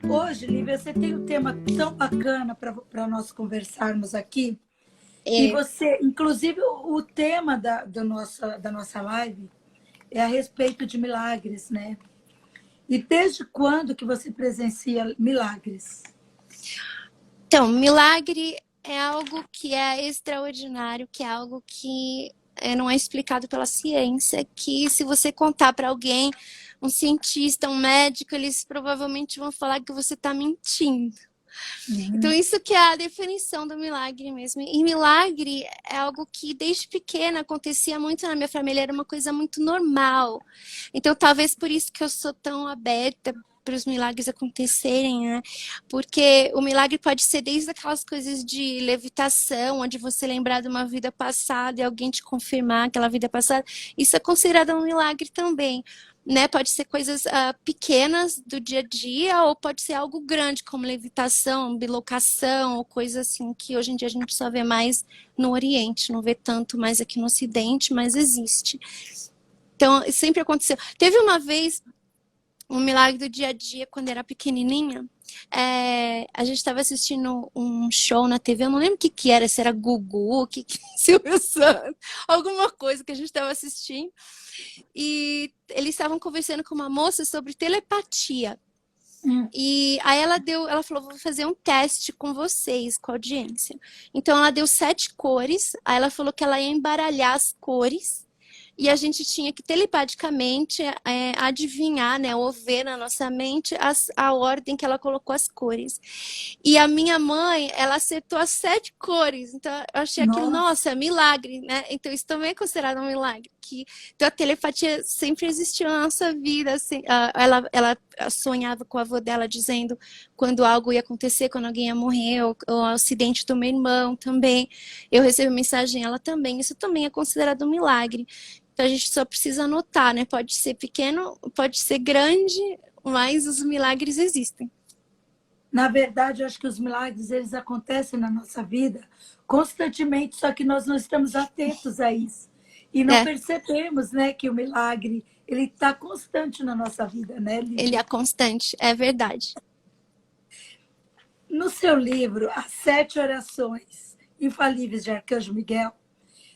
Hoje, Lívia, você tem um tema tão bacana para nós conversarmos aqui. E É, você, inclusive, o tema da nossa live é a respeito de milagres, né? E desde quando que você presencia milagres? então, milagre é algo que é extraordinário, que é algo que não é explicado pela ciência, que se você contar para alguém, um cientista, um médico, eles provavelmente vão falar que você está mentindo. Então, Uhum. isso que é a definição do milagre mesmo. E milagre é algo que desde pequena acontecia muito na minha família, era uma coisa muito normal. Então, talvez por isso que eu sou tão aberta para os milagres acontecerem, né? Porque o milagre pode ser desde aquelas coisas de levitação, onde você lembrar de uma vida passada e alguém te confirmar aquela vida passada. Isso é considerado um milagre também. Né? Pode ser coisas pequenas do dia a dia, ou pode ser algo grande, como levitação, bilocação, ou coisa assim que hoje em dia a gente só vê mais no Oriente, não vê tanto mais aqui no Ocidente, mas existe. Então, sempre aconteceu. Teve uma vez um milagre do dia a dia, quando era pequenininha, a gente estava assistindo um show na TV, eu não lembro o que que era, se era Gugu, o que Silvio Santos, alguma coisa que a gente estava assistindo, e eles estavam conversando com uma moça sobre telepatia. Hum. E aí ela falou, vou fazer um teste com vocês, com a audiência. Então ela deu 7 cores, aí ela falou que ela ia embaralhar as cores e a gente tinha que telepaticamente adivinhar, né, ou ver na nossa mente a ordem que ela colocou as cores. E a minha mãe, ela acertou as 7 cores. Então, eu achei aquilo, Nossa. nossa, milagre, né? Então, isso também é considerado um milagre. Então, a telepatia sempre existiu na nossa vida. Assim, ela sonhava com a avó dela dizendo quando algo ia acontecer, quando alguém ia morrer, ou o acidente do meu irmão também. Eu recebo mensagem, ela também. Isso também é considerado um milagre. Então, a gente só precisa anotar, né? Pode ser pequeno, pode ser grande, mas os milagres existem. Na verdade, eu acho que os milagres eles acontecem na nossa vida constantemente, só que nós não estamos atentos a isso e não É, percebemos, né, que o milagre ele está constante na nossa vida, né, ele Lívia? é constante, é verdade. No seu livro, As Sete Orações Infalíveis de Arcanjo Miguel,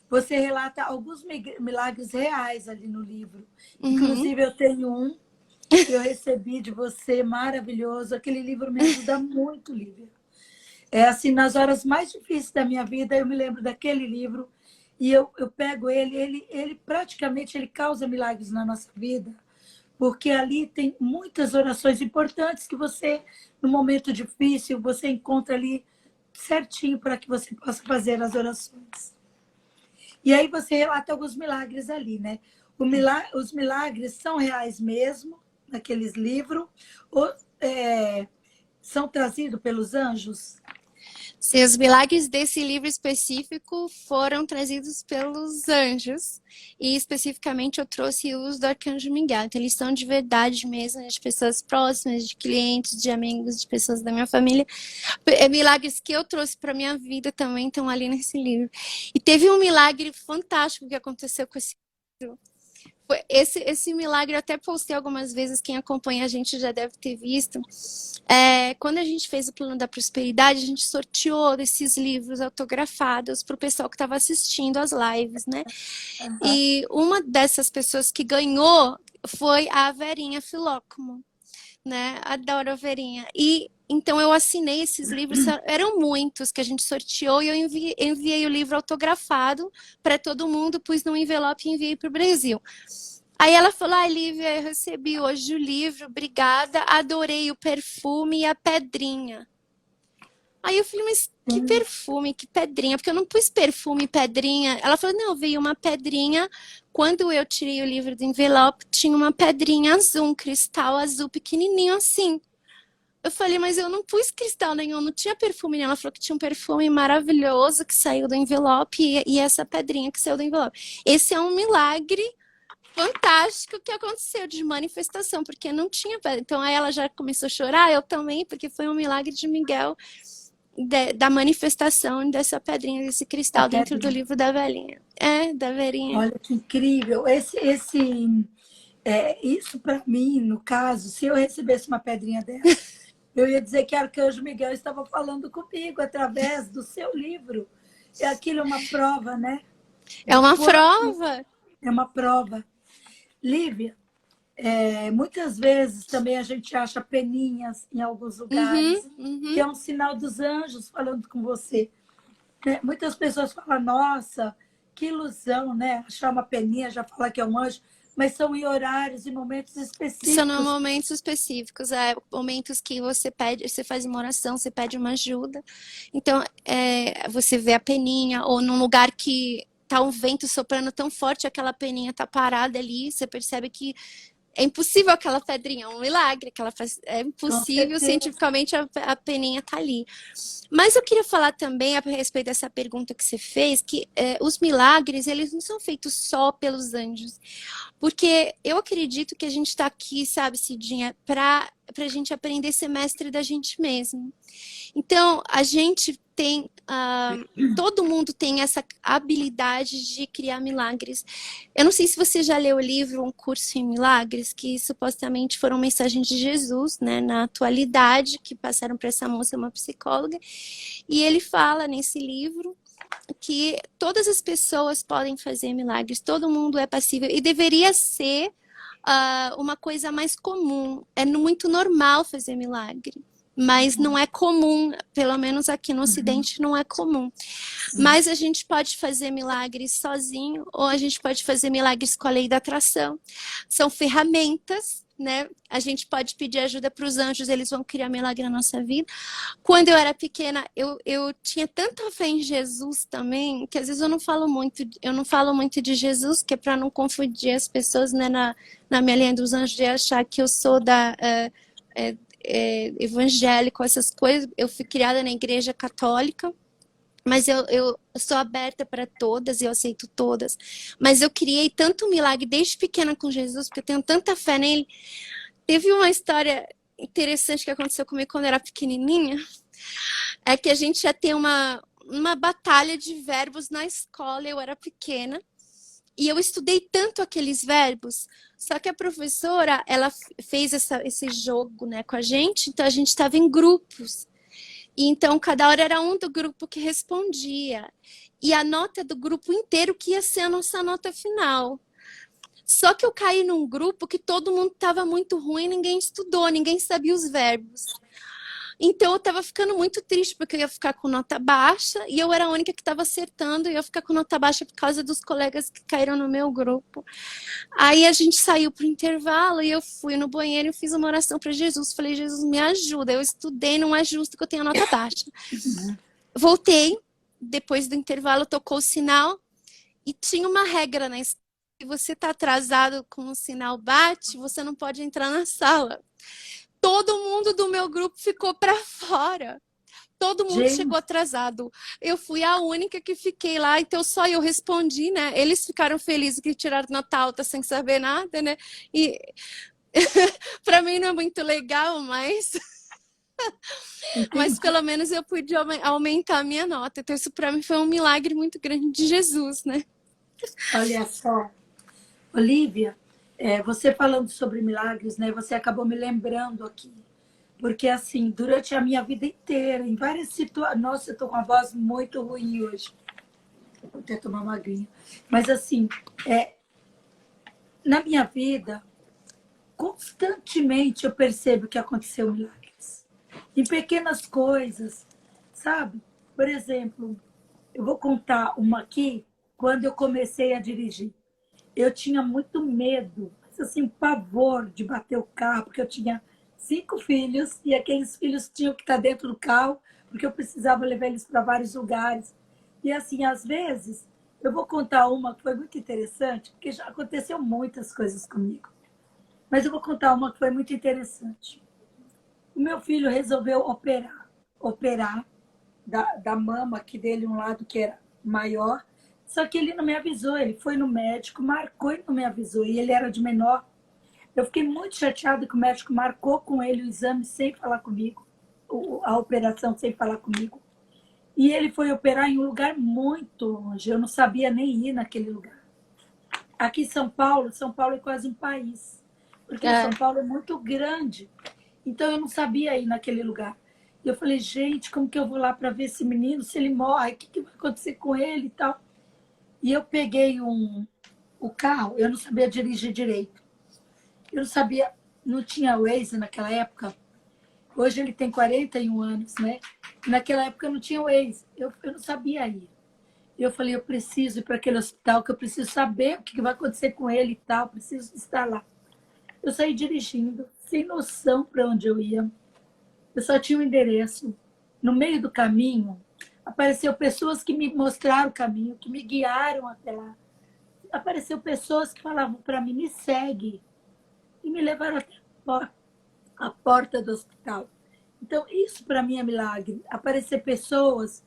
você relata alguns milagres reais ali no livro. Uhum. Inclusive, eu tenho um que eu recebi de você, maravilhoso. Aquele livro me ajuda muito, Lívia. É assim, nas horas mais difíceis da minha vida, eu me lembro daquele livro e eu pego ele praticamente ele causa milagres na nossa vida, porque ali tem muitas orações importantes que você, no momento difícil, você encontra ali certinho para que você possa fazer as orações. E aí você relata alguns milagres ali, né? Os milagres são reais mesmo, naqueles livros, ou são trazidos pelos anjos? Sim, os milagres desse livro específico foram trazidos pelos anjos. E especificamente eu trouxe os do Arcanjo Miguel. Então eles são de verdade mesmo, de pessoas próximas, de clientes, de amigos, de pessoas da minha família. Milagres que eu trouxe para minha vida também estão ali nesse livro. E teve um milagre fantástico que aconteceu com esse livro. Esse milagre eu até postei algumas vezes, quem acompanha a gente já deve ter visto. Quando a gente fez o plano da prosperidade, a gente sorteou esses livros autografados para o pessoal que estava assistindo as lives, né? Uhum. E uma dessas pessoas que ganhou foi a Verinha Filócomo, né? Adoro a Verinha. E então eu assinei esses livros, eram muitos que a gente sorteou e eu enviei o livro autografado para todo mundo, pus num envelope e enviei para o Brasil. Aí ela falou, Lívia, eu recebi hoje o livro, obrigada, adorei o perfume e a pedrinha. Aí eu falei, mas que Sim. perfume, que pedrinha? Porque eu não pus perfume e pedrinha. Ela falou, não, veio uma pedrinha. Quando eu tirei o livro do envelope, tinha uma pedrinha azul, um cristal azul pequenininho assim. Eu falei, mas eu não pus cristal nenhum, não tinha perfume nenhum. Ela falou que tinha um perfume maravilhoso que saiu do envelope e essa pedrinha que saiu do envelope. Esse é um milagre fantástico que aconteceu de manifestação, porque não tinha pedra. Então aí ela já começou a chorar, eu também, porque foi um milagre de Miguel da manifestação dessa pedrinha, desse A cristal dentro do pedrinha. livro da velhinha. Da velhinha. Olha que incrível. Isso para mim, no caso, se eu recebesse uma pedrinha dessa, Eu ia dizer que Arcanjo Miguel estava falando comigo através do seu livro. E aquilo é uma prova, né? É Do uma quanto prova. é uma prova. Lívia, muitas vezes também a gente acha peninhas em alguns Uhum, lugares, que uhum. é um sinal dos anjos falando com você. Né? Muitas pessoas falam, nossa, que ilusão, né? Achar uma peninha, já falar que é um anjo, mas são em horários e momentos São em específicos. momentos específicos, momentos que você pede, você faz uma oração, você pede uma ajuda. Então, você vê a peninha, ou num lugar que tá um vento soprando tão forte, aquela peninha tá parada ali, você percebe que é impossível aquela pedrinha, é um milagre, é Com impossível, certeza. cientificamente a peninha tá ali. Mas eu queria falar também a respeito dessa pergunta que você fez, que os milagres, eles não são feitos só pelos anjos. Porque eu acredito que a gente está aqui, sabe, Cidinha, para a gente aprender a ser mestre da gente mesmo. Então, a gente tem. Todo mundo tem essa habilidade de criar milagres. Eu não sei se você já leu o livro Um Curso em Milagres, que supostamente foram mensagens de Jesus, né, na atualidade, que passaram para essa moça, uma psicóloga. E ele fala nesse livro que todas as pessoas podem fazer milagres, todo mundo é passível e deveria ser uma coisa mais comum. É muito normal fazer milagre, mas não é comum, pelo menos aqui no Ocidente não é comum. Sim. Mas a gente pode fazer milagres sozinho ou a gente pode fazer milagres com a lei da atração. São ferramentas, né? A gente pode pedir ajuda para os anjos, eles vão criar milagre na nossa vida. Quando eu era pequena, eu tinha tanta fé em Jesus também, que às vezes eu não falo muito de Jesus, que é para não confundir as pessoas, né, na minha linha dos anjos, de achar que eu sou evangélico, essas coisas. Eu fui criada na igreja católica, mas eu sou aberta para todas e eu aceito todas. Mas eu criei tanto milagre desde pequena com Jesus, porque eu tenho tanta fé nele. Teve uma história interessante que aconteceu comigo quando eu era pequenininha, é que a gente ia ter uma batalha de verbos na escola, eu era pequena, e eu estudei tanto aqueles verbos, só que a professora, ela fez esse jogo, né, com a gente, então a gente estava em grupos, e então cada hora era um do grupo que respondia, e a nota do grupo inteiro que ia ser a nossa nota final. Só que eu caí num grupo que todo mundo estava muito ruim, ninguém estudou, ninguém sabia os verbos. Então eu estava ficando muito triste, porque eu ia ficar com nota baixa, e eu era a única que estava acertando, e eu ia ficar com nota baixa por causa dos colegas que caíram no meu grupo. Aí a gente saiu para o intervalo, e eu fui no banheiro e fiz uma oração para Jesus. Falei, Jesus, me ajuda, eu estudei, não é justo que eu tenha nota baixa. Voltei, depois do intervalo tocou o sinal, e tinha uma regra na escola. Se você está atrasado com o sinal bate, você não pode entrar na sala. Todo mundo do meu grupo ficou para fora. Todo mundo chegou Gente, atrasado. Eu fui a única que fiquei lá, então só eu respondi, né? Eles ficaram felizes que tiraram nota alta sem saber nada, né? E para mim não é muito legal, mas entendi. pelo menos eu pude aumentar a minha nota. Então isso para mim foi um milagre muito grande de Jesus, né? Olha só, Olívia, você falando sobre milagres, né? Você acabou me lembrando aqui. Porque, assim, durante a minha vida inteira, em várias situações. Nossa, eu tô com a voz muito ruim hoje. Vou até tomar uma aguinha. Mas, assim, na minha vida, constantemente eu percebo que aconteceu milagres. Em pequenas coisas, sabe? Por exemplo, eu vou contar uma aqui, quando eu comecei a dirigir. Eu tinha muito medo, mas assim, pavor de bater o carro, porque eu tinha 5 filhos e aqueles filhos tinham que estar dentro do carro, porque eu precisava levar eles para vários lugares. E assim, às vezes, eu vou contar uma que foi muito interessante, porque já aconteceu muitas coisas comigo. Mas eu vou contar uma que foi muito interessante. O meu filho resolveu operar da mama aqui dele, um lado que era maior, só que ele não me avisou, ele foi no médico, marcou e não me avisou, e ele era de menor. Eu fiquei muito chateada que o médico marcou com ele o exame sem falar comigo, a operação sem falar comigo. E ele foi operar em um lugar muito longe, eu não sabia nem ir naquele lugar. Aqui em São Paulo é quase um país, porque São Paulo é muito grande. Então eu não sabia ir naquele lugar. E eu falei, gente, como que eu vou lá para ver esse menino? Se ele morre, o que, que vai acontecer com ele e tal? E eu peguei o carro, eu não sabia dirigir direito. Eu não sabia, não tinha Waze naquela época. Hoje ele tem 41 anos, né? Naquela época não tinha Waze. Eu não sabia ir. Eu falei, eu preciso ir para aquele hospital, que eu preciso saber o que vai acontecer com ele e tal, preciso estar lá. Eu saí dirigindo, sem noção para onde eu ia. Eu só tinha um endereço. No meio do caminho, apareceu pessoas que me mostraram o caminho, que me guiaram até lá. Apareceu pessoas que falavam para mim, me segue. E me levaram até a porta do hospital. Então, isso para mim é milagre. Aparecer pessoas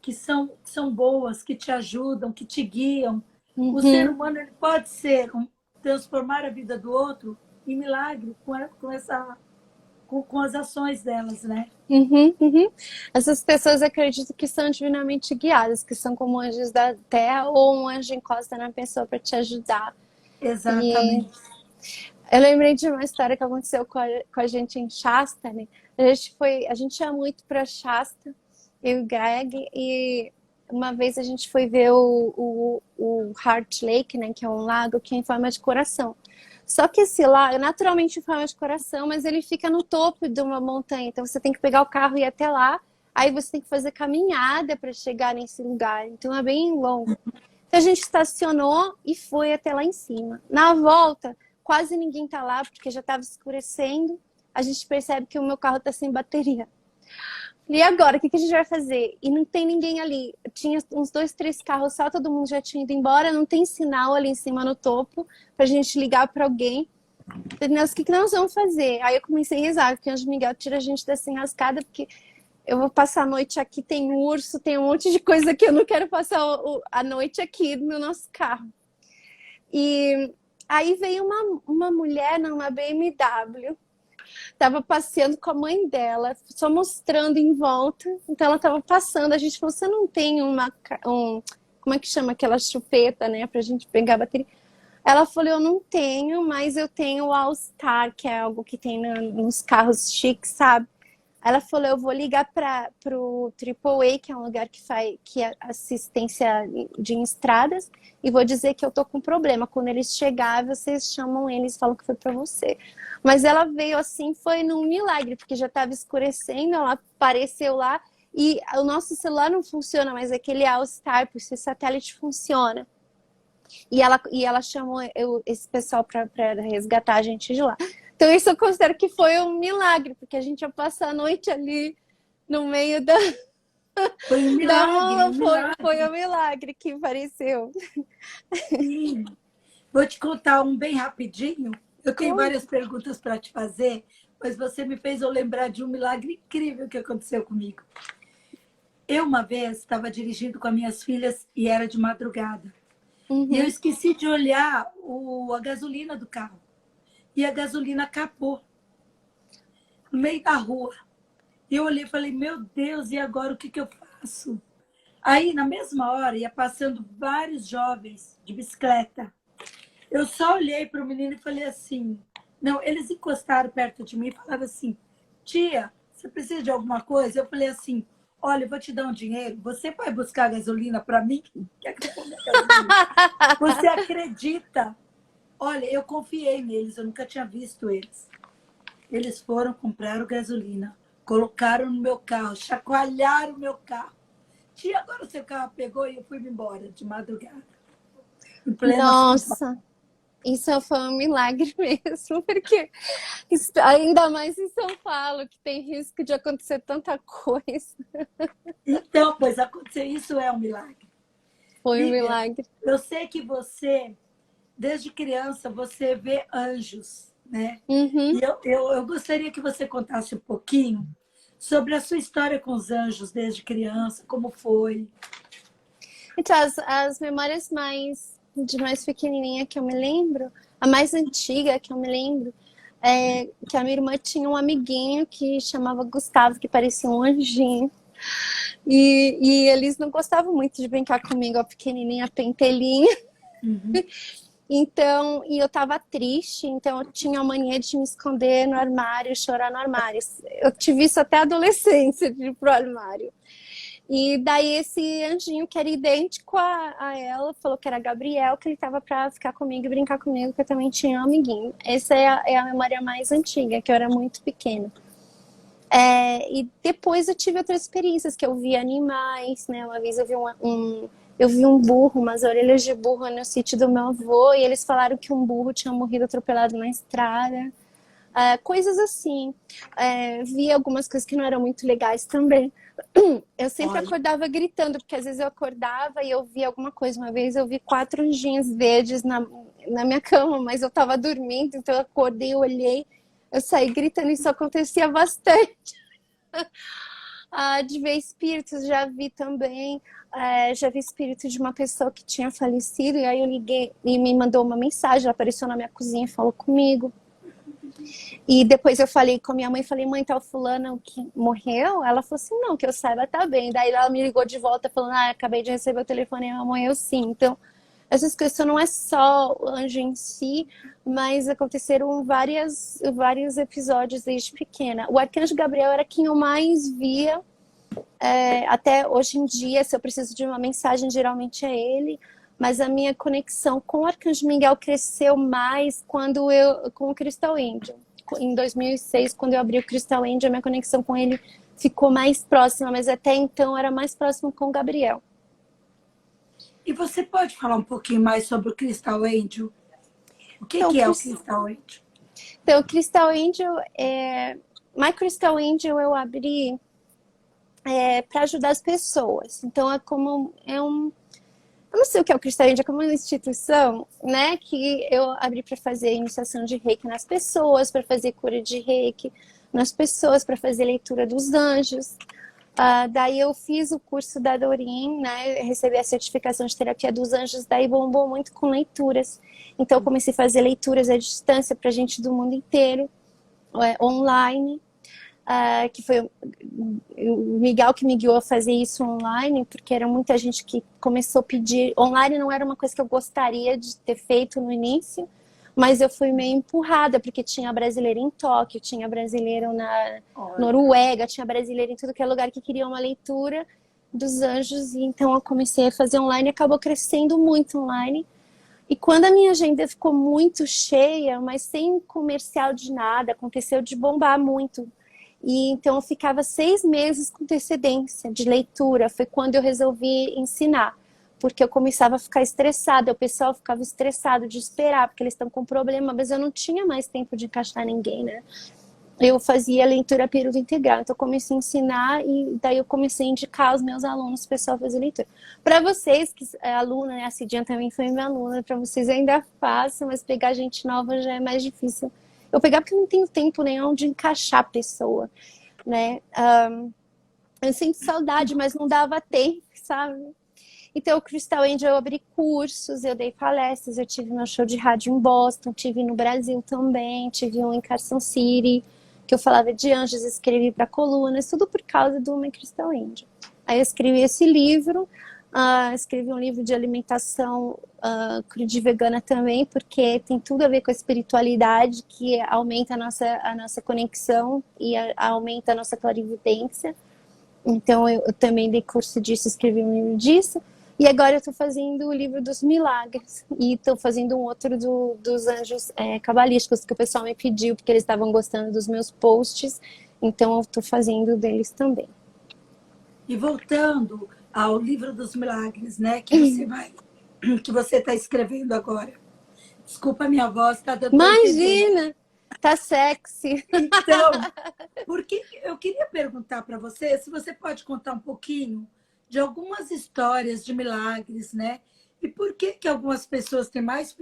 que são boas, que te ajudam, que te guiam. O ser humano ele pode ser transformar a vida do outro em milagre com as ações delas, né? Essas pessoas acreditam que são divinamente guiadas, que são como anjos da terra ou um anjo encosta na pessoa para te ajudar. Exatamente. E eu lembrei de uma história que aconteceu com a gente em Shasta, né? A gente ia muito para Shasta, eu e o Greg, e uma vez a gente foi ver o Heart Lake, né? Que é um lago que é em forma de coração. Só que esse lago é naturalmente em forma de coração, mas ele fica no topo de uma montanha. Então você tem que pegar o carro e ir até lá. Aí você tem que fazer caminhada para chegar nesse lugar. Então é bem longo. Então a gente estacionou e foi até lá em cima. Na volta, quase ninguém tá lá, porque já estava escurecendo. A gente percebe que o meu carro tá sem bateria. E agora, o que a gente vai fazer? E não tem ninguém ali. Tinha uns 2, 3 carros só, todo mundo já tinha ido embora. Não tem sinal ali em cima no topo pra gente ligar pra alguém. Nós, o que nós vamos fazer? Aí eu comecei a rezar, porque o Anjo Miguel tira a gente dessa enrascada, porque eu vou passar a noite aqui, tem urso, tem um monte de coisa que eu não quero passar a noite aqui no nosso carro. E aí veio uma mulher numa BMW, tava passeando com a mãe dela, só mostrando em volta. Então ela tava passando, a gente falou, você não tem como é que chama aquela chupeta, né, pra gente pegar a bateria? Ela falou, eu não tenho, mas eu tenho o All Star, que é algo que tem nos carros chiques, sabe? Ela falou, eu vou ligar para o AAA, que é um lugar que é assistência de estradas, e vou dizer que eu tô com problema. Quando eles chegarem, vocês chamam eles e falam que foi para você. Mas ela veio assim, foi num milagre, porque já estava escurecendo, ela apareceu lá, e o nosso celular não funciona, mas aquele All Star, por ser satélite, funciona. E ela chamou esse pessoal para resgatar a gente de lá. Então isso eu considero que foi um milagre, porque a gente ia passar a noite ali no meio da... Foi um milagre, Foi um milagre que apareceu. Sim. Vou te contar um bem rapidinho. Eu tenho Conta. várias perguntas para te fazer, mas você me fez eu lembrar de um milagre incrível que aconteceu comigo. Eu, uma vez, estava dirigindo com as minhas filhas e era de madrugada. E eu esqueci de olhar a gasolina do carro. E a gasolina acabou no meio da rua. E eu olhei e falei, meu Deus, e agora o que eu faço? Aí, na mesma hora, ia passando vários jovens de bicicleta. Eu só olhei para o menino e falei assim... Não, eles encostaram perto de mim e falaram assim, tia, você precisa de alguma coisa? Eu falei assim, olha, eu vou te dar um dinheiro, você vai buscar gasolina para mim? Quer que eu ponha gasolina? Você acredita? Olha, eu confiei neles, eu nunca tinha visto eles. Eles foram, compraram gasolina, colocaram no meu carro, chacoalharam o meu carro. Tia, agora o seu carro pegou e eu fui embora de madrugada. Nossa, isso foi um milagre mesmo, porque ainda mais em São Paulo, que tem risco de acontecer tanta coisa. Então, pois acontecer isso é um milagre. Foi um Lívia, milagre. eu sei que você, desde criança, você vê anjos, né? E eu gostaria que você contasse um pouquinho sobre a sua história com os anjos desde criança, como foi. Então, as memórias de mais pequenininha que eu me lembro, a mais antiga que eu me lembro, é que a minha irmã tinha um amiguinho que chamava Gustavo, que parecia um anjinho. E eles não gostavam muito de brincar comigo, a pequenininha, a pentelinha. Então, e eu tava triste, então eu tinha a mania de me esconder no armário, chorar no armário. Eu tive isso até a adolescência, de ir pro armário. E daí esse anjinho que era idêntico a ela, falou que era Gabriel, que ele tava pra ficar comigo e brincar comigo, que eu também tinha um amiguinho. Essa é a memória mais antiga, que eu era muito pequena. E depois eu tive outras experiências, que eu vi animais, né? Uma vez eu vi eu vi um burro, umas orelhas de burro no sítio do meu avô, e eles falaram que um burro tinha morrido atropelado na estrada. Coisas assim. Vi algumas coisas que não eram muito legais também. Eu sempre Olha, acordava gritando, porque às vezes eu acordava e eu via alguma coisa. Uma vez eu vi 4 anjinhos verdes na minha cama, mas eu tava dormindo, então eu acordei, eu olhei, eu saí gritando, isso acontecia bastante. De ver espíritos, já vi também. Já vi espírito de uma pessoa que tinha falecido, e aí eu liguei e me mandou uma mensagem, ela apareceu na minha cozinha e falou comigo. E depois eu falei com a minha mãe, falei, mãe, tá o fulano que morreu? Ela falou assim, não, que eu saiba, tá bem. Daí ela me ligou de volta falando, acabei de receber o telefone e amanhã eu sim. Então, essas questões não é só o anjo em si, mas aconteceram vários episódios desde pequena. O arcanjo Gabriel era quem eu mais via, até hoje em dia, se eu preciso de uma mensagem, geralmente é ele. Mas a minha conexão com o Arcanjo Miguel cresceu mais com o Crystal Angel. Em 2006, quando eu abri o Crystal Angel, a minha conexão com ele ficou mais próxima, mas até então era mais próximo com o Gabriel. e você pode falar um pouquinho mais sobre o Crystal Angel? O que Então, que é o Crystal Angel? Então, o Crystal Angel, My Crystal Angel eu abri para ajudar as pessoas. Então, eu não sei o que é o Crystal Angel, é como uma instituição, né, que eu abri para fazer iniciação de reiki nas pessoas, para fazer cura de reiki nas pessoas, para fazer leitura dos anjos. Daí eu fiz o curso da Doreen, né, recebi a certificação de terapia dos anjos, daí bombou muito com leituras. Então eu comecei a fazer leituras à distância para gente do mundo inteiro, online. Que foi o Miguel que me guiou a fazer isso online, porque era muita gente que começou a pedir. Online não era uma coisa que eu gostaria de ter feito no início, mas eu fui meio empurrada, porque tinha brasileiro em Tóquio, tinha brasileiro na Noruega, tinha brasileiro em tudo que é lugar que queria uma leitura dos anjos, e então eu comecei a fazer online e acabou crescendo muito online. E quando a minha agenda ficou muito cheia, mas sem comercial de nada, aconteceu de bombar muito. E então eu ficava 6 meses com antecedência de leitura. Foi quando eu resolvi ensinar, porque eu começava a ficar estressada. O pessoal ficava estressado de esperar, porque eles estão com problema, mas eu não tinha mais tempo de encaixar ninguém, né? Eu fazia leitura período integral, então eu comecei a ensinar e daí eu comecei a indicar aos meus alunos o pessoal fazer leitura. Para vocês, que é aluna, né? A Cidinha também foi minha aluna, para vocês ainda é fácil, mas pegar gente nova já é mais difícil. Eu pegar porque eu não tenho tempo nenhum de encaixar a pessoa, né? Eu sinto saudade, mas não dava tempo, sabe? Então, o Crystal Angel, eu abri cursos, eu dei palestras, eu tive meu show de rádio em Boston, tive no Brasil também, tive um em Carson City, que eu falava de anjos, escrevi para colunas, tudo por causa do My Crystal Angel. Aí eu escrevi esse livro, escrevi um livro de alimentação crude vegana também, porque tem tudo a ver com a espiritualidade, que aumenta a nossa conexão e aumenta a nossa clarividência. Então eu também dei curso disso, escrevi um livro disso. E agora eu estou fazendo o livro dos milagres. E estou fazendo um outro dos anjos cabalísticos, que o pessoal me pediu, porque eles estavam gostando dos meus posts. Então eu estou fazendo deles também. E voltando ao livro dos milagres, né? Que você está escrevendo agora. Desculpa, a minha voz está dando. Imagina! Tá sexy. Então, porque eu queria perguntar para você se você pode contar um pouquinho de algumas histórias de milagres, né? E por que algumas pessoas têm mais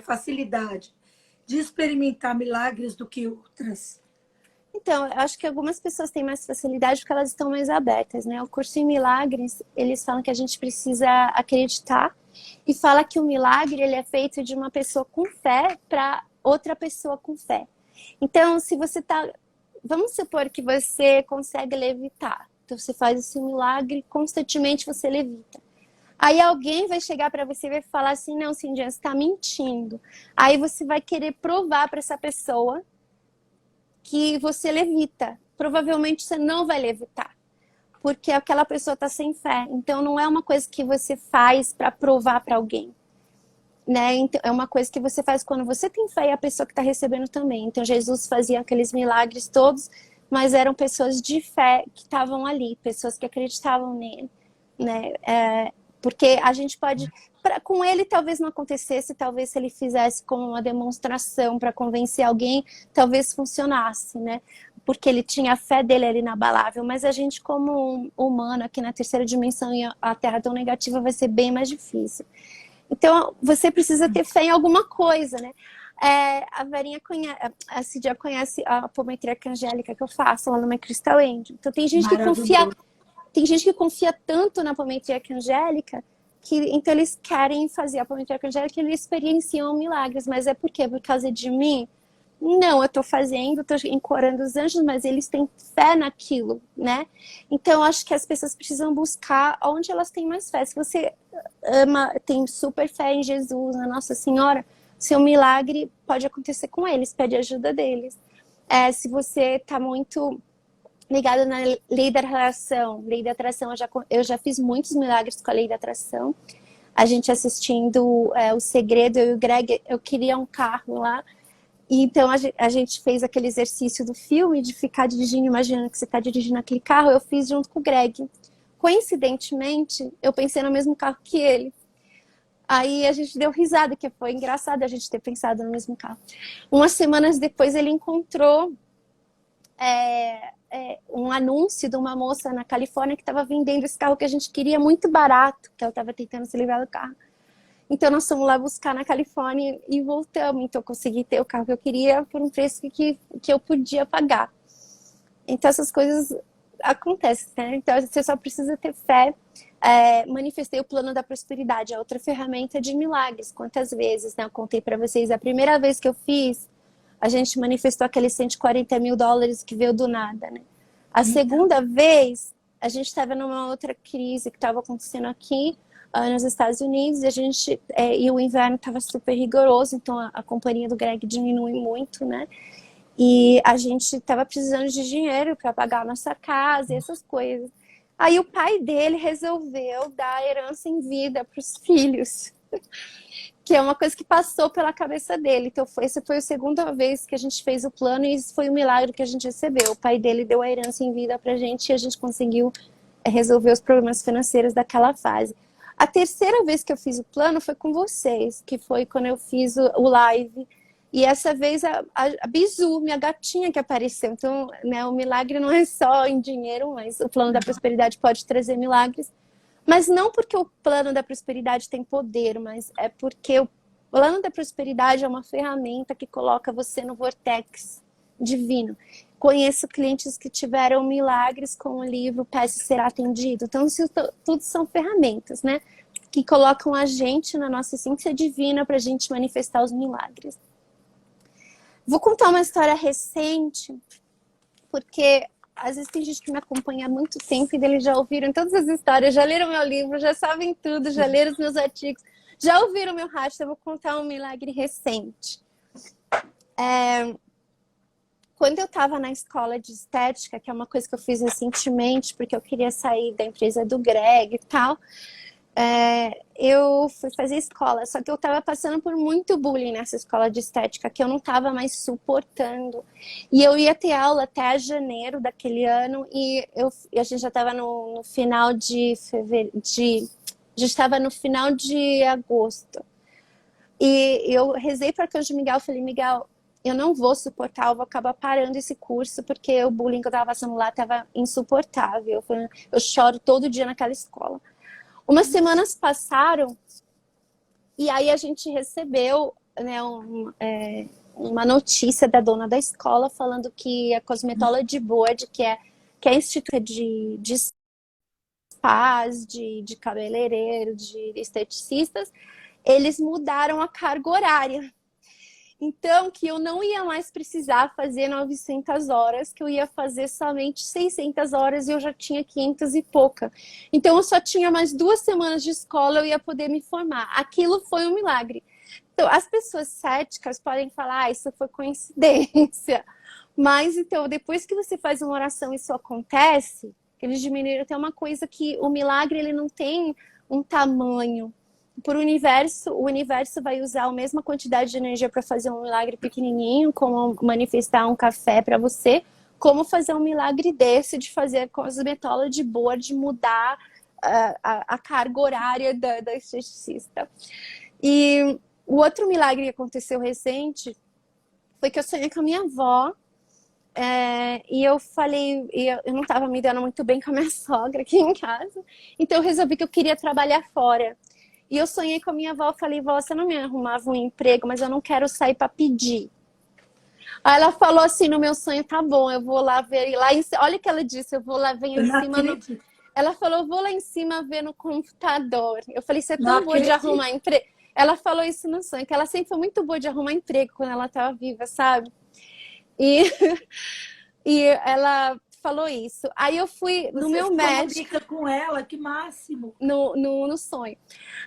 facilidade de experimentar milagres do que outras? Então, eu acho que algumas pessoas têm mais facilidade porque elas estão mais abertas, né? O curso em milagres, eles falam que a gente precisa acreditar e fala que o milagre ele é feito de uma pessoa com fé para outra pessoa com fé. Então, se você tá... Vamos supor que você consegue levitar. Então, você faz esse milagre, constantemente você levita. Aí alguém vai chegar para você e vai falar assim, não, Cindy, você está mentindo. Aí você vai querer provar para essa pessoa que você levita. Provavelmente você não vai levitar, porque aquela pessoa está sem fé. Então não é uma coisa que você faz para provar para alguém, né? Então, é uma coisa que você faz quando você tem fé e a pessoa que está recebendo também. Então Jesus fazia aqueles milagres todos, mas eram pessoas de fé que estavam ali, pessoas que acreditavam nele, né? Porque a gente pode, com ele talvez não acontecesse, talvez se ele fizesse como uma demonstração para convencer alguém, talvez funcionasse, né? Porque ele tinha a fé dele ali inabalável, mas a gente como humano aqui na terceira dimensão e a Terra tão negativa vai ser bem mais difícil. Então você precisa ter fé em alguma coisa, né? A Verinha conhece, a Cidia conhece a apometria angélica que eu faço lá no My Crystal Angel. Então Maravilhoso. tem gente que confia tanto na apometria angélica que então eles querem fazer a apometria angélica e eles experienciam milagres. Mas é por quê? Por causa de mim? Não, eu tô fazendo, tô encorando os anjos, mas eles têm fé naquilo, né? Então, acho que as pessoas precisam buscar onde elas têm mais fé. Se você ama, tem super fé em Jesus, na Nossa Senhora, seu milagre pode acontecer com eles, pede ajuda deles. Se você tá muito ligado na lei da atração, eu já fiz muitos milagres com a lei da atração. A gente assistindo O Segredo, eu e o Greg, eu queria um carro lá. Então a gente fez aquele exercício do filme de ficar dirigindo, imaginando que você está dirigindo aquele carro. Eu fiz junto com o Greg. Coincidentemente, eu pensei no mesmo carro que ele. Aí a gente deu risada, que foi engraçado a gente ter pensado no mesmo carro. Umas semanas depois ele encontrou um anúncio de uma moça na Califórnia que estava vendendo esse carro que a gente queria muito barato, que ela estava tentando se livrar do carro. Então nós fomos lá buscar na Califórnia e voltamos. Então eu consegui ter o carro que eu queria por um preço que eu podia pagar. Então essas coisas acontecem, né? Então você só precisa ter fé. Manifestei o plano da prosperidade, a outra ferramenta de milagres. Quantas vezes, né? Eu contei para vocês. A primeira vez que eu fiz, a gente manifestou aqueles $140 mil que veio do nada, né? A segunda vez, a gente estava numa outra crise que estava acontecendo aqui nos Estados Unidos, e o inverno estava super rigoroso, então a companhia do Greg diminui muito, né? E a gente estava precisando de dinheiro para pagar a nossa casa e essas coisas. Aí o pai dele resolveu dar a herança em vida para os filhos, que é uma coisa que passou pela cabeça dele. Então essa foi a segunda vez que a gente fez o plano e isso foi um milagre que a gente recebeu. O pai dele deu a herança em vida para a gente e a gente conseguiu resolver os problemas financeiros daquela fase. A terceira vez que eu fiz o plano foi com vocês, que foi quando eu fiz o live. E essa vez a Bizu, minha gatinha, que apareceu. Então, né, o milagre não é só em dinheiro, mas o plano da prosperidade pode trazer milagres. Mas não porque o plano da prosperidade tem poder, mas é porque o plano da prosperidade é uma ferramenta que coloca você no vortex divino. Conheço clientes que tiveram milagres com o livro Peça e Será Atendido. Então, isso tudo são ferramentas, né? Que colocam a gente na nossa essência divina para a gente manifestar os milagres. Vou contar uma história recente, porque às vezes tem gente que me acompanha há muito tempo e eles já ouviram todas as histórias, já leram meu livro, já sabem tudo, já leram os meus artigos, já ouviram meu rastro. Eu vou contar um milagre recente. Quando eu estava na escola de estética, que é uma coisa que eu fiz recentemente, porque eu queria sair da empresa do Greg e tal, eu fui fazer escola, só que eu estava passando por muito bullying nessa escola de estética, que eu não estava mais suportando. E eu ia ter aula até janeiro daquele ano, e a gente já estava no final de fevereiro, já estava no final de agosto. E eu rezei para o Arcanjo Miguel, falei, Miguel, eu não vou suportar, eu vou acabar parando esse curso, porque o bullying que eu estava passando lá estava insuportável. Eu choro todo dia naquela escola. Umas semanas passaram e aí a gente recebeu, né, uma notícia da dona da escola falando que a Cosmetology Board, que é a instituição de spas, de cabeleireiro, de esteticistas, eles mudaram a carga horária. Então, que eu não ia mais precisar fazer 900 horas, que eu ia fazer somente 600 horas e eu já tinha 500 e pouca. Então, eu só tinha mais 2 semanas de escola, eu ia poder me formar. Aquilo foi um milagre. Então, as pessoas céticas podem falar, isso foi coincidência. Mas, então, depois que você faz uma oração e isso acontece, eles diminuíram até uma coisa que o milagre, ele não tem um tamanho. O universo vai usar a mesma quantidade de energia para fazer um milagre pequenininho, como manifestar um café para você, como fazer um milagre desse, de fazer cosmetology board, de mudar a carga horária da esteticista. E o outro milagre que aconteceu recente foi que eu sonhei com a minha avó, e eu falei, eu não estava me dando muito bem com a minha sogra aqui em casa, então eu resolvi que eu queria trabalhar fora. E eu sonhei com a minha avó, falei, vó, você não me arrumava um emprego, mas eu não quero sair para pedir. Aí ela falou assim no meu sonho, tá bom, eu vou lá ver. E lá olha o que ela disse, eu vou lá ver em cima. Ela falou, vou lá em cima ver no computador. Eu falei, você é tão boa de arrumar emprego. Ela falou isso no sonho, que ela sempre foi muito boa de arrumar emprego quando ela estava viva, sabe? E ela falou isso. Aí eu fui no meu médico. Você com ela, que máximo. No sonho.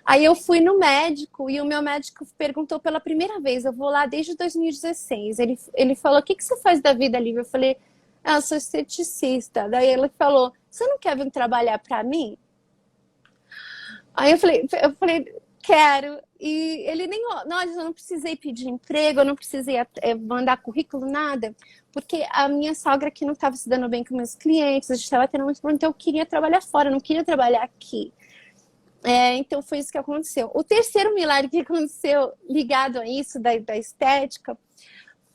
Aí eu fui no médico e o meu médico perguntou pela primeira vez, eu vou lá desde 2016. Ele falou, o que você faz da vida, Lívia? Eu falei, eu sou esteticista. Daí ele falou, você não quer vir trabalhar para mim? Aí eu falei, quero. E ele nem, eu não precisei pedir emprego, eu não precisei mandar currículo, nada, porque a minha sogra aqui não estava se dando bem com meus clientes, a gente estava tendo muito problema, então eu queria trabalhar fora, eu não queria trabalhar aqui. Então foi isso que aconteceu. O terceiro milagre que aconteceu ligado a isso, da estética,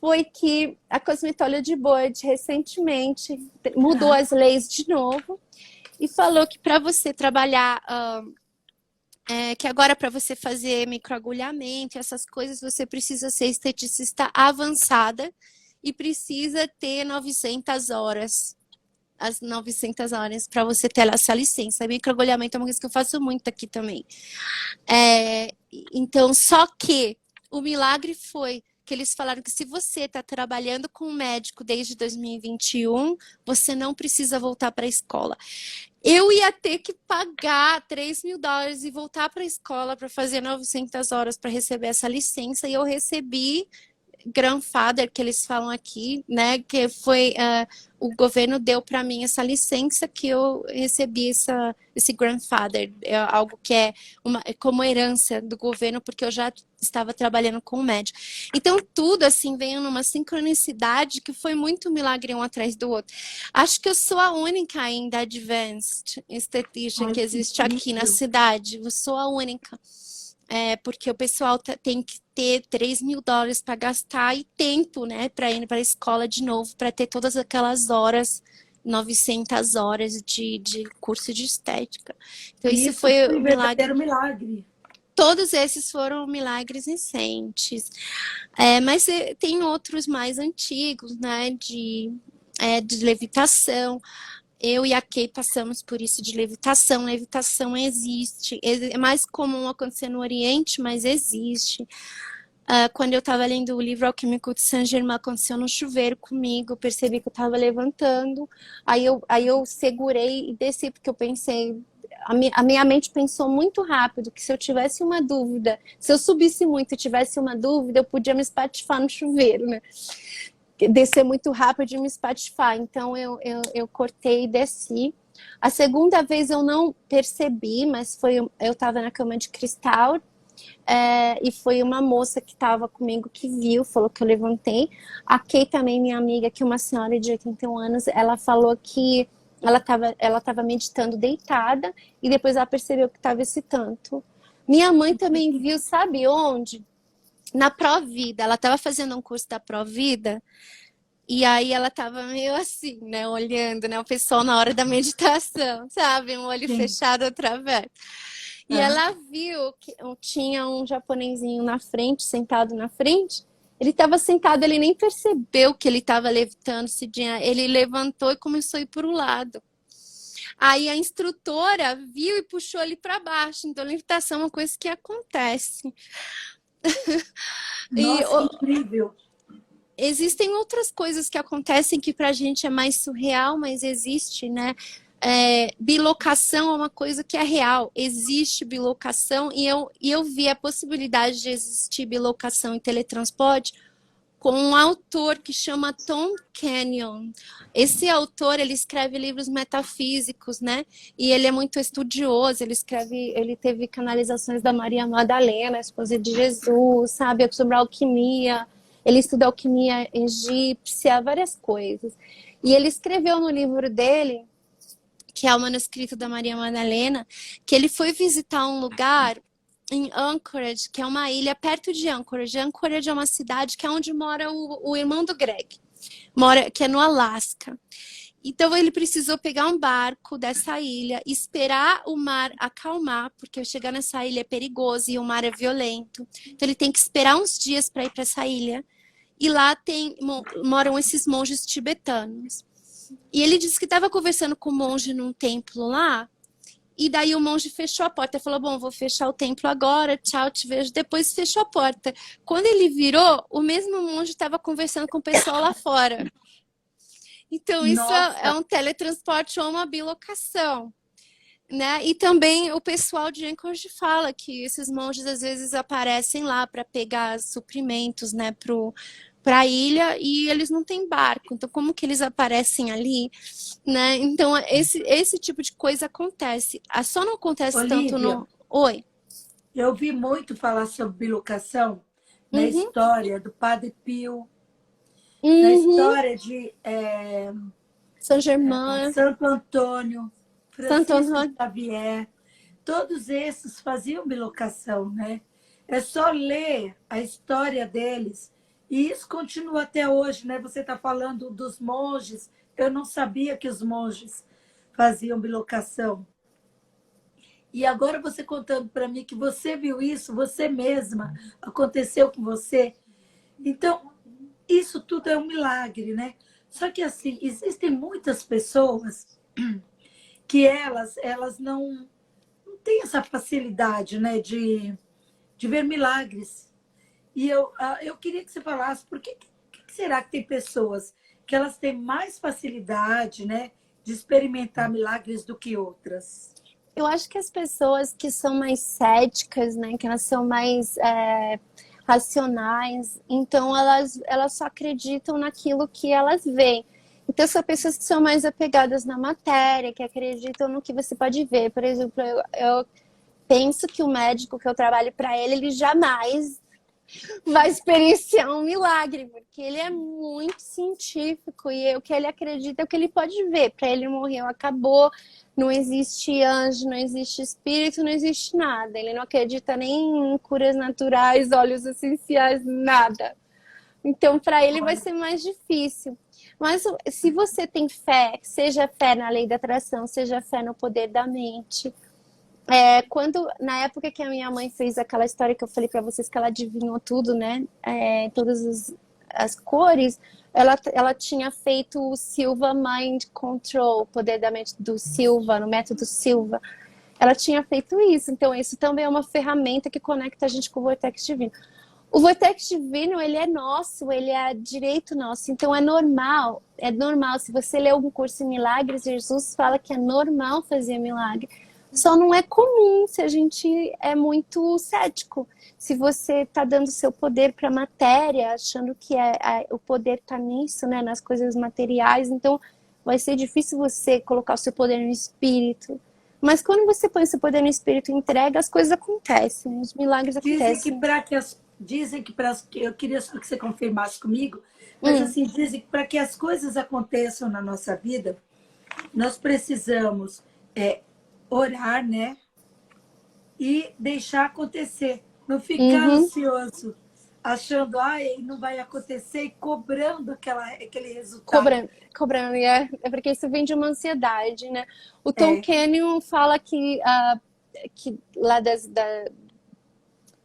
foi que a Cosmetology Board recentemente mudou as leis de novo e falou que para você trabalhar, que agora para você fazer microagulhamento, essas coisas, você precisa ser esteticista avançada e precisa ter 900 horas. As 900 horas para você ter essa licença. Microagulhamento é uma coisa que eu faço muito aqui também. Então, só que o milagre foi que eles falaram que se você está trabalhando com um médico desde 2021, você não precisa voltar para a escola. Eu ia ter que pagar $3.000 e voltar para a escola para fazer 900 horas para receber essa licença, e eu recebi grandfather, que eles falam aqui, né, que foi, o governo deu para mim essa licença que eu recebi esse grandfather, algo que é como herança do governo, porque eu já estava trabalhando com médico. Então, tudo assim veio numa sincronicidade que foi muito milagre um atrás do outro. Acho que eu sou a única ainda advanced estetista que existe aqui na cidade. Eu sou a única. Porque o pessoal tem que ter $3.000 para gastar e tempo, né, para ir para a escola de novo, para ter todas aquelas horas, 900 horas de curso de estética. Então, isso foi um milagre. Todos esses foram milagres recentes. Mas tem outros mais antigos, né, de levitação. Eu e a Kay passamos por isso de levitação. Levitação existe. É mais comum acontecer no Oriente, mas existe. Quando eu estava lendo o livro Alquímico de Saint-Germain, aconteceu no chuveiro comigo. Eu percebi que eu estava levantando. Aí eu segurei e desci, porque eu pensei... A minha mente pensou muito rápido que se eu tivesse uma dúvida, se eu subisse muito e tivesse uma dúvida, eu podia me espatifar no chuveiro, né? Descer muito rápido e me espatifar. Então eu cortei e desci. A segunda vez eu não percebi, mas eu estava na cama de cristal, e foi uma moça que estava comigo que viu, falou que eu levantei. A Kay também, minha amiga, que é uma senhora de 81 anos, ela falou que ela estava meditando deitada e depois ela percebeu que estava esse tanto. Minha mãe também viu, sabe onde? Na Provida. Ela estava fazendo um curso da Provida e aí ela estava meio assim, né, olhando, né, o pessoal na hora da meditação, sabe, um olho fechado, outro aberto. E ela viu que tinha um japonesinho na frente, sentado na frente. Ele estava sentado, ele nem percebeu que ele estava levitando. Ele levantou e começou a ir para o lado. Aí a instrutora viu e puxou ele para baixo. Então, a levitação é uma coisa que acontece. E Nossa, incrível. existem outras coisas que acontecem que pra gente é mais surreal, mas existe, né? Bilocação é uma coisa que é real. Existe bilocação e eu vi a possibilidade de existir bilocação e teletransporte com um autor que chama Tom Kenyon. Esse autor, ele escreve livros metafísicos, né? E ele é muito estudioso, ele teve canalizações da Maria Madalena, a esposa de Jesus, sabe? Sobre alquimia. Ele estuda alquimia egípcia, várias coisas. E ele escreveu no livro dele, que é o manuscrito da Maria Madalena, que ele foi visitar um lugar em Anchorage, que é uma ilha perto de Anchorage. Anchorage é uma cidade que é onde mora o irmão do Greg, que é no Alasca. Então ele precisou pegar um barco dessa ilha, esperar o mar acalmar, porque chegar nessa ilha é perigoso e o mar é violento. Então ele tem que esperar uns dias para ir para essa ilha. E lá moram esses monges tibetanos. E ele disse que estava conversando com o monge num templo lá, e daí o monge fechou a porta. Ele falou, bom, vou fechar o templo agora, tchau, te vejo depois. Fechou a porta. Quando ele virou, o mesmo monge estava conversando com o pessoal lá fora. Então isso é um teletransporte ou uma bilocação, né? E também o pessoal de Anchorage fala que esses monges às vezes aparecem lá para pegar suprimentos, né, para a ilha, e eles não têm barco, então como que eles aparecem ali, né? Então esse tipo de coisa acontece. Só não acontece Olívia, tanto no... Oi. eu vi muito falar sobre bilocação na história do Padre Pio, na história de São Germain, Santo Antônio, Santo Francisco Antônio. Xavier. Todos esses faziam bilocação, né? É só ler a história deles. E isso continua até hoje, né? Você está falando dos monges. Eu não sabia que os monges faziam bilocação. E agora você contando para mim que você viu isso, você mesma, aconteceu com você. Então, isso tudo é um milagre, né? Só que, assim, existem muitas pessoas que elas não têm essa facilidade, né, de ver milagres. E eu queria que você falasse por que será que tem pessoas que elas têm mais facilidade, né, de experimentar milagres do que outras? Eu acho que as pessoas que são mais céticas, né, que elas são mais racionais, então elas só acreditam naquilo que elas veem. Então são pessoas que são mais apegadas na matéria, que acreditam no que você pode ver. Por exemplo, eu penso que o médico que eu trabalho para ele jamais vai experienciar um milagre, porque ele é muito científico e o que ele acredita é o que ele pode ver. Para ele morreu, acabou, não existe anjo, não existe espírito, não existe nada. Ele não acredita nem em curas naturais, óleos essenciais, nada. Então, para ele vai ser mais difícil. Mas se você tem fé, seja fé na lei da atração, seja fé no poder da mente. Na época que a minha mãe fez aquela história que eu falei para vocês, que ela adivinhou tudo, né? Todas as cores, ela tinha feito o Silva Mind Control, o poder da mente do Silva, no método Silva. Ela tinha feito isso, então isso também é uma ferramenta que conecta a gente com o Vortex Divino. O Vortex Divino, ele é nosso, ele é direito nosso, então é normal. Se você ler um curso em milagres, Jesus fala que é normal fazer milagre. Só não é comum se a gente é muito cético. Se você está dando seu poder para a matéria, achando que o poder está nisso, né, nas coisas materiais, então vai ser difícil você colocar o seu poder no espírito. Mas quando você põe o seu poder no espírito e entrega, as coisas acontecem, os milagres acontecem. Dizem que eu queria só que você confirmasse comigo, mas assim, dizem que para que as coisas aconteçam na nossa vida, nós precisamos orar, né? E deixar acontecer. Não ficar ansioso, achando, não vai acontecer e cobrando aquele resultado. Cobrando, é porque isso vem de uma ansiedade, né? O Tom Kenyon fala que lá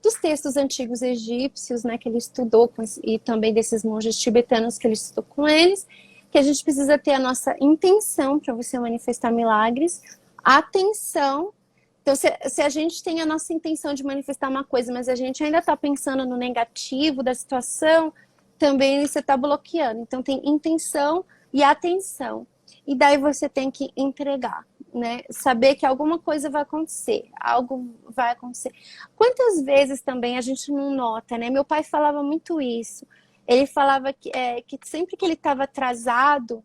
dos textos antigos egípcios, né, que ele estudou e também desses monges tibetanos que ele estudou com eles, que a gente precisa ter a nossa intenção para você manifestar milagres, atenção Então, se a gente tem a nossa intenção de manifestar uma coisa, mas a gente ainda está pensando no negativo da situação, também você está bloqueando. Então, tem intenção e atenção. E daí você tem que entregar, né? Saber que alguma coisa vai acontecer, algo vai acontecer. Quantas vezes também a gente não nota, né? Meu pai falava muito isso. Ele falava que sempre que ele estava atrasado,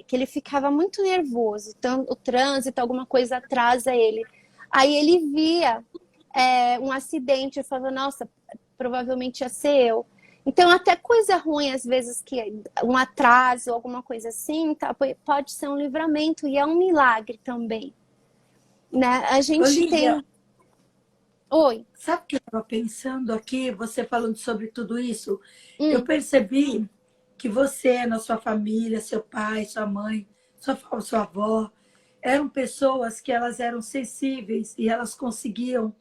que ele ficava muito nervoso. Então, o trânsito, alguma coisa atrasa ele. Aí ele via um acidente e falava, nossa, provavelmente ia ser eu. Então, até coisa ruim, às vezes, que um atraso, alguma coisa assim, tá, pode ser um livramento e é um milagre também. Né? A gente Olivia, tem... Oi. sabe o que eu estava pensando aqui, você falando sobre tudo isso? Eu Hum, percebi que você, na sua família, seu pai, sua mãe, sua avó, eram pessoas que elas eram sensíveis e elas conseguiam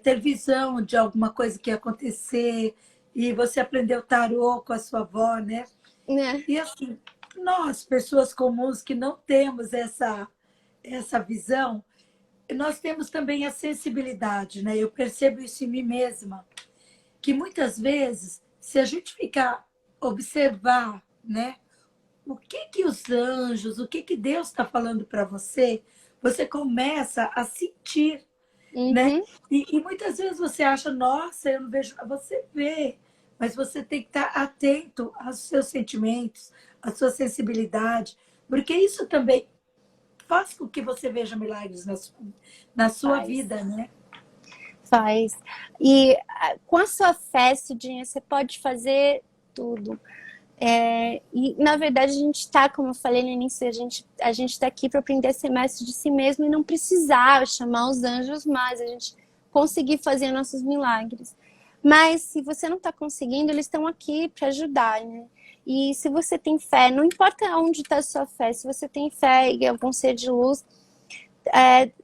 ter visão de alguma coisa que ia acontecer. E você aprendeu tarô com a sua avó, né? né? E assim, nós, pessoas comuns que não temos essa visão, nós temos também a sensibilidade, né? Eu percebo isso em mim mesma, que muitas vezes, se a gente ficar observar, né, o que que os anjos, o que que Deus está falando para você, você começa a sentir, né? Uhum. E muitas vezes você acha, nossa, eu não vejo, você vê, mas você tem que estar atento aos seus sentimentos, à sua sensibilidade, porque isso também faz com que você veja milagres na sua Faz. vida, né? Faz. E com a sua fé, Cidinha, você pode fazer tudo. E na verdade a gente está, como eu falei no início, a gente está aqui para aprender a ser mestre de si mesmo e não precisar chamar os anjos mais, a gente conseguir fazer nossos milagres. Mas se você não está conseguindo, eles estão aqui para ajudar, né? E se você tem fé, não importa onde está a sua fé, se você tem fé em algum ser de luz,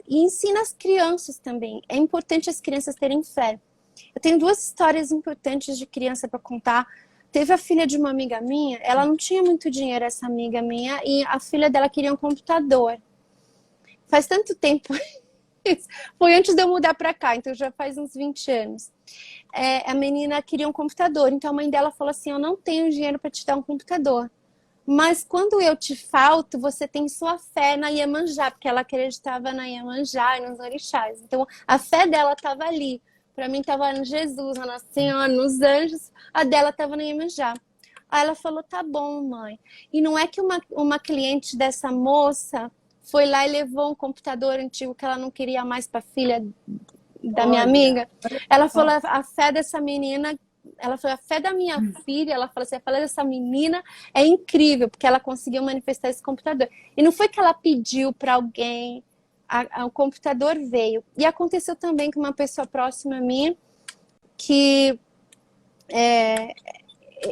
e ensina as crianças também. É importante as crianças terem fé. Eu tenho duas histórias importantes de criança para contar. Teve a filha de uma amiga minha, ela não tinha muito dinheiro, essa amiga minha, e a filha dela queria um computador. Faz tanto tempo isso. Foi antes de eu mudar para cá, então já faz uns 20 anos. A menina queria um computador, então a mãe dela falou assim, eu não tenho dinheiro para te dar um computador. Mas quando eu te falto, você tem sua fé na Iemanjá, porque ela acreditava na Iemanjá e nos orixás. Então, a fé dela estava ali. Para mim, estava no Jesus, na Nossa Senhora, nos anjos. A dela estava na Iemanjá. Aí ela falou, tá bom, mãe. E não é que uma cliente dessa moça foi lá e levou um computador antigo que ela não queria mais para a filha da minha Olha, amiga. Ela falou, a fé dessa menina... Ela falou, a fé da minha filha, ela falou assim, a fé dessa menina é incrível, porque ela conseguiu manifestar esse computador. E não foi que ela pediu para alguém, o computador veio. E aconteceu também com uma pessoa próxima a mim, que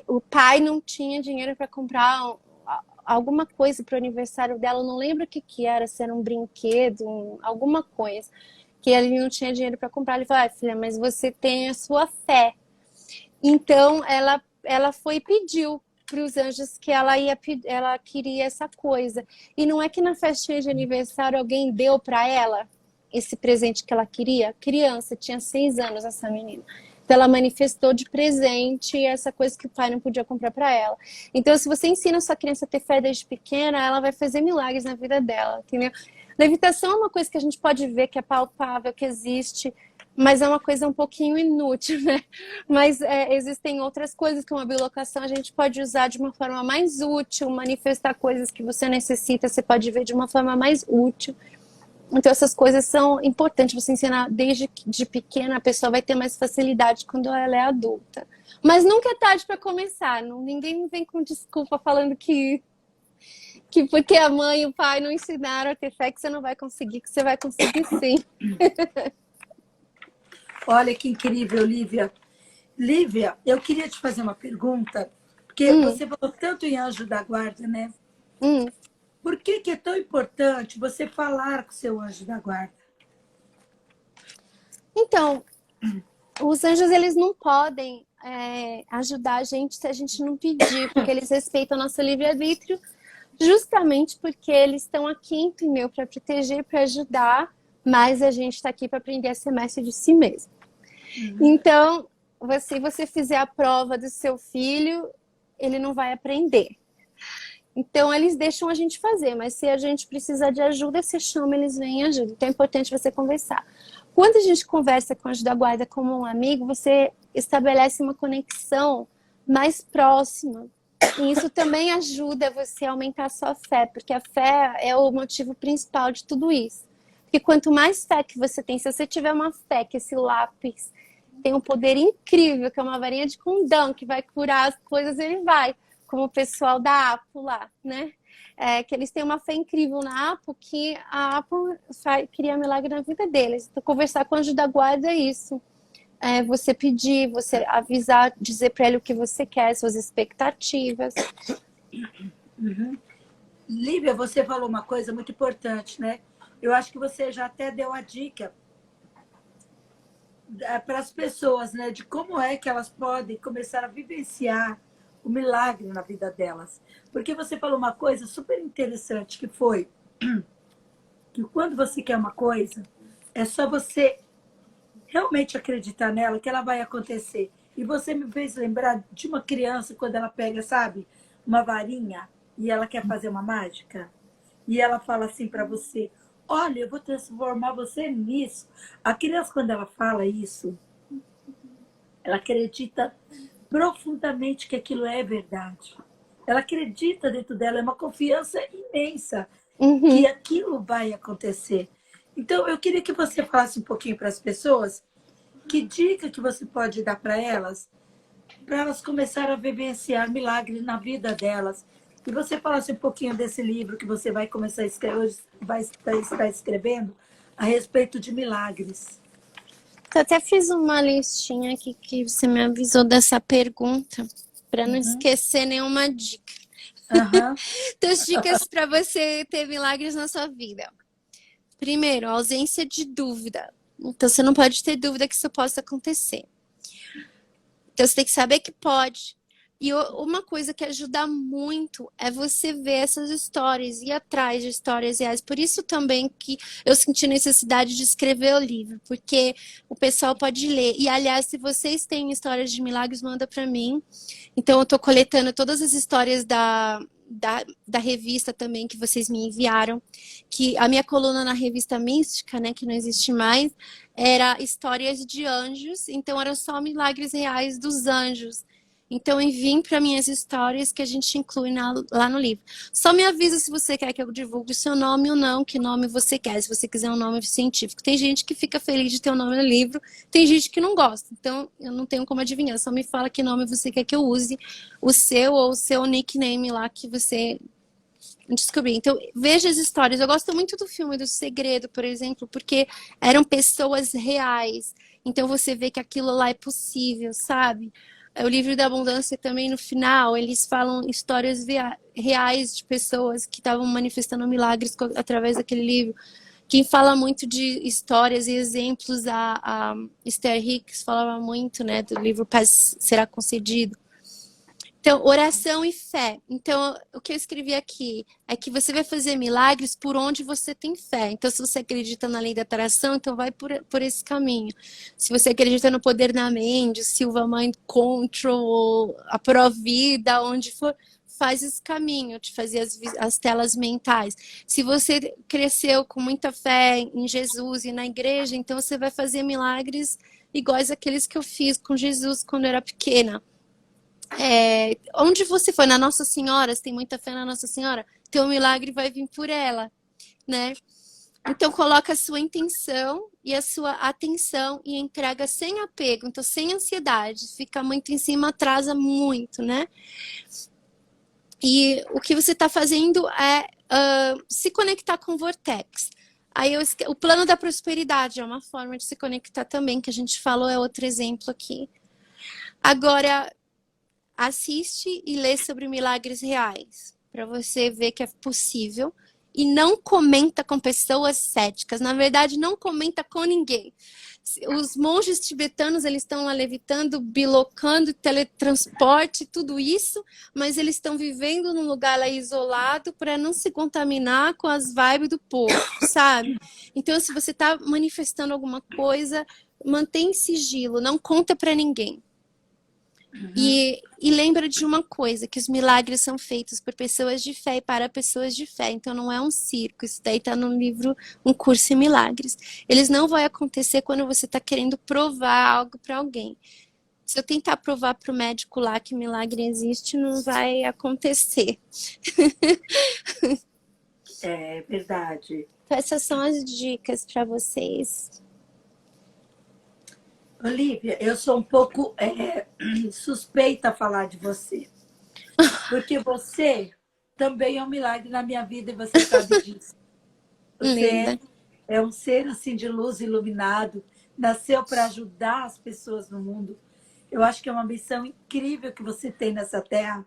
o pai não tinha dinheiro para comprar alguma coisa para o aniversário dela, eu não lembro o que era, se era um brinquedo, alguma coisa, que ele não tinha dinheiro para comprar. Ele falou, filha, mas você tem a sua fé. Então, ela foi e pediu para os anjos que ela queria essa coisa. E não é que na festinha de aniversário alguém deu para ela esse presente que ela queria? Criança, tinha 6 anos essa menina. Então, ela manifestou de presente essa coisa que o pai não podia comprar para ela. Então, se você ensina a sua criança a ter fé desde pequena, ela vai fazer milagres na vida dela, entendeu? Levitação é uma coisa que a gente pode ver, que é palpável, que existe, mas é uma coisa um pouquinho inútil, né? Mas existem outras coisas, como a bilocação, a gente pode usar de uma forma mais útil, manifestar coisas que você necessita, você pode ver de uma forma mais útil. Então essas coisas são importantes, você ensinar desde de pequena, a pessoa vai ter mais facilidade quando ela é adulta. Mas nunca é tarde para começar, ninguém vem com desculpa falando que porque a mãe e o pai não ensinaram a ter fé que você não vai conseguir, que você vai conseguir sim. olha que incrível, Lívia. Lívia, eu queria te fazer uma pergunta, porque você falou tanto em anjo da guarda, né? Hum. Por que que é tão importante você falar com o seu anjo da guarda? Então, os anjos, eles não podem ajudar a gente se a gente não pedir, porque eles respeitam o nosso livre-arbítrio, justamente porque eles estão aqui, entendeu? Para proteger, para ajudar, mas a gente está aqui para aprender a ser mestre de si mesmo. Uhum. Então, se você fizer a prova do seu filho, ele não vai aprender. Então, eles deixam a gente fazer, mas se a gente precisar de ajuda, você chama, eles vêm e ajudam. Então, é importante você conversar. Quando a gente conversa com o anjo da guarda como um amigo, você estabelece uma conexão mais próxima. E isso também ajuda você a aumentar a sua fé, porque a fé é o motivo principal de tudo isso. Porque quanto mais fé que você tem, se você tiver uma fé que esse lápis tem um poder incrível, que é uma varinha de condão, que vai curar as coisas, ele vai. Como o pessoal da Apple lá, né? Que eles têm uma fé incrível na Apple, que a Apple cria milagre na vida deles. Então, conversar com o anjo da guarda é isso. Você pedir, você avisar, dizer para ele o que você quer, suas expectativas. Uhum. Lívia, você falou uma coisa muito importante, né? Eu acho que você já até deu a dica para as pessoas, né? De como é que elas podem começar a vivenciar o milagre na vida delas. Porque você falou uma coisa super interessante, que foi que quando você quer uma coisa, é só você realmente acreditar nela que ela vai acontecer. E você me fez lembrar de uma criança quando ela pega, sabe, uma varinha e ela quer fazer uma mágica. E ela fala assim para você: olha, eu vou transformar você nisso. A criança, quando ela fala isso, ela acredita profundamente que aquilo é verdade. Ela acredita dentro dela, é uma confiança imensa que Uhum. aquilo vai acontecer. Então, eu queria que você falasse um pouquinho para as pessoas que dica que você pode dar para elas começarem a vivenciar milagres na vida delas. E você falasse um pouquinho desse livro que você vai começar a escrever, hoje vai estar escrevendo a respeito de milagres. Eu até fiz uma listinha aqui que você me avisou dessa pergunta, para não Uhum. esquecer nenhuma dica. Aham. Então, as dicas para você ter milagres na sua vida. Primeiro, ausência de dúvida. Então, você não pode ter dúvida que isso possa acontecer. Então, você tem que saber que pode. E uma coisa que ajuda muito é você ver essas histórias, ir atrás de histórias reais. Por isso também que eu senti necessidade de escrever o livro, porque o pessoal pode ler. E, aliás, se vocês têm histórias de milagres, manda para mim. Então, eu estou coletando todas as histórias da revista também que vocês me enviaram, que a minha coluna na revista Mística, né, que não existe mais, era histórias de anjos, então eram só milagres reais dos anjos. Então enviem para minhas histórias que a gente inclui lá no livro. Só me avisa se você quer que eu divulgue o seu nome ou não, que nome você quer, se você quiser um nome científico. Tem gente que fica feliz de ter um nome no livro, tem gente que não gosta, então eu não tenho como adivinhar, só me fala que nome você quer que eu use, o seu ou o seu nickname lá que você descobrir. Então, veja as histórias. Eu gosto muito do filme do Segredo, por exemplo, porque eram pessoas reais. Então, você vê que aquilo lá é possível, sabe? O livro da abundância também, no final, eles falam histórias reais de pessoas que estavam manifestando milagres através daquele livro. Quem fala muito de histórias e exemplos, a Esther Hicks falava muito, né, do livro Paz Será Concedido. Então, oração e fé. Então, o que eu escrevi aqui é que você vai fazer milagres por onde você tem fé. Então, se você acredita na lei da atração, então vai por esse caminho. Se você acredita no poder da mente, Silva Mind Control, a Provida, onde for, faz esse caminho de fazer as telas mentais. Se você cresceu com muita fé em Jesus e na igreja, então você vai fazer milagres iguais àqueles que eu fiz com Jesus quando eu era pequena. Onde você foi, na Nossa Senhora, se tem muita fé na Nossa Senhora, teu milagre vai vir por ela, né? Então coloca a sua intenção e a sua atenção e entrega sem apego, então sem ansiedade, fica muito em cima atrasa muito, né? E o que você está fazendo é se conectar com o Vortex. Aí o plano da prosperidade é uma forma de se conectar também, que a gente falou, é outro exemplo aqui. Agora, assiste e lê sobre milagres reais, para você ver que é possível. e não comenta com pessoas céticas. Na verdade, não comenta com ninguém. Os monges tibetanos, eles estão lá levitando, bilocando, teletransporte, tudo isso, mas eles estão vivendo num lugar lá isolado para não se contaminar com as vibes do povo, sabe? Então, se você está manifestando alguma coisa, mantém sigilo, não conta para ninguém. E lembra de uma coisa, que os milagres são feitos por pessoas de fé e para pessoas de fé. Então não é um circo, isso daí está no livro Um Curso em Milagres. Eles não vão acontecer quando você está querendo provar algo para alguém. Se eu tentar provar para o médico lá que milagre existe, não vai acontecer. É verdade. Então essas são as dicas para vocês. Olivia, eu sou um pouco suspeita a falar de você. Porque você também é um milagre na minha vida e você sabe disso. Você é um ser assim de luz iluminado, nasceu para ajudar as pessoas no mundo. Eu acho que é uma missão incrível que você tem nessa terra.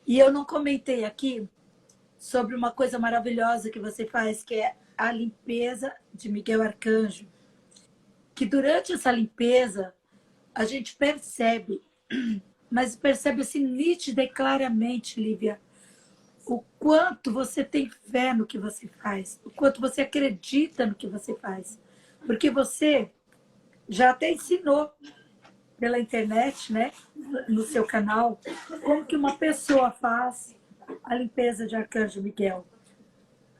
E eu não comentei aqui sobre uma coisa maravilhosa que você faz, que é a limpeza de Miguel Arcanjo. Que durante essa limpeza a gente percebe, mas percebe assim nítida e claramente, Lívia, o quanto você tem fé no que você faz, o quanto você acredita no que você faz. Porque você já até ensinou pela internet, né, no seu canal, como que uma pessoa faz a limpeza de Arcanjo Miguel.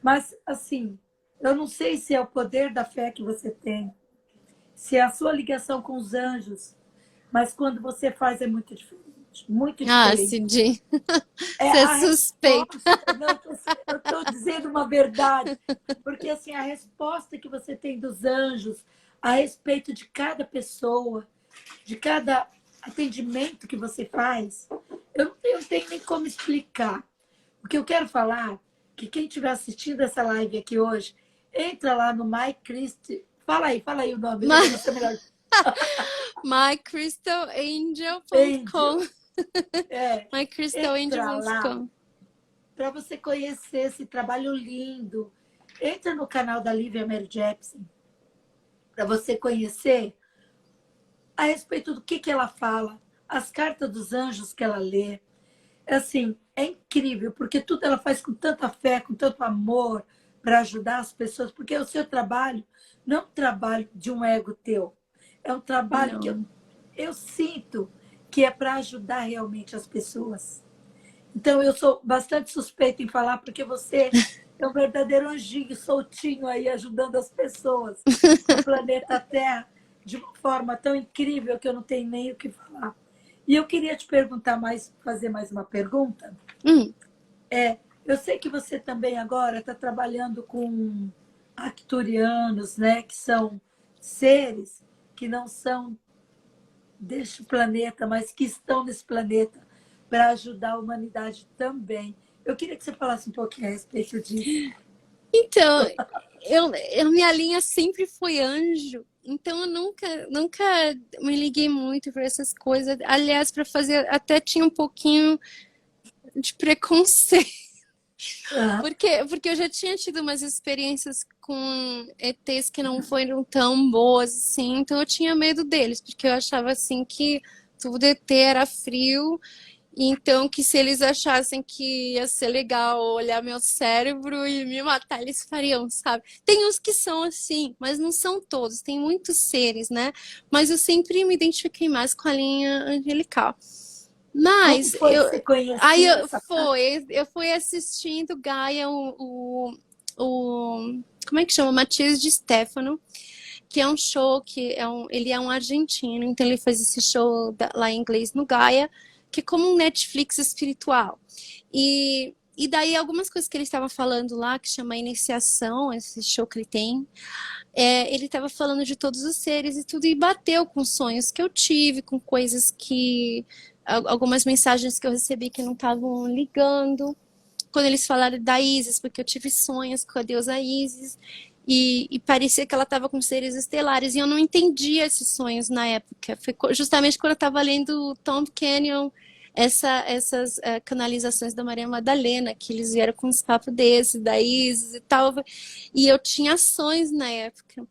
Mas, assim, eu não sei se é o poder da fé que você tem, se é a sua ligação com os anjos, mas quando você faz é muito diferente. Muito Ah, diferente. Cid, É você é a suspeito. resposta. Não, eu estou dizendo uma verdade. Porque assim, a resposta que você tem dos anjos a respeito de cada pessoa, de cada atendimento que você faz, eu não tenho nem como explicar. O que eu quero falar, que quem estiver assistindo essa live aqui hoje, entra lá no My Christ. Fala aí o nome. mycrystalangel.com. É, entra lá mycrystalangel.com. para você conhecer esse trabalho lindo. Entra no canal da Lívia Mary Jepsen para você conhecer a respeito do que ela fala, as cartas dos anjos que ela lê. Assim, é incrível, porque tudo ela faz com tanta fé, com tanto amor para ajudar as pessoas, porque o seu trabalho não é um trabalho de um ego teu, é um trabalho que eu sinto que é para ajudar realmente as pessoas. Então, eu sou bastante suspeita em falar, porque você é um verdadeiro anjinho soltinho aí, ajudando as pessoas no planeta Terra de uma forma tão incrível que eu não tenho nem o que falar. E eu queria te perguntar fazer mais uma pergunta. Eu sei que você também agora está trabalhando com arcturianos, né, que são seres que não são deste planeta, mas que estão nesse planeta para ajudar a humanidade também. Eu queria que você falasse um pouquinho a respeito disso. Então, minha linha sempre foi anjo. Então, eu nunca me liguei muito para essas coisas. Aliás, para fazer, até tinha um pouquinho de preconceito. Porque eu já tinha tido umas experiências com ETs que não foram tão boas assim, então eu tinha medo deles, porque eu achava assim que tudo ET era frio, então que se eles achassem que ia ser legal olhar meu cérebro e me matar, eles fariam, sabe? Tem uns que são assim, mas não são todos, tem muitos seres, né? Mas eu sempre me identifiquei mais com a linha angelical. Mas como foi que você conheceu eu fui assistindo Gaia, como é que chama? Matias de Stefano, que é um show ele é um argentino, então ele faz esse show lá em inglês no Gaia, que é como um Netflix espiritual. E daí algumas coisas que ele estava falando lá, que chama Iniciação, esse show que ele tem, ele estava falando de todos os seres e tudo, e bateu com sonhos que eu tive, com coisas que algumas mensagens que eu recebi que não estavam ligando, quando eles falaram da Isis, porque eu tive sonhos com a deusa Isis, e parecia que ela estava com seres estelares, e eu não entendia esses sonhos na época. Foi justamente quando eu estava lendo Tom Canyon, essas canalizações da Maria Madalena, que eles vieram com uns papos desses, da Isis e tal. E eu tinha ações na época.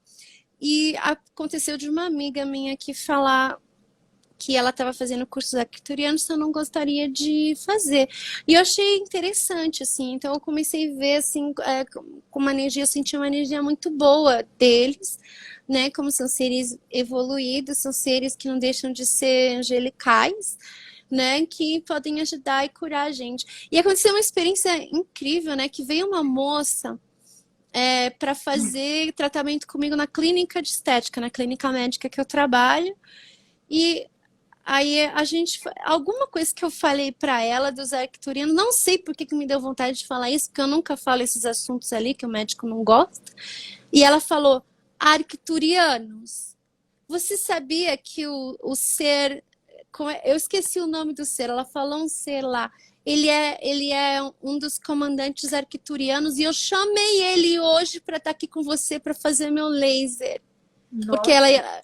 E aconteceu de uma amiga minha aqui falar que ela estava fazendo cursos arcturianos, eu não gostaria de fazer. E eu achei interessante, assim, então eu comecei a ver, assim, com uma energia, eu senti uma energia muito boa deles, né, como são seres evoluídos, são seres que não deixam de ser angelicais, né, que podem ajudar e curar a gente. E aconteceu uma experiência incrível, né, que veio uma moça para fazer tratamento comigo na clínica de estética, na clínica médica que eu trabalho, e aí alguma coisa que eu falei para ela dos arcturianos, não sei por que me deu vontade de falar isso, porque eu nunca falo esses assuntos ali, que o médico não gosta. E ela falou, arcturianos, você sabia que o ser, eu esqueci o nome do ser, ela falou um ser lá, ele é um dos comandantes arcturianos e eu chamei ele hoje para estar aqui com você para fazer meu laser. Porque Nossa.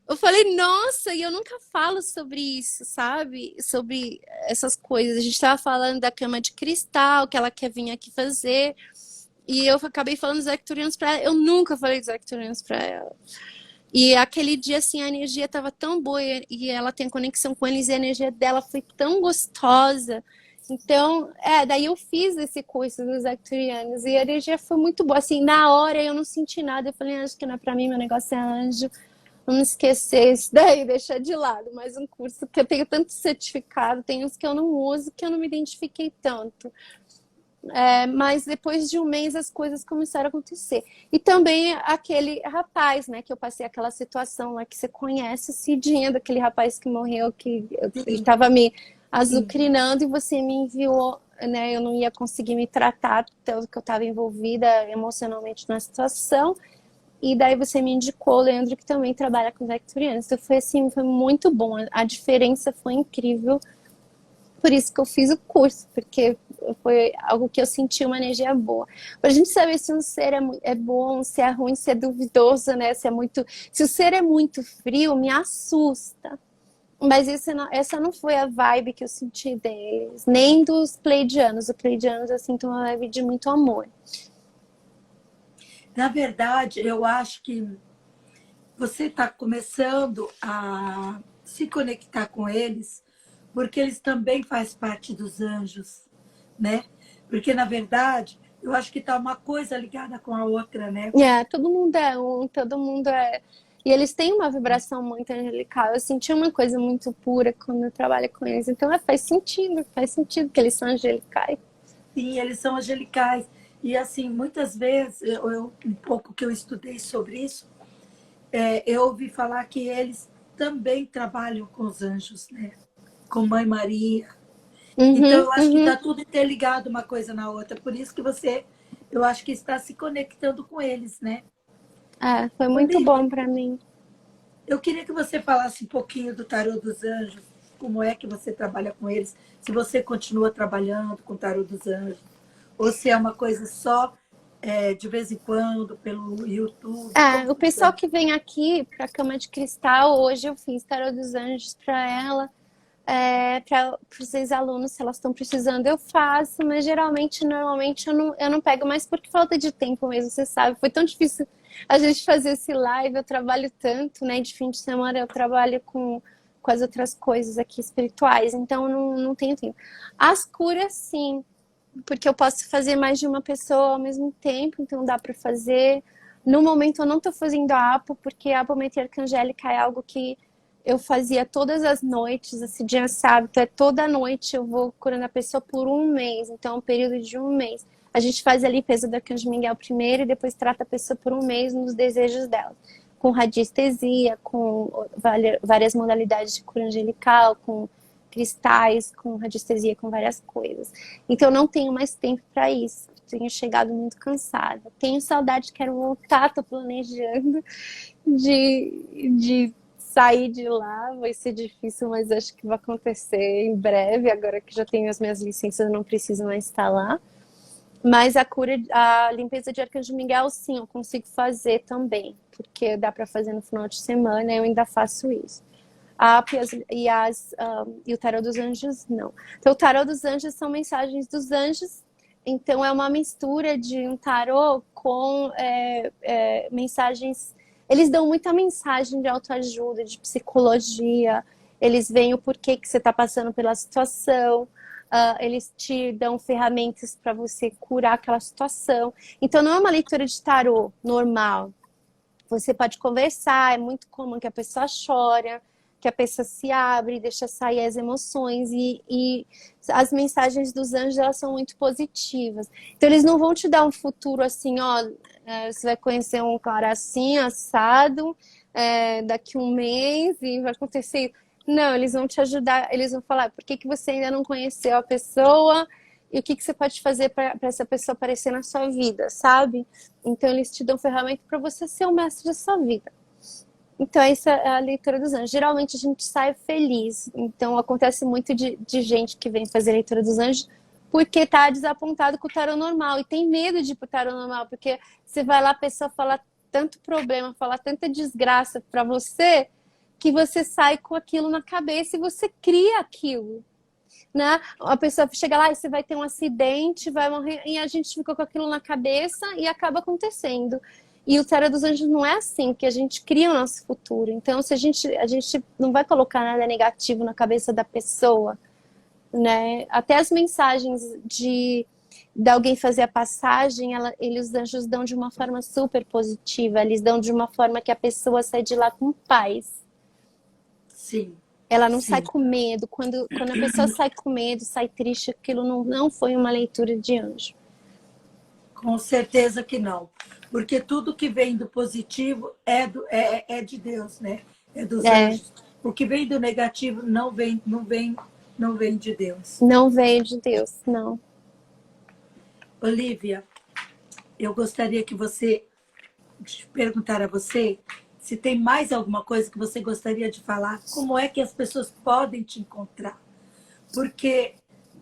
eu falei, nossa, e eu nunca falo sobre isso, sabe? Sobre essas coisas. A gente estava falando da cama de cristal, que ela quer vir aqui fazer. E eu acabei falando dos arcturianos para ela. Eu nunca falei dos arcturianos para ela. E aquele dia, assim, a energia estava tão boa e ela tem conexão com eles e a energia dela foi tão gostosa. Então, daí eu fiz esse curso dos arcturianos e a energia foi muito boa. Assim, na hora eu não senti nada. Eu falei, acho que não é para mim, meu negócio é anjo. Vamos esquecer isso daí, deixar de lado. Mais um curso que eu tenho tanto certificado, tem uns que eu não uso, que eu não me identifiquei tanto. Mas depois de um mês as coisas começaram a acontecer. E também aquele rapaz, né, que eu passei aquela situação lá que você conhece, Cidinha, daquele rapaz que morreu, que estava me azucrinando e você me enviou, né, eu não ia conseguir me tratar, tanto que eu estava envolvida emocionalmente na situação. E daí você me indicou o Leandro, que também trabalha com os arcturianos. Então foi assim, foi muito bom. A diferença foi incrível. Por isso que eu fiz o curso, porque foi algo que eu senti uma energia boa. Pra gente saber se um ser é bom, se é ruim, se é duvidoso, né? Se o ser é muito frio, me assusta. Mas essa não foi a vibe que eu senti deles, nem dos pleidianos. Os pleidianos eu sinto uma vibe de muito amor. Na verdade, eu acho que você está começando a se conectar com eles, porque eles também fazem parte dos anjos, né? Porque, na verdade, eu acho que está uma coisa ligada com a outra, né? Todo mundo é um, todo mundo é. E eles têm uma vibração muito angelical. Eu senti uma coisa muito pura quando eu trabalho com eles. Então faz sentido que eles são angelicais. Sim, eles são angelicais. E, assim, muitas vezes, um pouco que eu estudei sobre isso, eu ouvi falar que eles também trabalham com os anjos, né? Com Mãe Maria. Então, eu acho que está tudo interligado uma coisa na outra. Por isso que eu acho que está se conectando com eles, né? Foi muito bom para mim. Eu queria que você falasse um pouquinho do tarô dos anjos, como é que você trabalha com eles, se você continua trabalhando com o tarô dos anjos, ou se é uma coisa só de vez em quando, pelo YouTube. O pessoal que vem aqui para a Cama de Cristal, hoje eu fiz tarô dos anjos para ela, para os ex-alunos, se elas estão precisando, eu faço, mas normalmente eu não pego mais por falta de tempo mesmo, você sabe, foi tão difícil a gente fazer esse live, eu trabalho tanto, né, de fim de semana eu trabalho com as outras coisas aqui espirituais, então não tenho tempo. As curas, sim, porque eu posso fazer mais de uma pessoa ao mesmo tempo, então dá para fazer. No momento eu não estou fazendo a APO, porque a apometria arcangélica é algo que eu fazia todas as noites, esse dia sabe, então toda noite eu vou curando a pessoa por um mês, então é um período de um mês. A gente faz a limpeza do Arcanjo Miguel primeiro e depois trata a pessoa por um mês nos desejos dela. Com radiestesia, com várias modalidades de cura angelical, com cristais, com radiestesia, com várias coisas. Então eu não tenho mais tempo para isso. Tenho chegado muito cansada. Tenho saudade, quero voltar, tô planejando de sair de lá. Vai ser difícil, mas acho que vai acontecer em breve. Agora que já tenho as minhas licenças, eu não preciso mais estar lá. Mas a limpeza de Arcanjo Miguel, sim, eu consigo fazer também, porque dá para fazer no final de semana, eu ainda faço isso. A app e o tarô dos anjos, não. Então, o tarô dos anjos são mensagens dos anjos. Então, é uma mistura de um tarô com mensagens. Eles dão muita mensagem de autoajuda, de psicologia. Eles veem o porquê que você está passando pela situação. Eles te dão ferramentas para você curar aquela situação. Então, não é uma leitura de tarô normal. Você pode conversar, é muito comum que a pessoa chora, que a pessoa se abre, deixa sair as emoções. E as mensagens dos anjos, elas são muito positivas. Então, eles não vão te dar um futuro assim, ó, você vai conhecer um cara assim, assado, daqui um mês e vai acontecer. Não, eles vão te ajudar, eles vão falar por que você ainda não conheceu a pessoa e o que você pode fazer para essa pessoa aparecer na sua vida, sabe? Então, eles te dão ferramenta para você ser o mestre da sua vida. Então, essa é a leitura dos anjos. Geralmente, a gente sai feliz. Então, acontece muito de gente que vem fazer a leitura dos anjos porque tá desapontado com o tarô normal e tem medo de ir pro tarô normal, porque você vai lá, a pessoa fala tanto problema, fala tanta desgraça para você, que você sai com aquilo na cabeça e você cria aquilo, né? A pessoa chega lá e você vai ter um acidente, vai morrer, e a gente ficou com aquilo na cabeça e acaba acontecendo. E o tarô dos anjos não é assim, que a gente cria o nosso futuro. Então, se a gente não vai colocar nada negativo na cabeça da pessoa, né? Até as mensagens de alguém fazer a passagem, os anjos dão de uma forma super positiva, eles dão de uma forma que a pessoa sai de lá com paz. Sim. Ela não Sim. sai com medo. Quando a pessoa sai com medo, sai triste, aquilo não foi uma leitura de anjo. Com certeza que não. Porque tudo que vem do positivo é de Deus, né? É dos anjos. O que vem do negativo não vem de Deus. Não veio de Deus, não. Olívia, eu gostaria que perguntar a você se tem mais alguma coisa que você gostaria de falar, como é que as pessoas podem te encontrar. Porque,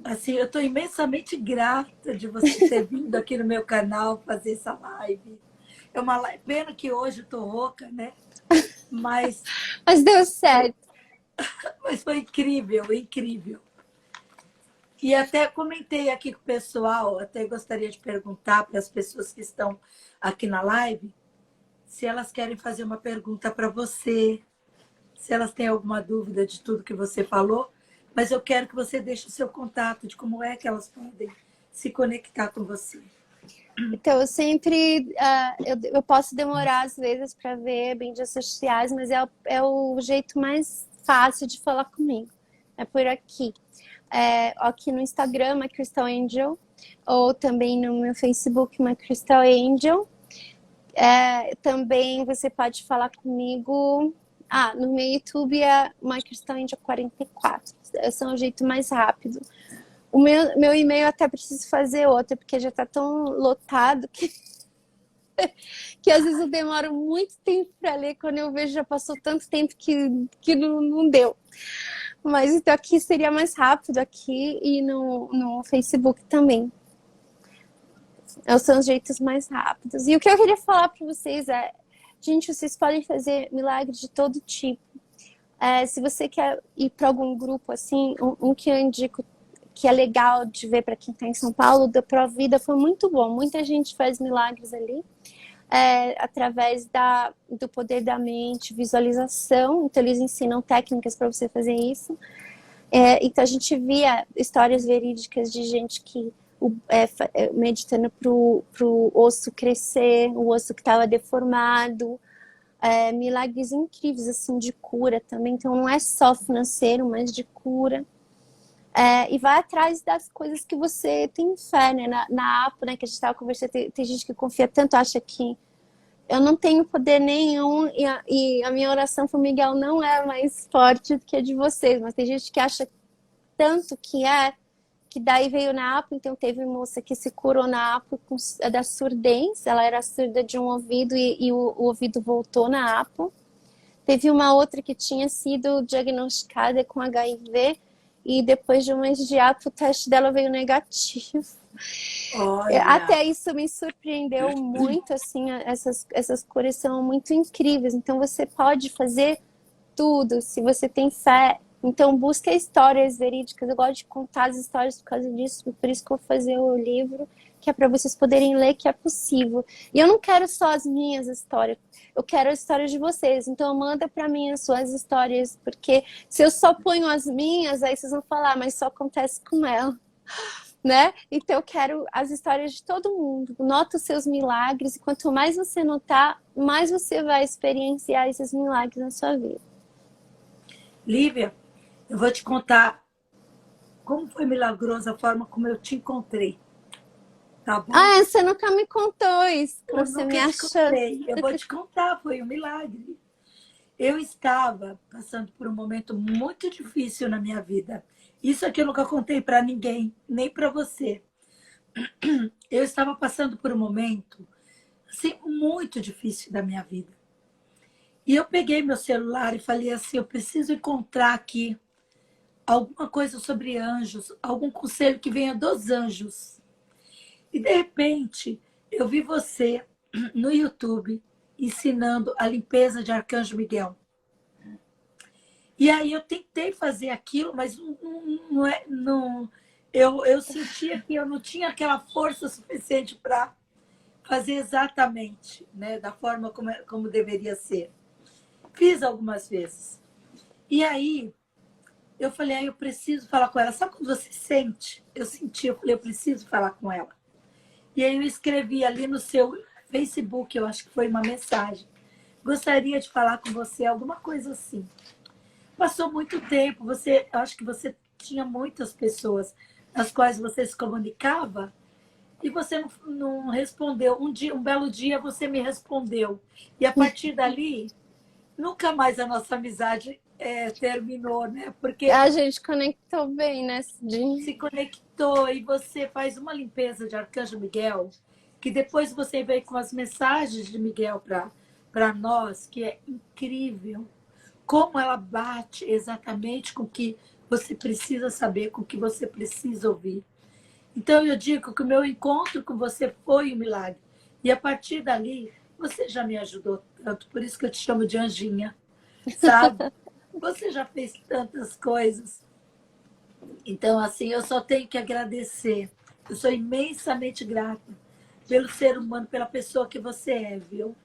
assim, eu estou imensamente grata de você ter vindo aqui no meu canal fazer essa live. É uma live, pena que hoje eu estou rouca, né? Mas deu certo. Mas foi incrível, incrível. E até comentei aqui com o pessoal, até gostaria de perguntar para as pessoas que estão aqui na live, se elas querem fazer uma pergunta para você, se elas têm alguma dúvida de tudo que você falou, mas eu quero que você deixe o seu contato de como é que elas podem se conectar com você. Então, eu sempre... eu posso demorar, às vezes, para ver mídias sociais, mas é o jeito mais fácil de falar comigo. É por aqui. Aqui no Instagram, My Crystal Angel, ou também no meu Facebook, My Crystal Angel. Também você pode falar comigo... no meu YouTube é My Crystal Angel 44. Esse é um jeito mais rápido. O meu e-mail até preciso fazer outro, porque já está tão lotado que às vezes eu demoro muito tempo para ler. Quando eu vejo, já passou tanto tempo que não deu. Mas então aqui seria mais rápido, aqui e no Facebook também. São os jeitos mais rápidos. E o que eu queria falar para vocês é, gente, vocês podem fazer milagres de todo tipo. Se você quer ir para algum grupo assim, um que eu indico que é legal de ver para quem está em São Paulo, da Provida, foi muito bom. Muita gente faz milagres ali, através do poder da mente, visualização. Então, eles ensinam técnicas para você fazer isso. Então, a gente via histórias verídicas de gente que meditando para o osso crescer, o osso que estava deformado. Milagres incríveis, assim, de cura também. Então, não é só financeiro, mas de cura. E vai atrás das coisas que você tem fé, né? Na APO, né, que a gente estava conversando, tem gente que confia tanto, acha que eu não tenho poder nenhum e a minha oração para o Miguel não é mais forte do que a de vocês, mas tem gente que acha tanto que daí veio na APO. Então teve uma moça que se curou na APO da surdez, ela era surda de um ouvido e o ouvido voltou na APO. Teve uma outra que tinha sido diagnosticada com HIV, e depois de um mês de ato, o teste dela veio negativo. Olha. Até isso me surpreendeu muito, assim, essas curas são muito incríveis. Então, você pode fazer tudo, se você tem fé, então busca histórias verídicas. Eu gosto de contar as histórias por causa disso, por isso que eu vou fazer o livro, que é para vocês poderem ler que é possível. E eu não quero só as minhas histórias, eu quero as histórias de vocês. Então manda para mim as suas histórias, porque se eu só ponho as minhas, aí vocês vão falar, mas só acontece com ela. Né? Então eu quero as histórias de todo mundo. Nota os seus milagres e quanto mais você notar, mais você vai experienciar esses milagres na sua vida. Lívia, eu vou te contar como foi milagrosa a forma como eu te encontrei, tá bom? Ah, você nunca me contou isso, que Eu você nunca me te achou. contei. Eu vou te contar, foi um milagre. Eu estava passando por um momento muito difícil na minha vida. Isso aqui eu nunca contei para ninguém, nem para você. Eu estava passando por um momento assim, muito difícil da minha vida. E eu peguei meu celular e falei assim, eu preciso encontrar aqui alguma coisa sobre anjos, algum conselho que venha dos anjos. E de repente, eu vi você no YouTube ensinando a limpeza de Arcanjo Miguel. E aí eu tentei fazer aquilo, mas eu sentia que eu não tinha aquela força suficiente para fazer exatamente, né, da forma como deveria ser. Fiz algumas vezes. E aí eu falei, eu preciso falar com ela. Sabe quando você sente? Eu senti, eu falei, eu preciso falar com ela. E aí eu escrevi ali no seu Facebook, eu acho que foi uma mensagem. Gostaria de falar com você, alguma coisa assim. Passou muito tempo, eu acho que você tinha muitas pessoas nas quais você se comunicava e você não respondeu. Um belo dia você me respondeu. E a partir dali, nunca mais a nossa amizade terminou, né? Porque A gente conectou bem, né, Cidinha? se conectou e você faz uma limpeza de Arcanjo Miguel, que depois você veio com as mensagens de Miguel para nós, que é incrível. Como ela bate exatamente com o que você precisa saber, com o que você precisa ouvir. Então, eu digo que o meu encontro com você foi um milagre. E a partir dali, você já me ajudou tanto, por isso que eu te chamo de Anjinha, sabe? Você já fez tantas coisas. Então, assim, eu só tenho que agradecer. Eu sou imensamente grata pelo ser humano, pela pessoa que você é, viu?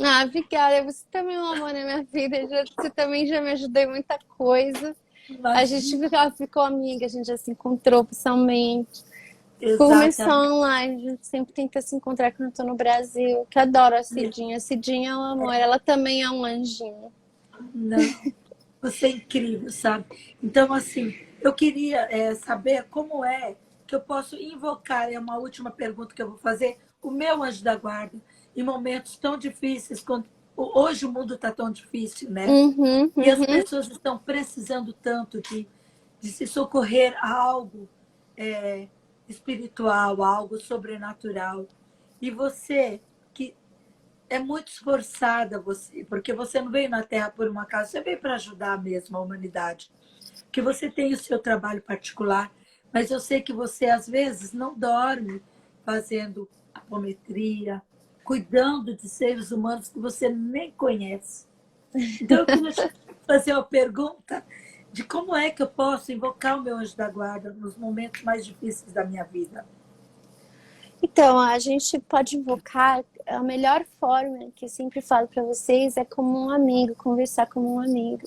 Ah, obrigada. Você também é um amor na minha vida. Você também já me ajudou em muita coisa. A gente Imagina. já ficou amiga, a gente já se encontrou pessoalmente. Começou Exatamente. online, a gente sempre tenta se encontrar quando eu tô no Brasil. Que adoro a Cidinha. A Cidinha é um amor, ela também é um anjinho. Não. Você é incrível, sabe? Então, assim, eu queria saber como é que eu posso invocar, é uma última pergunta que eu vou fazer, o meu anjo da guarda, em momentos tão difíceis, quando hoje o mundo está tão difícil, né? Uhum, E as uhum. pessoas estão precisando tanto de se socorrer a algo espiritual, a algo sobrenatural. E você, que é muito esforçada, você, porque você não veio na Terra por uma causa, você veio para ajudar mesmo a humanidade. Que você tem o seu trabalho particular, mas eu sei que você, às vezes, não dorme fazendo apometria, cuidando de seres humanos que você nem conhece. Então, eu queria te fazer uma pergunta de como é que eu posso invocar o meu anjo da guarda nos momentos mais difíceis da minha vida. Então, a gente pode invocar a melhor forma, que eu sempre falo para vocês, é como um amigo, conversar como um amigo.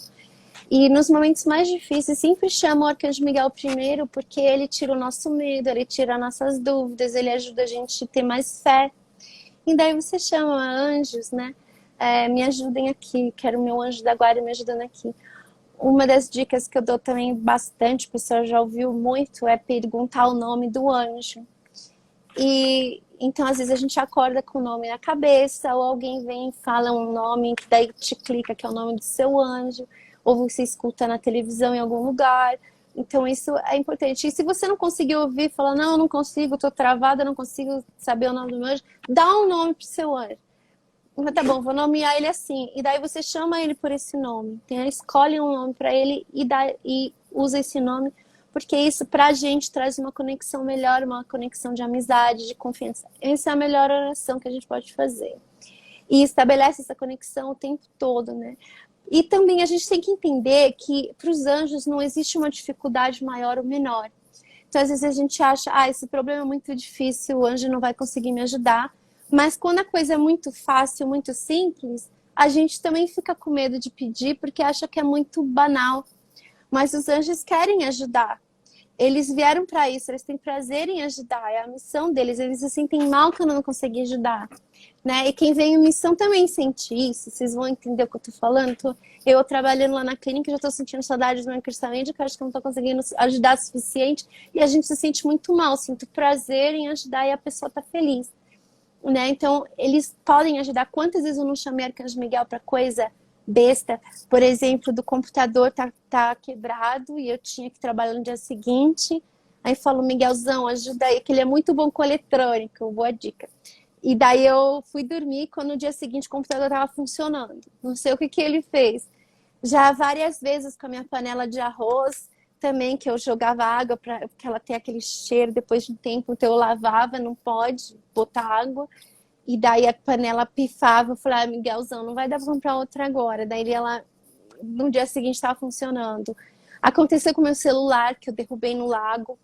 E nos momentos mais difíceis, sempre chama o Arcanjo Miguel primeiro, porque ele tira o nosso medo, ele tira nossas dúvidas, ele ajuda a gente a ter mais fé. E daí você chama anjos, né? Me ajudem aqui, quero o meu anjo da guarda me ajudando aqui. Uma das dicas que eu dou também bastante, o pessoal já ouviu muito, é perguntar o nome do anjo. E então, às vezes, a gente acorda com o nome na cabeça, ou alguém vem e fala um nome, que daí te clica que é o nome do seu anjo, ou você escuta na televisão em algum lugar. Então, isso é importante. E se você não conseguir ouvir, fala, não, eu não consigo, estou travada, não consigo saber o nome do meu anjo, dá um nome pro seu anjo. Mas tá bom, vou nomear ele assim. E daí você chama ele por esse nome. Então, escolhe um nome para ele e usa esse nome, porque isso pra gente traz uma conexão melhor, uma conexão de amizade, de confiança. Essa é a melhor oração que a gente pode fazer. E estabelece essa conexão o tempo todo, né? E também a gente tem que entender que para os anjos não existe uma dificuldade maior ou menor. Então, às vezes a gente acha, esse problema é muito difícil, o anjo não vai conseguir me ajudar. Mas quando a coisa é muito fácil, muito simples, a gente também fica com medo de pedir porque acha que é muito banal. Mas os anjos querem ajudar. Eles vieram para isso, eles têm prazer em ajudar, é a missão deles. Eles se sentem mal quando não conseguem ajudar, né? E quem vem em missão também sente isso. Vocês vão entender o que eu tô falando. Eu trabalhando lá na clínica, já tô sentindo saudade do meu encurtamento, que eu acho que eu não tô conseguindo ajudar o suficiente. E a gente se sente muito mal, sinto prazer em ajudar e a pessoa tá feliz, né? Então, eles podem ajudar. Quantas vezes eu não chamei Arcanjo Miguel para coisa besta? Por exemplo, do computador tá quebrado e eu tinha que trabalhar no dia seguinte. Aí falo, Miguelzão, ajuda aí, que ele é muito bom com eletrônico, boa dica. E daí eu fui dormir quando no dia seguinte o computador estava funcionando. Não sei o que ele fez. Já várias vezes com a minha panela de arroz, também que eu jogava água, porque ela tem aquele cheiro depois de um tempo, então eu lavava, não pode botar água. E daí a panela pifava, eu falei, Miguelzão, não vai dar para comprar outra agora. Daí ela, no dia seguinte, estava funcionando. Aconteceu com o meu celular, que eu derrubei no lago.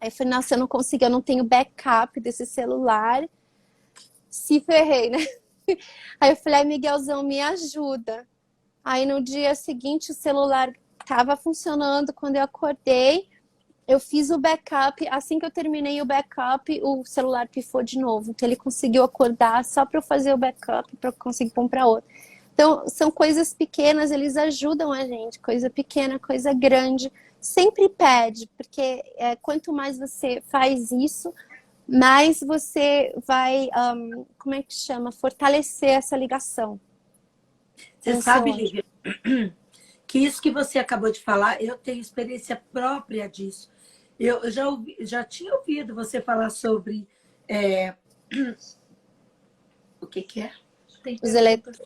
Aí eu falei, nossa, eu não consegui, eu não tenho backup desse celular. Se ferrei, né? Aí eu falei, Miguelzão, me ajuda. Aí no dia seguinte o celular estava funcionando. Quando eu acordei, eu fiz o backup. Assim que eu terminei o backup, o celular pifou de novo. Então ele conseguiu acordar só para eu fazer o backup, para eu conseguir comprar outro. Então são coisas pequenas, eles ajudam a gente. Coisa pequena, coisa grande. Sempre pede, porque quanto mais você faz isso, mais você vai, como é que chama? Fortalecer essa ligação. Você sabe, Lívia, que isso que você acabou de falar, eu tenho experiência própria disso. Eu já tinha ouvido você falar sobre o que é? Os eletros.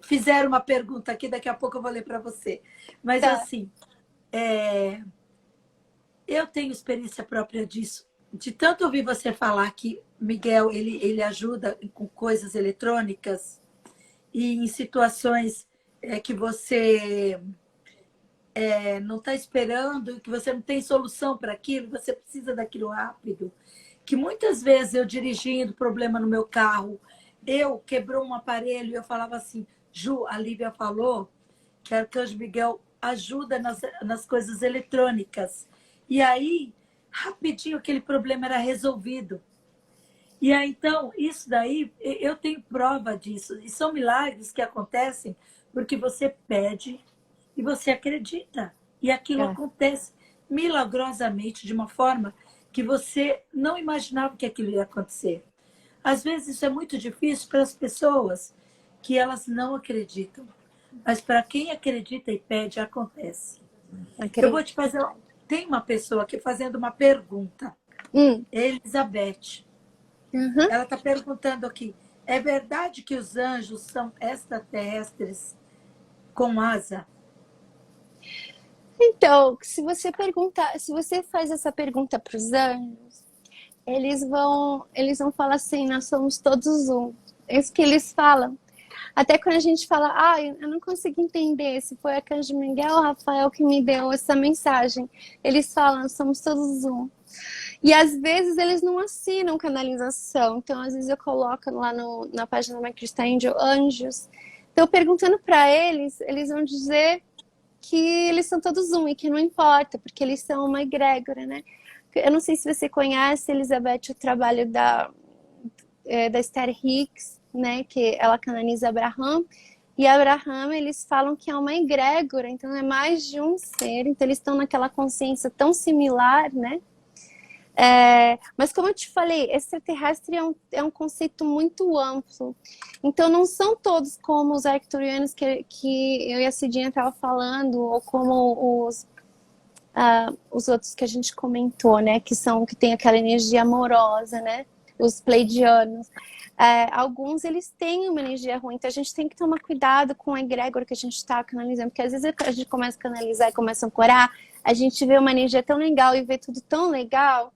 Fizeram uma pergunta aqui, daqui a pouco eu vou ler para você. Mas Tá. assim, eu tenho experiência própria disso. De tanto ouvir você falar que Miguel ele ajuda com coisas eletrônicas e em situações que você não está esperando, que você não tem solução para aquilo, você precisa daquilo rápido. Que muitas vezes eu dirigindo, problema no meu carro, eu quebrou um aparelho e eu falava assim, Ju, a Lívia falou que Arcanjo Miguel ajuda nas coisas eletrônicas. E aí, rapidinho, aquele problema era resolvido. E aí, então, isso daí, eu tenho prova disso. E são milagres que acontecem porque você pede e você acredita. E aquilo acontece milagrosamente, de uma forma que você não imaginava que aquilo ia acontecer. Às vezes, isso é muito difícil para as pessoas que elas não acreditam. Mas para quem acredita e pede, acontece. Eu vou te fazer... Tem uma pessoa aqui fazendo uma pergunta. Elizabeth. Ela está perguntando aqui, é verdade que os anjos são extraterrestres com asa? Então, se você faz essa pergunta para os anjos, eles vão falar assim, nós somos todos um. É isso que eles falam. Até quando a gente fala, eu não consigo entender se foi Arcanjo Miguel ou Rafael que me deu essa mensagem. Eles falam, somos todos um. E às vezes eles não assinam canalização. Então, às vezes eu coloco lá na página da My Christian Angel anjos. Então, perguntando para eles, eles vão dizer que eles são todos um e que não importa, porque eles são uma egrégora, né? Eu não sei se você conhece, Elizabeth, o trabalho da Esther Hicks, né? Que ela canaliza Abraham. E Abraham, eles falam que é uma egrégora, então é mais de um ser. Então, eles estão naquela consciência tão similar, né? Mas como eu te falei, extraterrestre é um conceito muito amplo. Então não são todos como os arcturianos que eu e a Cidinha estavam falando, ou como os outros que a gente comentou, né? Que tem aquela energia amorosa, né? Os pleidianos. Alguns eles têm uma energia ruim, então a gente tem que tomar cuidado com a egrégora que a gente está canalizando, porque às vezes a gente começa a canalizar e começa a ancorar, a gente vê uma energia tão legal e vê tudo tão legal,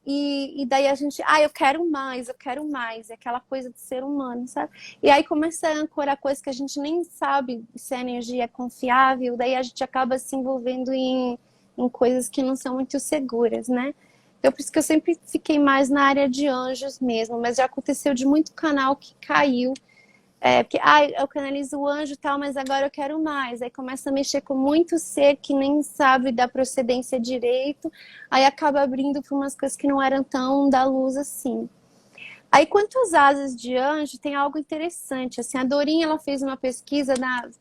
E daí a gente, eu quero mais, eu quero mais. É aquela coisa de ser humano, sabe? E aí começa a ancorar coisas que a gente nem sabe se a energia é confiável. Daí a gente acaba se envolvendo em coisas que não são muito seguras, né? Então, por isso que eu sempre fiquei mais na área de anjos mesmo. Mas já aconteceu de muito canal que caiu. Porque, eu canalizo o anjo e tal, mas agora eu quero mais. Aí começa a mexer com muito ser que nem sabe da procedência direito. Aí acaba abrindo para umas coisas que não eram tão da luz assim. Aí, quanto às asas de anjo, tem algo interessante. Assim, a Dorinha, ela fez uma pesquisa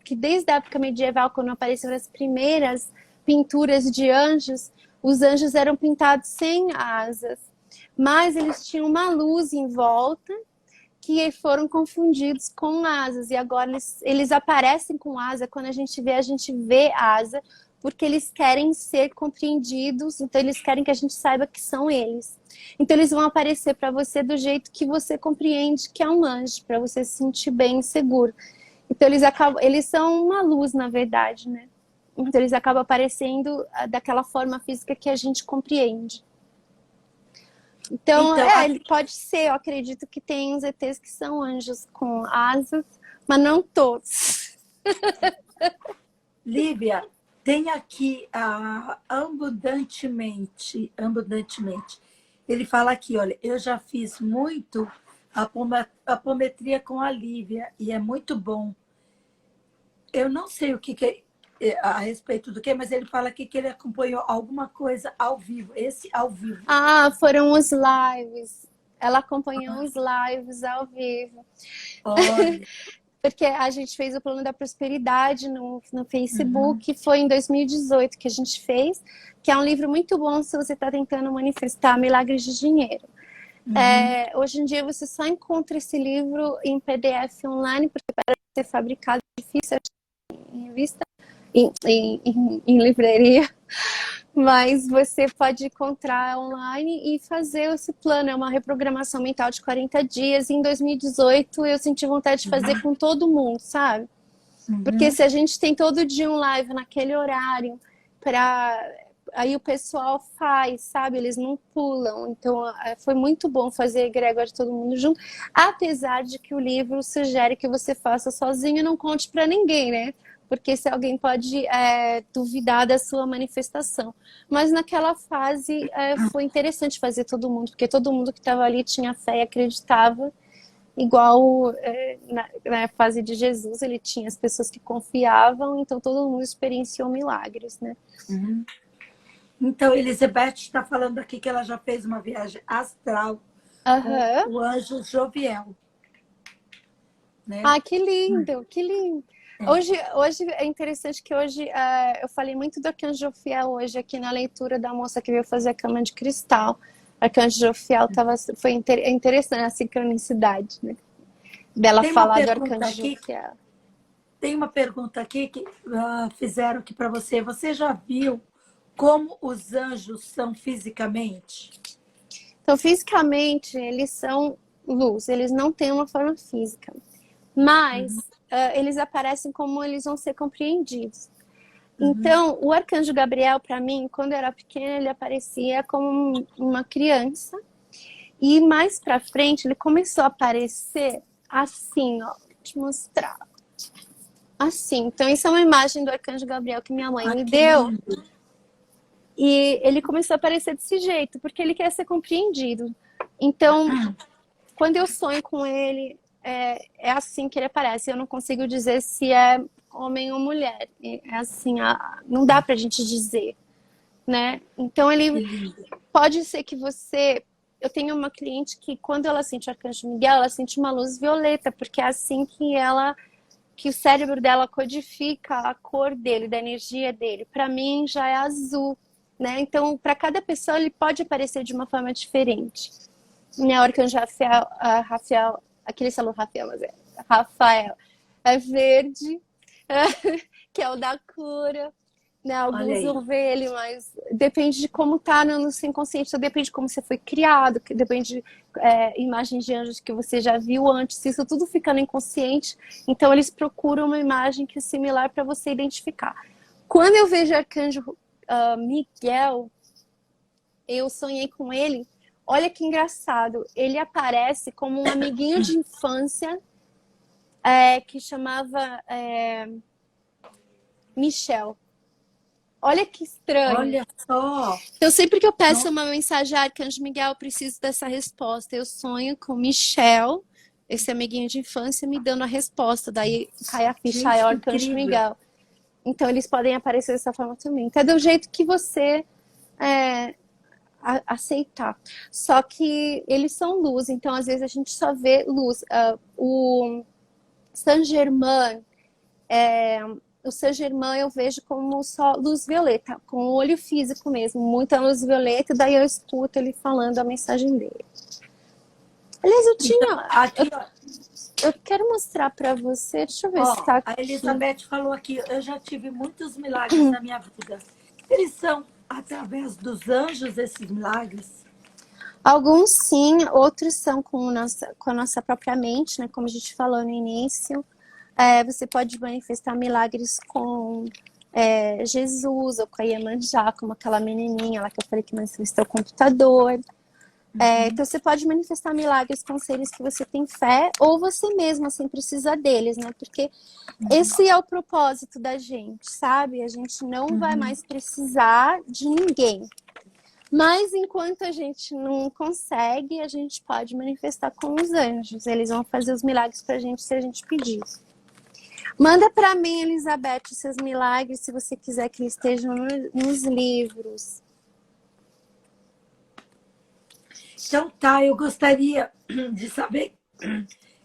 que desde a época medieval, quando apareceram as primeiras pinturas de anjos, os anjos eram pintados sem asas. Mas eles tinham uma luz em volta que foram confundidos com asas. E agora eles aparecem com asa. Quando a gente vê asa, porque eles querem ser compreendidos, então eles querem que a gente saiba que são eles. Então eles vão aparecer para você do jeito que você compreende que é um anjo, para você se sentir bem seguro. Então eles são uma luz, na verdade, né? Então eles acabam aparecendo daquela forma física que a gente compreende. Então, ele pode ser, eu acredito que tem uns ETs que são anjos com asas, mas não todos. Lívia, tem aqui abundantemente. Ele fala aqui, olha, eu já fiz muito apometria com a Lívia e é muito bom. Eu não sei o que a respeito do que, mas ele fala aqui que ele acompanhou alguma coisa ao vivo, esse ao vivo. Foram os lives. Ela acompanhou os lives ao vivo. Olha. Porque a gente fez o Plano da Prosperidade no Facebook, foi em 2018 que a gente fez, que é um livro muito bom se você está tentando manifestar milagres de dinheiro. Hoje em dia você só encontra esse livro em PDF online, porque para ser fabricado é difícil em revista, em livraria, mas você pode encontrar online e fazer esse plano. É uma reprogramação mental de 40 dias. Em 2018 eu senti vontade de fazer com todo mundo, sabe? Porque se a gente tem todo dia um live naquele horário, aí o pessoal faz, sabe? Eles não pulam. Então foi muito bom fazer egrégora de todo mundo junto, apesar de que o livro sugere que você faça sozinho e não conte para ninguém, né? Porque se alguém pode duvidar da sua manifestação. Mas naquela fase foi interessante fazer todo mundo, porque todo mundo que estava ali tinha fé e acreditava, igual na fase de Jesus, ele tinha as pessoas que confiavam, então todo mundo experienciou milagres, né? Então, Elizabeth está falando aqui que ela já fez uma viagem astral com o anjo Joviel. Né? Que lindo, que lindo. Hoje é interessante que hoje eu falei muito do Arcanjo Jofiel hoje aqui na leitura da moça que veio fazer a cama de cristal. O Arcanjo Jofiel foi interessante a sincronicidade, né? Dela falar do Arcanjo Jofiel. Tem uma pergunta aqui que fizeram aqui para você. Você já viu como os anjos são fisicamente? Então, fisicamente, eles são luz, eles não têm uma forma física. Mas eles aparecem como eles vão ser compreendidos. Então, o Arcanjo Gabriel, para mim, quando eu era pequena, ele aparecia como uma criança. E mais para frente, ele começou a aparecer assim, ó. Vou te mostrar. Assim. Então, isso é uma imagem do Arcanjo Gabriel que minha mãe me deu. Lindo. E ele começou a aparecer desse jeito, porque ele quer ser compreendido. Então, quando eu sonho com ele, é assim que ele aparece. Eu não consigo dizer se é homem ou mulher. É assim, não dá pra gente dizer, né? Então, ele pode ser que você... Eu tenho uma cliente que, quando ela sente o Arcanjo Miguel, ela sente uma luz violeta, porque é assim que o cérebro dela codifica a cor dele, da energia dele. Para mim, já é azul, né? Então, para cada pessoa, ele pode aparecer de uma forma diferente. Né? O Arcanjo Rafael, aquele falou Rafael, mas Rafael, é verde, que é o da cura. Né? Alguns vão ver ele, mas depende de como tá no seu inconsciente, depende de como você foi criado, depende de imagens de anjos que você já viu antes, isso tudo fica no inconsciente, então eles procuram uma imagem que é similar para você identificar. Quando eu vejo o Arcanjo Miguel, eu sonhei com ele olha que engraçado, ele aparece como um amiguinho de infância que chamava Michel. Olha que estranho. Olha só. Então, sempre que eu peço Não, uma mensagem, Arcanjo Miguel, eu preciso dessa resposta. Eu sonho com Michel, esse amiguinho de infância, me dando a resposta. Daí cai a ficha, é o gente, que Arcanjo incrível. Miguel. Então, eles podem aparecer dessa forma também. Então, é do jeito que você é, aceitar. Só que eles são luz, então às vezes a gente só vê luz. O Saint-Germain, o Saint-Germain eu vejo como só luz violeta, com o olho físico mesmo, muita luz violeta, e daí eu escuto ele falando a mensagem dele. Aliás, Então, aqui, ó, eu quero mostrar para você, deixa eu ver se ó, tá a aqui. Elizabeth falou aqui, eu já tive muitos milagres na minha vida. Eles são através dos anjos, esses milagres? Alguns sim, outros são com a nossa própria mente, né? Como a gente falou no início. Você pode manifestar milagres com Jesus ou com a Iemanjá, como aquela menininha lá que eu falei que manifestou o computador. Então você pode manifestar milagres com seres que você tem fé ou você mesma, sem precisar deles, né? Porque esse é o propósito da gente, sabe? A gente não vai mais precisar de ninguém. Mas enquanto a gente não consegue, a gente pode manifestar com os anjos. Eles vão fazer os milagres pra gente se a gente pedir. Manda para mim, Elizabeth, os seus milagres, se você quiser que eles estejam nos livros. Então tá, eu gostaria de saber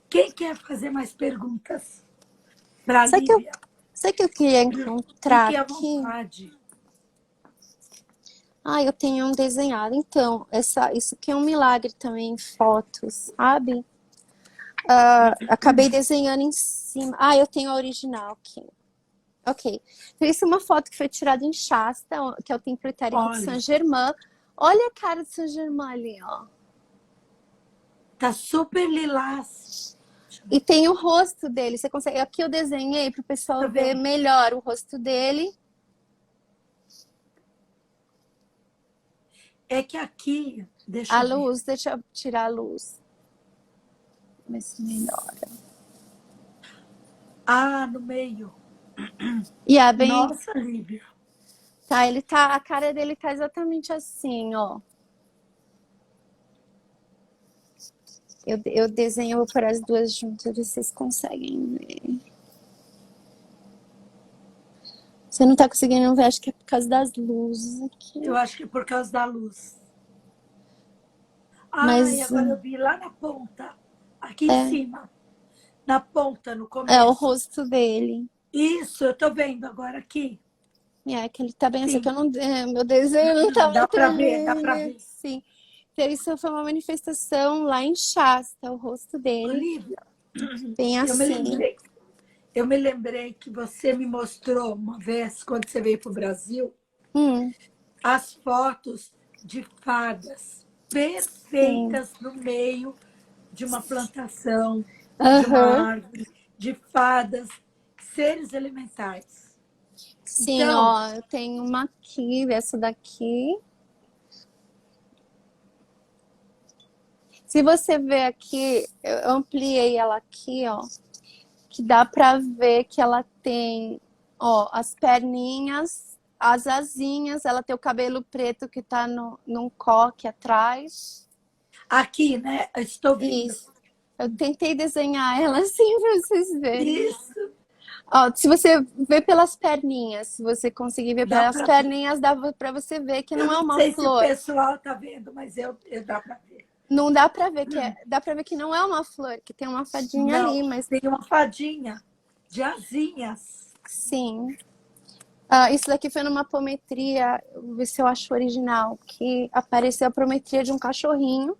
quem quer fazer mais perguntas para a Sabe Lívia. que eu queria encontrar Fique à aqui? vontade. Eu tenho um desenhado. Então, isso aqui é um milagre também em fotos, sabe? Acabei desenhando em cima. Eu tenho a original aqui. Ok. Então, isso é uma foto que foi tirada em Shasta, que é o templo eterno de Olha, Saint-Germain. Olha a cara de Saint-Germain ali, ó. tá super lilás. E tem o rosto dele. Você consegue. Aqui eu desenhei para o pessoal Deixa eu ver ver. melhor o rosto dele. É que aqui, deixa A eu ver. luz, deixa eu tirar a luz. Ver se melhora. No meio. Bem. Nossa, Lívia. Tá, a cara dele tá exatamente assim, ó. Eu desenho, vou pôr as duas juntas, vocês conseguem ver. Você não tá conseguindo ver, acho que é por causa das luzes aqui. Eu acho que é por causa da luz. Mas Agora eu vi lá na ponta. Aqui em cima. Na ponta, no começo. é o rosto dele. Isso, eu tô vendo agora aqui. Que ele tá bem assim, Sim. que eu não. Meu desenho não tá Dá muito pra ver, bem, dá pra né? ver. Sim. Então, isso foi uma manifestação lá em Shasta, o rosto dele. Olivia, Bem assim. eu me lembrei que você me mostrou uma vez, quando você veio para o Brasil, as fotos de fadas perfeitas no meio de uma plantação, de uma árvore, de fadas, seres elementais. Sim, Então, ó, eu tenho uma aqui, essa daqui. Se você ver aqui, eu ampliei ela aqui, ó, que dá pra ver que ela tem, ó, as perninhas, as asinhas, ela tem o cabelo preto que tá num coque atrás. aqui, né? Eu estou vendo. Isso. Eu tentei desenhar ela assim pra vocês verem. Isso. Ó, se você ver pelas perninhas, se você conseguir ver pelas perninhas, dá pra você ver que não é uma flor. Não sei se o pessoal tá vendo, mas eu dá pra ver. Não dá pra ver dá pra ver que não é uma flor, que tem uma fadinha ali, mas tem uma fadinha de asinhas. Sim. Isso daqui foi numa apometria, vou ver se eu acho o original, que apareceu a apometria de um cachorrinho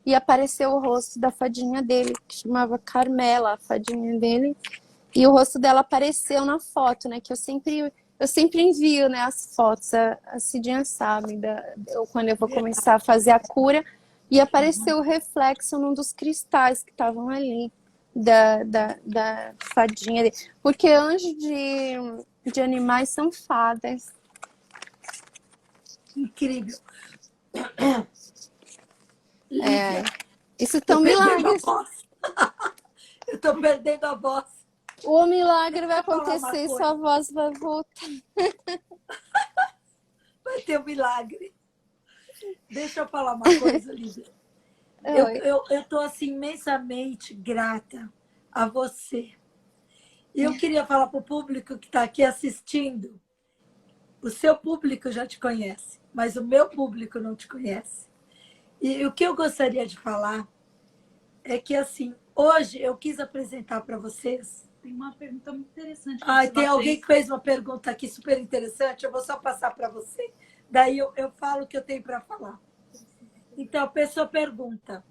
e apareceu o rosto da fadinha dele, que chamava Carmela, a fadinha dele. E o rosto dela apareceu na foto, né? Que eu sempre envio, né, as fotos. A Cidinha sabe, quando eu vou começar a fazer a cura. E apareceu o reflexo num dos cristais que estavam ali, da fadinha dele. Porque anjos de animais são fadas. Incrível. Lívia, Isso tô são perdendo a milagres. voz. Eu tô perdendo a voz. O milagre Deixa vai eu falar uma acontecer, coisa. sua voz vai voltar. Vai ter um milagre. Deixa eu falar uma coisa, Lívia. Oi. Eu tô assim imensamente grata a você. E eu queria falar para o público que está aqui assistindo. O seu público já te conhece, mas o meu público não te conhece. E o que eu gostaria de falar é que, assim, hoje eu quis apresentar para vocês. Tem uma pergunta muito interessante. Tem alguém que fez uma pergunta aqui super interessante, eu vou só passar para você. Daí eu falo o que eu tenho para falar. Então, a pessoa pergunta: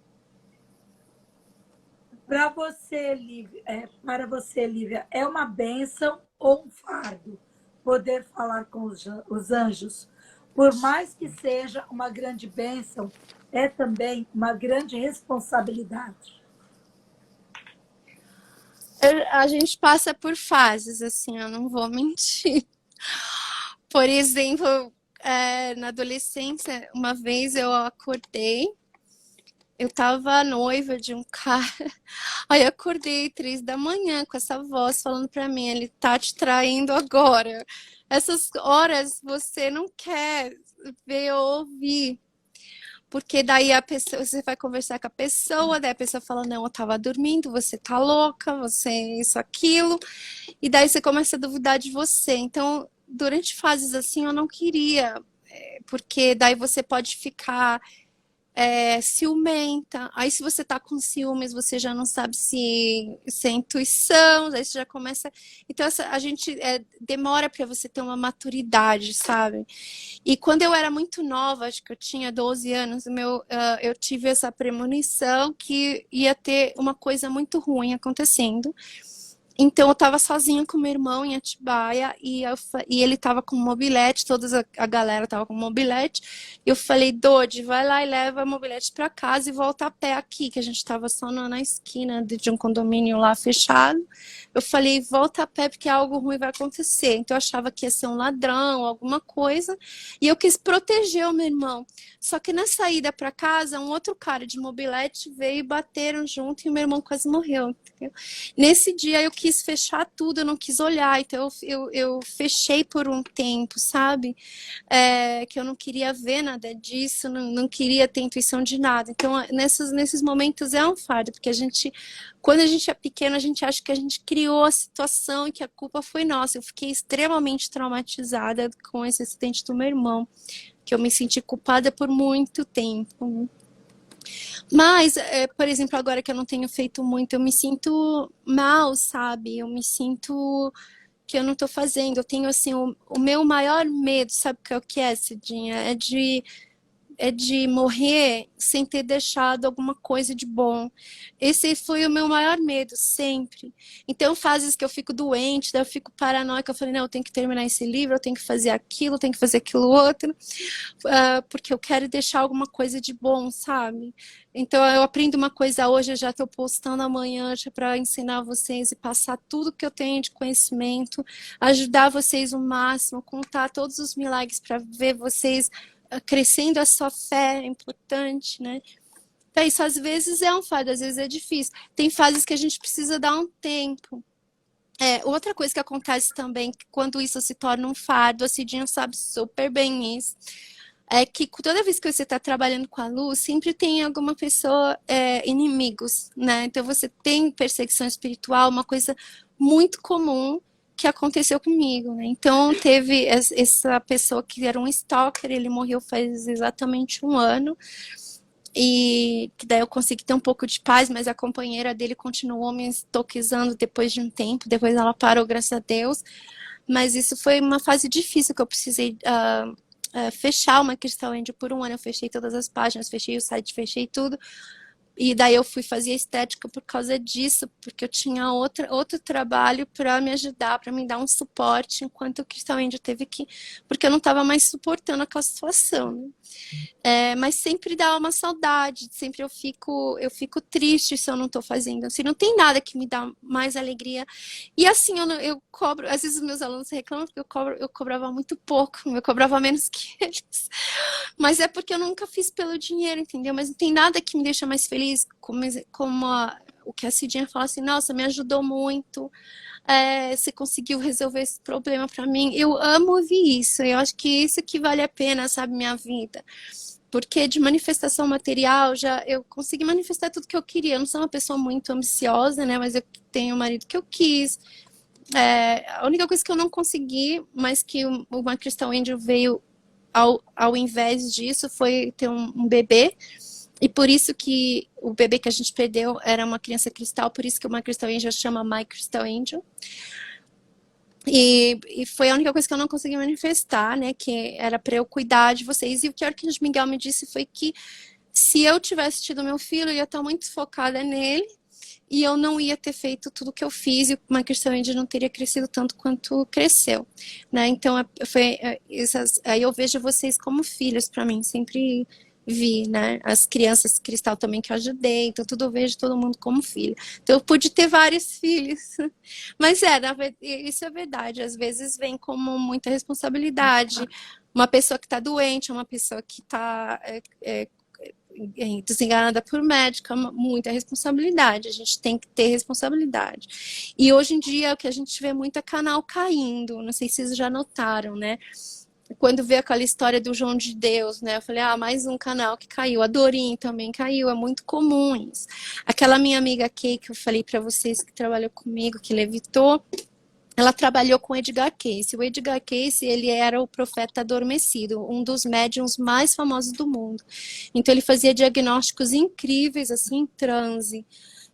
para você, Lívia, é uma bênção ou um fardo poder falar com os anjos? Por mais que seja uma grande bênção, é também uma grande responsabilidade. A gente passa por fases, assim, eu não vou mentir. Por exemplo, na adolescência, uma vez eu acordei, eu tava noiva de um cara, aí eu acordei 3 da manhã com essa voz falando pra mim, ele tá te traindo agora. Essas horas você não quer ver ou ouvir. Porque daí a pessoa, você vai conversar com a pessoa, daí a pessoa fala, não, eu tava dormindo, você tá louca, você isso, aquilo. E daí você começa a duvidar de você. Então, durante fases assim, eu não queria, porque daí você pode ficar ciumenta. Aí, se você tá com ciúmes, você já não sabe se é intuição, aí você já começa. Então, a gente demora para você ter uma maturidade, sabe? E quando eu era muito nova, acho que eu tinha 12 anos, eu tive essa premonição que ia ter uma coisa muito ruim acontecendo. Então eu estava sozinha com meu irmão em Atibaia e ele estava com mobilete, toda a galera estava com mobilete. Eu falei, Dodi, vai lá e leva a mobilete para casa e volta a pé aqui, que a gente estava só na esquina de um condomínio lá fechado. Eu falei, volta a pé porque algo ruim vai acontecer. Então eu achava que ia ser um ladrão, alguma coisa, e eu quis proteger o meu irmão. Só que na saída para casa, um outro cara de mobilete veio e bateram junto e o meu irmão quase morreu. Entendeu? Nesse dia eu quis fechar tudo, eu não quis olhar, então eu fechei por um tempo, sabe? Que eu não queria ver nada disso, não queria ter intuição de nada. Então, nesses momentos é um fardo, porque quando a gente é pequeno, a gente acha que a gente criou a situação e que a culpa foi nossa. Eu fiquei extremamente traumatizada com esse acidente do meu irmão, que eu me senti culpada por muito tempo. Mas, por exemplo, agora que eu não tenho feito muito, eu me sinto mal, sabe? Eu me sinto que eu não tô fazendo. Eu tenho, assim, o meu maior medo, sabe o que é, Cidinha? É de morrer sem ter deixado alguma coisa de bom. Esse foi o meu maior medo, sempre. Então, fases que eu fico doente, daí eu fico paranoica, eu falei, não, eu tenho que terminar esse livro, eu tenho que fazer aquilo, eu tenho que fazer aquilo outro, porque eu quero deixar alguma coisa de bom, sabe? Então, eu aprendo uma coisa hoje, eu já estou postando amanhã para ensinar vocês e passar tudo que eu tenho de conhecimento, ajudar vocês o máximo, contar todos os milagres para ver vocês crescendo a sua fé, é importante, né? Então, isso às vezes é um fardo, às vezes é difícil. Tem fases que a gente precisa dar um tempo. Outra coisa que acontece também, quando isso se torna um fardo, a Cidinha sabe super bem isso, é que toda vez que você está trabalhando com a luz, sempre tem alguma pessoa, inimigos, né? Então você tem perseguição espiritual, uma coisa muito comum que aconteceu comigo, né? Então teve essa pessoa que era um stalker, ele morreu faz exatamente 1 ano, e que daí eu consegui ter um pouco de paz, mas a companheira dele continuou me stalkeando depois de um tempo, depois ela parou, graças a Deus, mas isso foi uma fase difícil que eu precisei fechar uma Crystal Angel por 1 ano. Eu fechei todas as páginas, fechei o site, fechei tudo, E daí eu fui fazer estética por causa disso, porque eu tinha outro trabalho para me ajudar, para me dar um suporte, enquanto o Crystal Angel teve que... Porque eu não estava mais suportando aquela situação, né? Mas sempre dá uma saudade, sempre eu fico triste se eu não estou fazendo. Assim, não tem nada que me dá mais alegria. E assim, eu cobro, às vezes os meus alunos reclamam porque eu cobrava muito pouco, eu cobrava menos que eles. Mas é porque eu nunca fiz pelo dinheiro, entendeu? Mas não tem nada que me deixa mais feliz, o que a Cidinha fala assim, nossa, me ajudou muito. Você conseguiu resolver esse problema para mim. Eu amo ouvir isso. Eu acho que isso que vale a pena, sabe, minha vida. Porque de manifestação material, eu consegui manifestar tudo que eu queria. Eu não sou uma pessoa muito ambiciosa, né? Mas eu tenho o marido que eu quis. A única coisa que eu não consegui, mas que uma Crystal Angel veio ao invés disso, foi ter um bebê. E por isso que o bebê que a gente perdeu era uma criança cristal, por isso que uma Crystal Angel chama My Crystal Angel. E foi a única coisa que eu não consegui manifestar, né? Que era para eu cuidar de vocês. E o que o Arcanjo Miguel me disse foi que se eu tivesse tido meu filho, eu ia estar muito focada nele e eu não ia ter feito tudo que eu fiz e uma Crystal Angel não teria crescido tanto quanto cresceu, né? Então, aí eu vejo vocês como filhos para mim, sempre vi, né? As crianças cristal também que eu ajudei, então eu vejo todo mundo como filho. Então eu pude ter vários filhos, mas isso é verdade, às vezes vem como muita responsabilidade. Uma pessoa que está doente, uma pessoa que está desenganada por médico, muita responsabilidade, a gente tem que ter responsabilidade. E hoje em dia o que a gente vê muito é canal caindo, não sei se vocês já notaram, né? Quando vê aquela história do João de Deus, né? Eu falei, mais um canal que caiu. A Dorim também caiu, é muito comum isso. Aquela minha amiga Kay, que eu falei para vocês, que trabalhou comigo, que levitou, ela trabalhou com Edgar Cayce. O Edgar Cayce, ele era o profeta adormecido, um dos médiums mais famosos do mundo. Então, ele fazia diagnósticos incríveis, assim, em transe.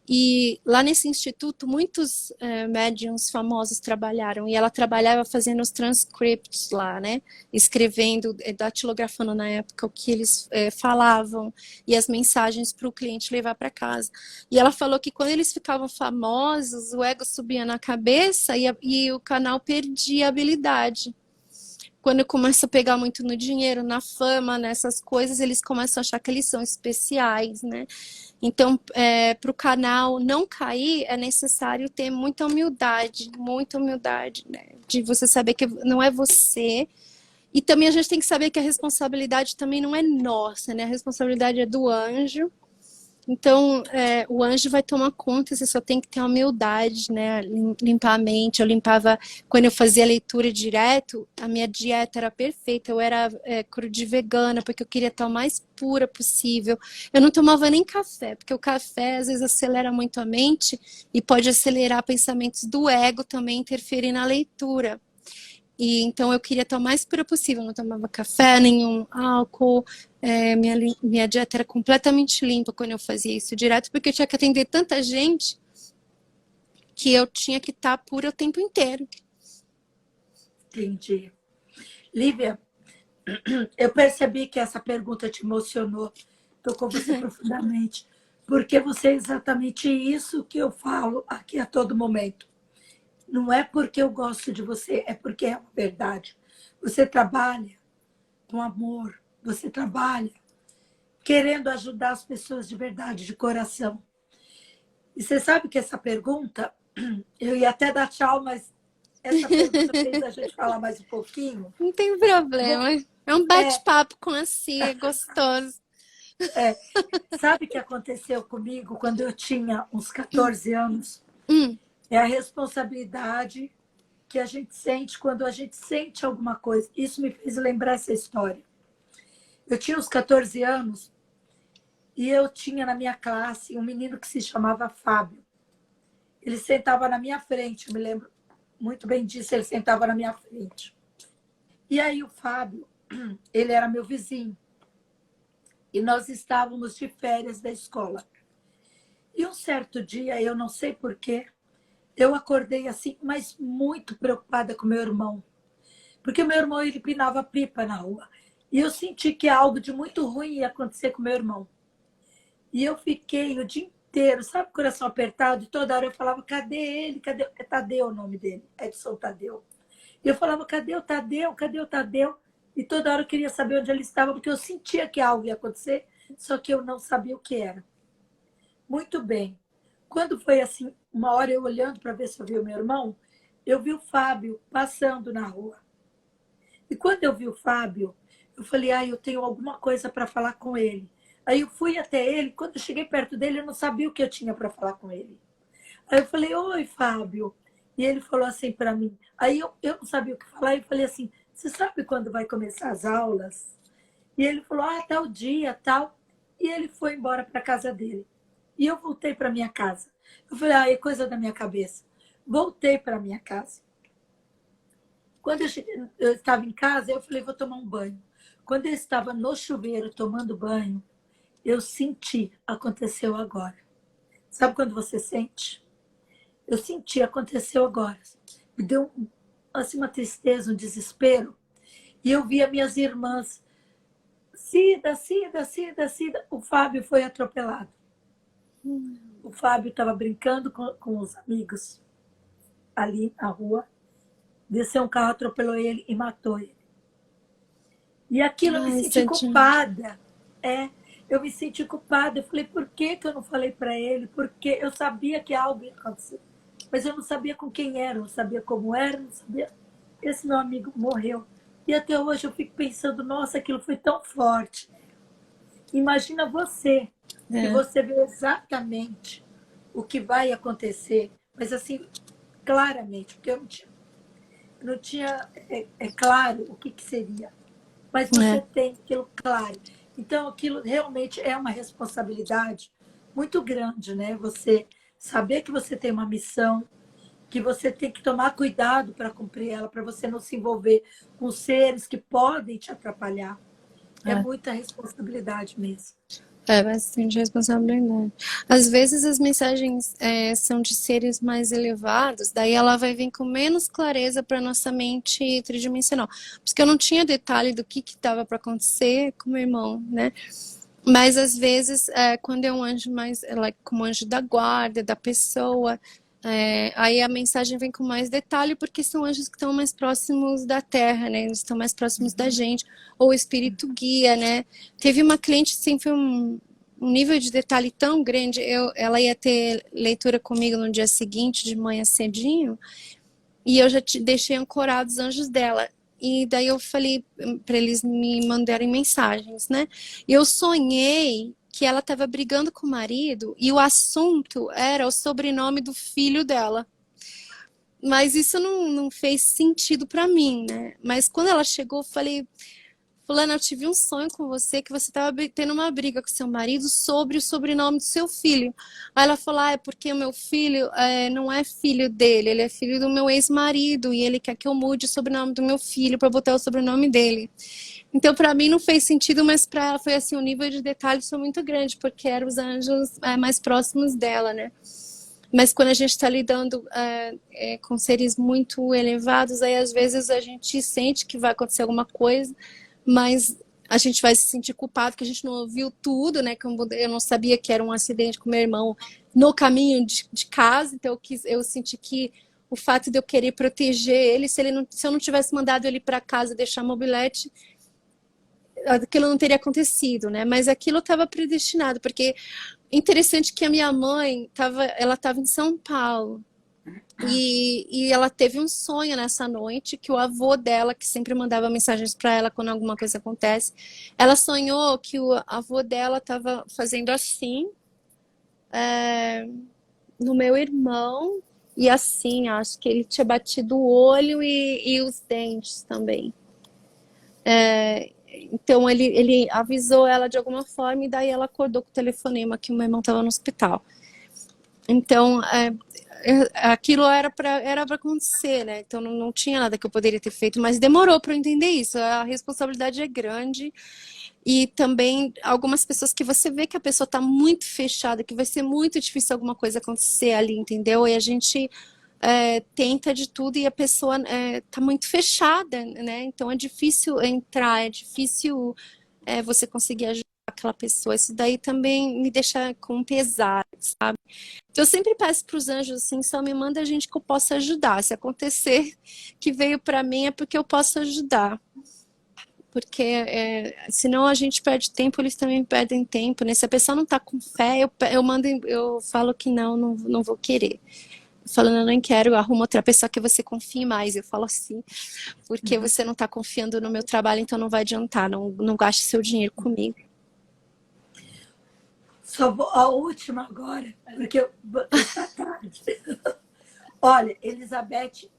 E lá nesse instituto, muitos médiums famosos trabalharam. E ela trabalhava fazendo os transcripts lá, né? Escrevendo, datilografando na época o que eles falavam e as mensagens para o cliente levar para casa. E ela falou que quando eles ficavam famosos, o ego subia na cabeça e o canal perdia a habilidade. Quando começa a pegar muito no dinheiro, na fama, nessas coisas, eles começam a achar que eles são especiais, né? Então, para o canal não cair, é necessário ter muita humildade, né? De você saber que não é você. E também a gente tem que saber que a responsabilidade também não é nossa, né? A responsabilidade é do anjo. Então, o anjo vai tomar conta, você só tem que ter humildade, né? Limpar a mente. Eu limpava, quando eu fazia leitura direto, a minha dieta era perfeita. Eu era crude vegana, porque eu queria estar o mais pura possível. Eu não tomava nem café, porque o café às vezes acelera muito a mente e pode acelerar pensamentos do ego também, interferir na leitura. E então eu queria estar o mais pura possível, não tomava café, nenhum álcool, minha dieta era completamente limpa quando eu fazia isso direto, porque eu tinha que atender tanta gente que eu tinha que estar pura o tempo inteiro. Entendi. Lívia, eu percebi que essa pergunta te emocionou, tocou você profundamente, porque você é exatamente isso que eu falo aqui a todo momento. Não é porque eu gosto de você, é porque é uma verdade. Você trabalha com amor, você trabalha querendo ajudar as pessoas de verdade, de coração. E você sabe que essa pergunta, eu ia até dar tchau, mas essa pergunta fez a gente falar mais um pouquinho. Não tem problema. É um bate-papo com a Cia, é gostoso. Sabe o que aconteceu comigo quando eu tinha uns 14 anos? É a responsabilidade que a gente sente quando a gente sente alguma coisa. Isso me fez lembrar essa história. Eu tinha uns 14 anos e eu tinha na minha classe um menino que se chamava Fábio. Ele sentava na minha frente, eu me lembro muito bem disso, ele sentava na minha frente. E aí o Fábio, ele era meu vizinho. E nós estávamos de férias da escola. E um certo dia, eu não sei porquê, eu acordei assim, mas muito preocupada com meu irmão. Porque meu irmão, ele empinava pipa na rua. E eu senti que algo de muito ruim ia acontecer com meu irmão. E eu fiquei o dia inteiro, sabe, coração apertado, e toda hora eu falava, cadê ele? Cadê? É Tadeu o nome dele, Edson Tadeu. E eu falava, cadê o Tadeu? Cadê o Tadeu? E toda hora eu queria saber onde ele estava, porque eu sentia que algo ia acontecer, só que eu não sabia o que era. Muito bem. Quando foi assim, uma hora eu olhando para ver se eu vi o meu irmão, eu vi o Fábio passando na rua. E quando eu vi o Fábio, eu falei, eu tenho alguma coisa para falar com ele. Aí eu fui até ele, quando eu cheguei perto dele, eu não sabia o que eu tinha para falar com ele. Aí eu falei, oi, Fábio. E ele falou assim para mim. Aí eu não sabia o que falar, eu falei assim, você sabe quando vai começar as aulas? E ele falou, tal dia, tal. E ele foi embora para a casa dele. E eu voltei para minha casa. Eu falei, é coisa da minha cabeça. Voltei para minha casa. Quando eu estava em casa, eu falei, vou tomar um banho. Quando eu estava no chuveiro tomando banho, eu senti, aconteceu agora. Sabe quando você sente? Eu senti, aconteceu agora. Me deu assim, uma tristeza, um desespero. E eu vi as minhas irmãs, Cida, Cida, Cida, Cida. O Fábio foi atropelado. O Fábio estava brincando com os amigos ali na rua. Desceu um carro, atropelou ele e matou ele. E aquilo eu me senti culpada. Eu me senti culpada. Eu falei, por que eu não falei para ele? Porque eu sabia que algo ia acontecer. Mas eu não sabia com quem era, não sabia como era, não sabia. Esse meu amigo morreu. E até hoje eu fico pensando, nossa, aquilo foi tão forte. Imagina você, que você vê exatamente o que vai acontecer, mas assim, claramente, porque eu não tinha claro o que seria. Mas você tem aquilo claro. Então, aquilo realmente é uma responsabilidade muito grande, né? Você saber que você tem uma missão, que você tem que tomar cuidado para cumprir ela, para você não se envolver com seres que podem te atrapalhar. É muita responsabilidade mesmo. É bastante responsabilidade. Às vezes as mensagens são de seres mais elevados, daí ela vai vir com menos clareza para nossa mente tridimensional. Porque eu não tinha detalhe do que estava para acontecer com meu irmão, né? Mas às vezes, quando é um anjo mais, como anjo da guarda, da pessoa, aí a mensagem vem com mais detalhe, porque são anjos que estão mais próximos da Terra, né? Eles estão mais próximos da gente, ou o espírito guia, né? Teve uma cliente, assim, foi um nível de detalhe tão grande, ela ia ter leitura comigo no dia seguinte, de manhã cedinho, e eu já deixei ancorados os anjos dela. E daí eu falei para eles me mandarem mensagens, né? E eu sonhei que ela estava brigando com o marido e o assunto era o sobrenome do filho dela. Mas isso não fez sentido para mim, né? Mas quando ela chegou, eu falei, fulana, eu tive um sonho com você que você estava tendo uma briga com seu marido sobre o sobrenome do seu filho. Aí ela falou, é porque o meu filho não é filho dele, ele é filho do meu ex-marido e ele quer que eu mude o sobrenome do meu filho para botar o sobrenome dele. Então, para mim não fez sentido, mas para ela foi assim, o nível de detalhes foi muito grande, porque eram os anjos mais próximos dela, né? Mas quando a gente está lidando com seres muito elevados, aí às vezes a gente sente que vai acontecer alguma coisa, mas a gente vai se sentir culpado que a gente não ouviu tudo, né? Como eu não sabia que era um acidente com meu irmão no caminho de casa, então eu senti que o fato de eu querer proteger ele, se eu não tivesse mandado ele para casa deixar mobilete, aquilo não teria acontecido, né? Mas aquilo estava predestinado, porque interessante que a minha mãe ela estava em São Paulo. E ela teve um sonho nessa noite que o avô dela, que sempre mandava mensagens para ela quando alguma coisa acontece, ela sonhou que o avô dela estava fazendo assim no meu irmão e assim, acho que ele tinha batido o olho e os dentes também. Então ele avisou ela de alguma forma e daí ela acordou com o telefonema que o meu irmão estava no hospital. Então aquilo era para acontecer, né? Então não tinha nada que eu poderia ter feito, mas demorou para eu entender isso. A responsabilidade é grande e também algumas pessoas que você vê que a pessoa está muito fechada, que vai ser muito difícil alguma coisa acontecer ali, entendeu? E a gente tenta de tudo e a pessoa está muito fechada, né? Então é difícil entrar, é difícil você conseguir ajudar aquela pessoa. Isso daí também me deixa com pesar, sabe? Então, eu sempre peço para os anjos assim, só me manda gente que eu possa ajudar. Se acontecer que veio para mim é porque eu posso ajudar. Porque senão a gente perde tempo, eles também perdem tempo, né? Se a pessoa não tá com fé, eu falo que não vou querer. Falando, eu não quero, arruma outra pessoa que você confie mais. Eu falo assim, porque você não tá confiando no meu trabalho, então não vai adiantar, não gaste seu dinheiro comigo. Só vou, a última agora, porque está tarde. Olha, Elizabeth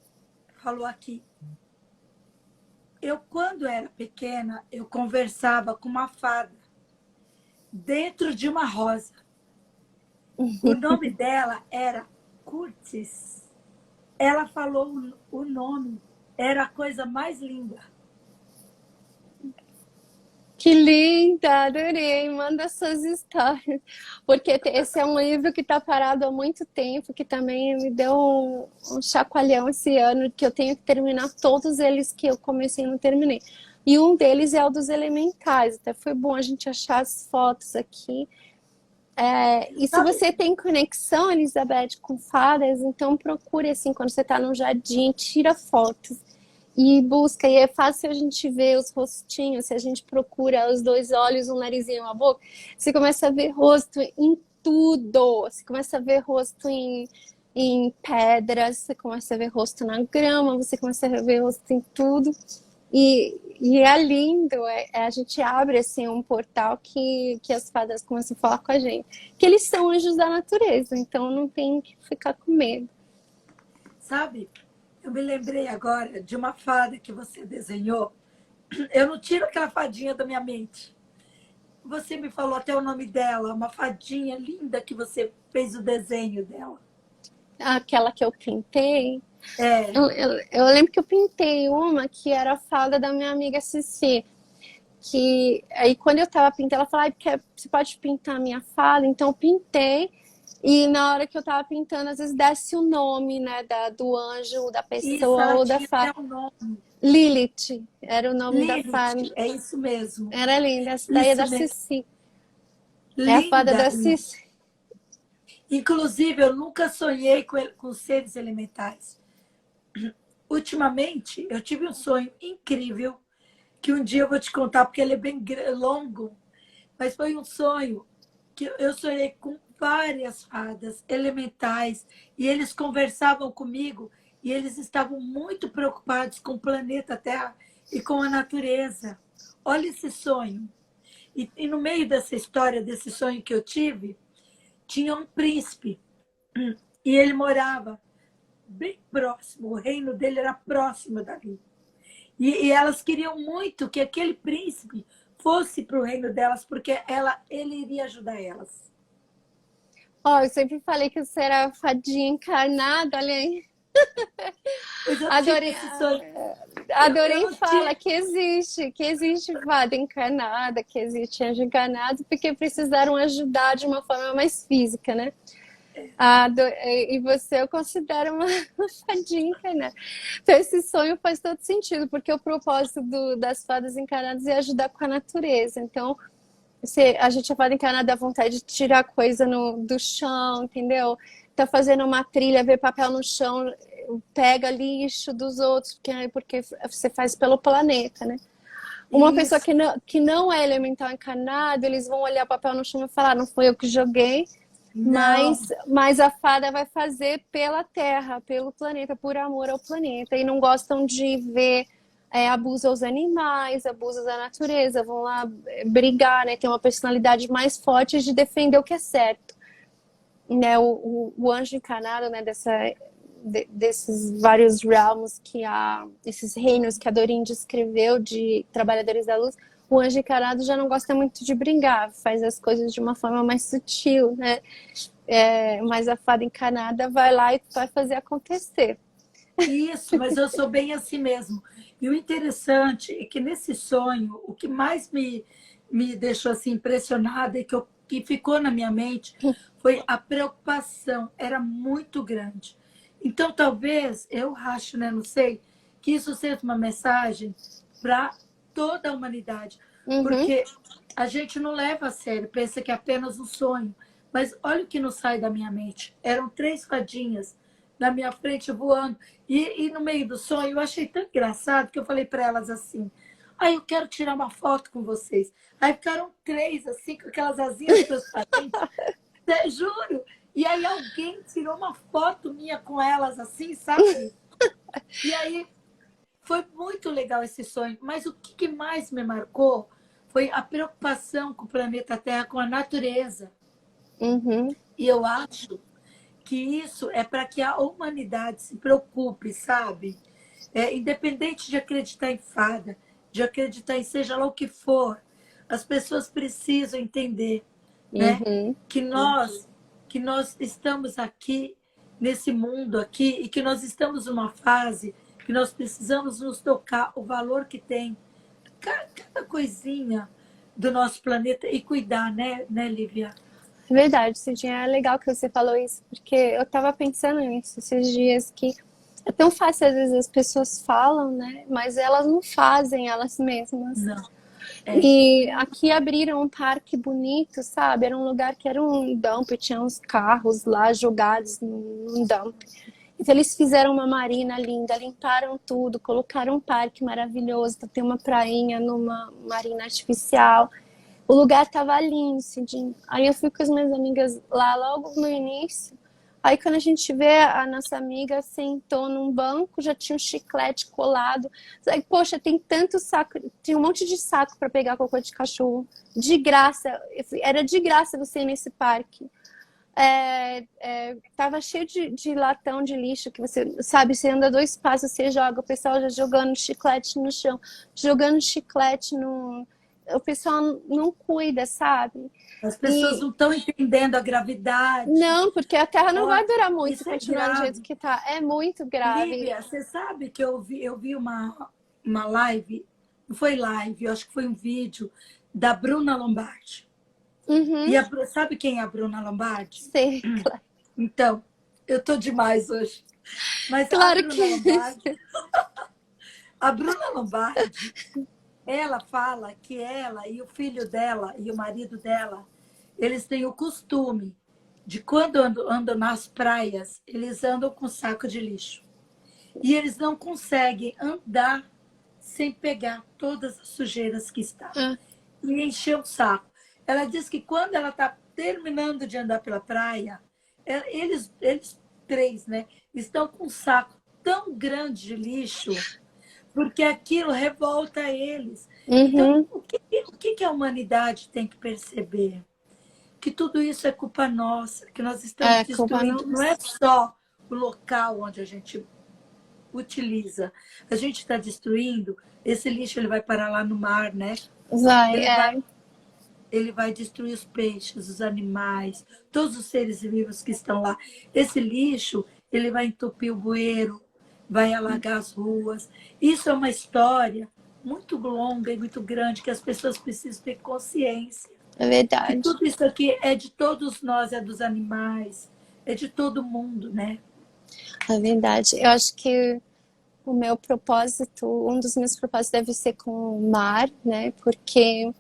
falou aqui. Eu, quando era pequena, eu conversava com uma fada dentro de uma rosa. O nome dela era Curtis. Ela falou o nome, era a coisa mais linda. Que linda, adorei, manda suas histórias. Porque esse é um livro que está parado há muito tempo, que também me deu um chacoalhão esse ano, que eu tenho que terminar todos eles que eu comecei e não terminei. E um deles é o dos elementais, até foi bom a gente achar as fotos aqui. E se você tem conexão, Elizabeth, com fadas, então procure assim, quando você está no jardim, tira fotos. E busca, e é fácil a gente ver os rostinhos, se a gente procura os dois olhos, um narizinho e uma boca, você começa a ver rosto em tudo, você começa a ver rosto em pedras, você começa a ver rosto na grama, você começa a ver rosto em tudo, e é lindo, a gente abre assim um portal que as fadas começam a falar com a gente, que eles são anjos da natureza, então não tem que ficar com medo. Sabe? Eu me lembrei agora de uma fada que você desenhou. Eu não tiro aquela fadinha da minha mente. Você me falou até o nome dela, uma fadinha linda que você fez o desenho dela. Aquela que eu pintei. É. Eu lembro que eu pintei uma que era a fada da minha amiga Cici. Que aí quando eu tava pintando, ela falou, você pode pintar a minha fada? Então eu pintei. E na hora que eu tava pintando, às vezes desce o nome, né, do anjo, da Isso, pessoa ela ou da tinha fada. até um nome. Lilith era o nome da fada. Lilith, é isso mesmo. Era linda. Essa daí é da Isso mesmo. Cici. É a fada Linda. da Cici. Inclusive, eu nunca sonhei com seres elementais. Ultimamente, eu tive um sonho incrível, que um dia eu vou te contar, porque ele é bem longo, mas foi um sonho que eu sonhei com várias fadas elementais, e eles conversavam comigo, e eles estavam muito preocupados com o planeta Terra e com a natureza. Olha esse sonho. E no meio dessa história, desse sonho que eu tive, tinha um príncipe, e ele morava bem próximo, o reino dele era próximo dali. E elas queriam muito que aquele príncipe fosse para o reino delas, porque ele iria ajudar elas. Eu sempre falei que você era fadinha encarnada, olha aí. Pois eu tive Adorei, esse sonho. adorei Eu fala que existe fada encarnada, que existe anjo encarnado, porque precisaram ajudar de uma forma mais física, né? E você eu considero uma fadinha encarnada. Então esse sonho faz todo sentido, porque o propósito das fadas encarnadas é ajudar com a natureza. Então a gente é fada encarnada dá vontade de tirar coisa do chão, entendeu? Tá fazendo uma trilha, vê papel no chão, pega lixo dos outros, porque você faz pelo planeta, né? Uma Isso. pessoa que não é elemental encarnado, eles vão olhar papel no chão e falar, não foi eu que joguei, mas a fada vai fazer pela Terra, pelo planeta, por amor ao planeta. E não gostam de ver abuso aos animais, abuso da natureza, vão lá brigar, né? Tem uma personalidade mais forte de defender o que é certo. Né? O anjo encarnado, né? Desses vários realms esses reinos que a Doreen descreveu de trabalhadores da luz, o anjo encarnado já não gosta muito de brigar, faz as coisas de uma forma mais sutil, né? Mas a fada encarnada vai lá e vai fazer acontecer. Isso, mas eu sou bem assim mesmo. E o interessante é que nesse sonho, o que mais me deixou assim impressionada e que ficou na minha mente foi a preocupação, era muito grande. Então, talvez, eu acho, né, não sei, que isso seja uma mensagem para toda a humanidade. Uhum. Porque a gente não leva a sério, pensa que é apenas um sonho. Mas olha o que não sai da minha mente. Eram 3 fadinhas na minha frente voando. E no meio do sonho, eu achei tão engraçado que eu falei para elas assim: eu quero tirar uma foto com vocês. Aí ficaram 3, assim, com aquelas asinhas transparentes. Juro. E aí alguém tirou uma foto minha com elas, assim, sabe? E aí foi muito legal esse sonho. Mas o que mais me marcou foi a preocupação com o planeta Terra, com a natureza. Uhum. E eu acho que isso é para que a humanidade se preocupe, sabe? Independente de acreditar em fada, de acreditar em seja lá o que for, as pessoas precisam entender, né? Uhum. Que nós estamos aqui nesse mundo aqui e que nós estamos numa fase que nós precisamos nos tocar o valor que tem cada coisinha do nosso planeta e cuidar, né, Lívia? É verdade, Cidinha, é legal que você falou isso, porque eu tava pensando nisso esses dias, que é tão fácil, às vezes as pessoas falam, né? Mas elas não fazem elas mesmas. Não. E aqui abriram um parque bonito, sabe? Era um lugar que era um dump, tinha uns carros lá jogados num dump. Então eles fizeram uma marina linda, limparam tudo, colocaram um parque maravilhoso, então, tem uma prainha numa marina artificial. O lugar tava lindo, Cidinho. Aí eu fui com as minhas amigas lá logo no início. Aí quando a gente vê, a nossa amiga sentou num banco, já tinha um chiclete colado. Aí, poxa, tem tanto saco, tem um monte de saco para pegar cocô de cachorro. De graça, era de graça você ir nesse parque. Tava cheio de latão de lixo que você, sabe, você anda 2 passos, você joga, o pessoal já jogando chiclete no chão, jogando chiclete no... O pessoal não cuida, sabe? As pessoas não estão entendendo a gravidade. Não, porque a Terra não vai durar muito Isso é continuar do grave. jeito que tá. É muito grave. Lívia, você sabe que eu vi uma live, não foi live, eu acho que foi um vídeo da Bruna Lombardi. Uhum, E sabe quem é a Bruna Lombardi? sei, claro. Então, eu tô demais hoje. Mas Claro que a Bruna Lombardi, ela fala que ela e o filho dela e o marido dela, eles têm o costume de quando andam nas praias, eles andam com saco de lixo. E eles não conseguem andar sem pegar todas as sujeiras que estão. E encher o saco. Ela diz que quando ela está terminando de andar pela praia, eles 3, né, estão com um saco tão grande de lixo, porque aquilo revolta eles. Então, o que a humanidade tem que perceber? Que tudo isso é culpa nossa, que nós estamos destruindo. Não é só o local onde a gente utiliza. A gente está destruindo, esse lixo ele vai parar lá no mar, né? Ele vai destruir os peixes, os animais, todos os seres vivos que estão lá. Esse lixo, ele vai entupir o bueiro, vai alagar as ruas. Isso é uma história muito longa e muito grande, que as pessoas precisam ter consciência. É verdade. Que tudo isso aqui é de todos nós, é dos animais, é de todo mundo, né? É verdade. Eu acho que o meu propósito, um dos meus propósitos deve ser com o mar, né? Porque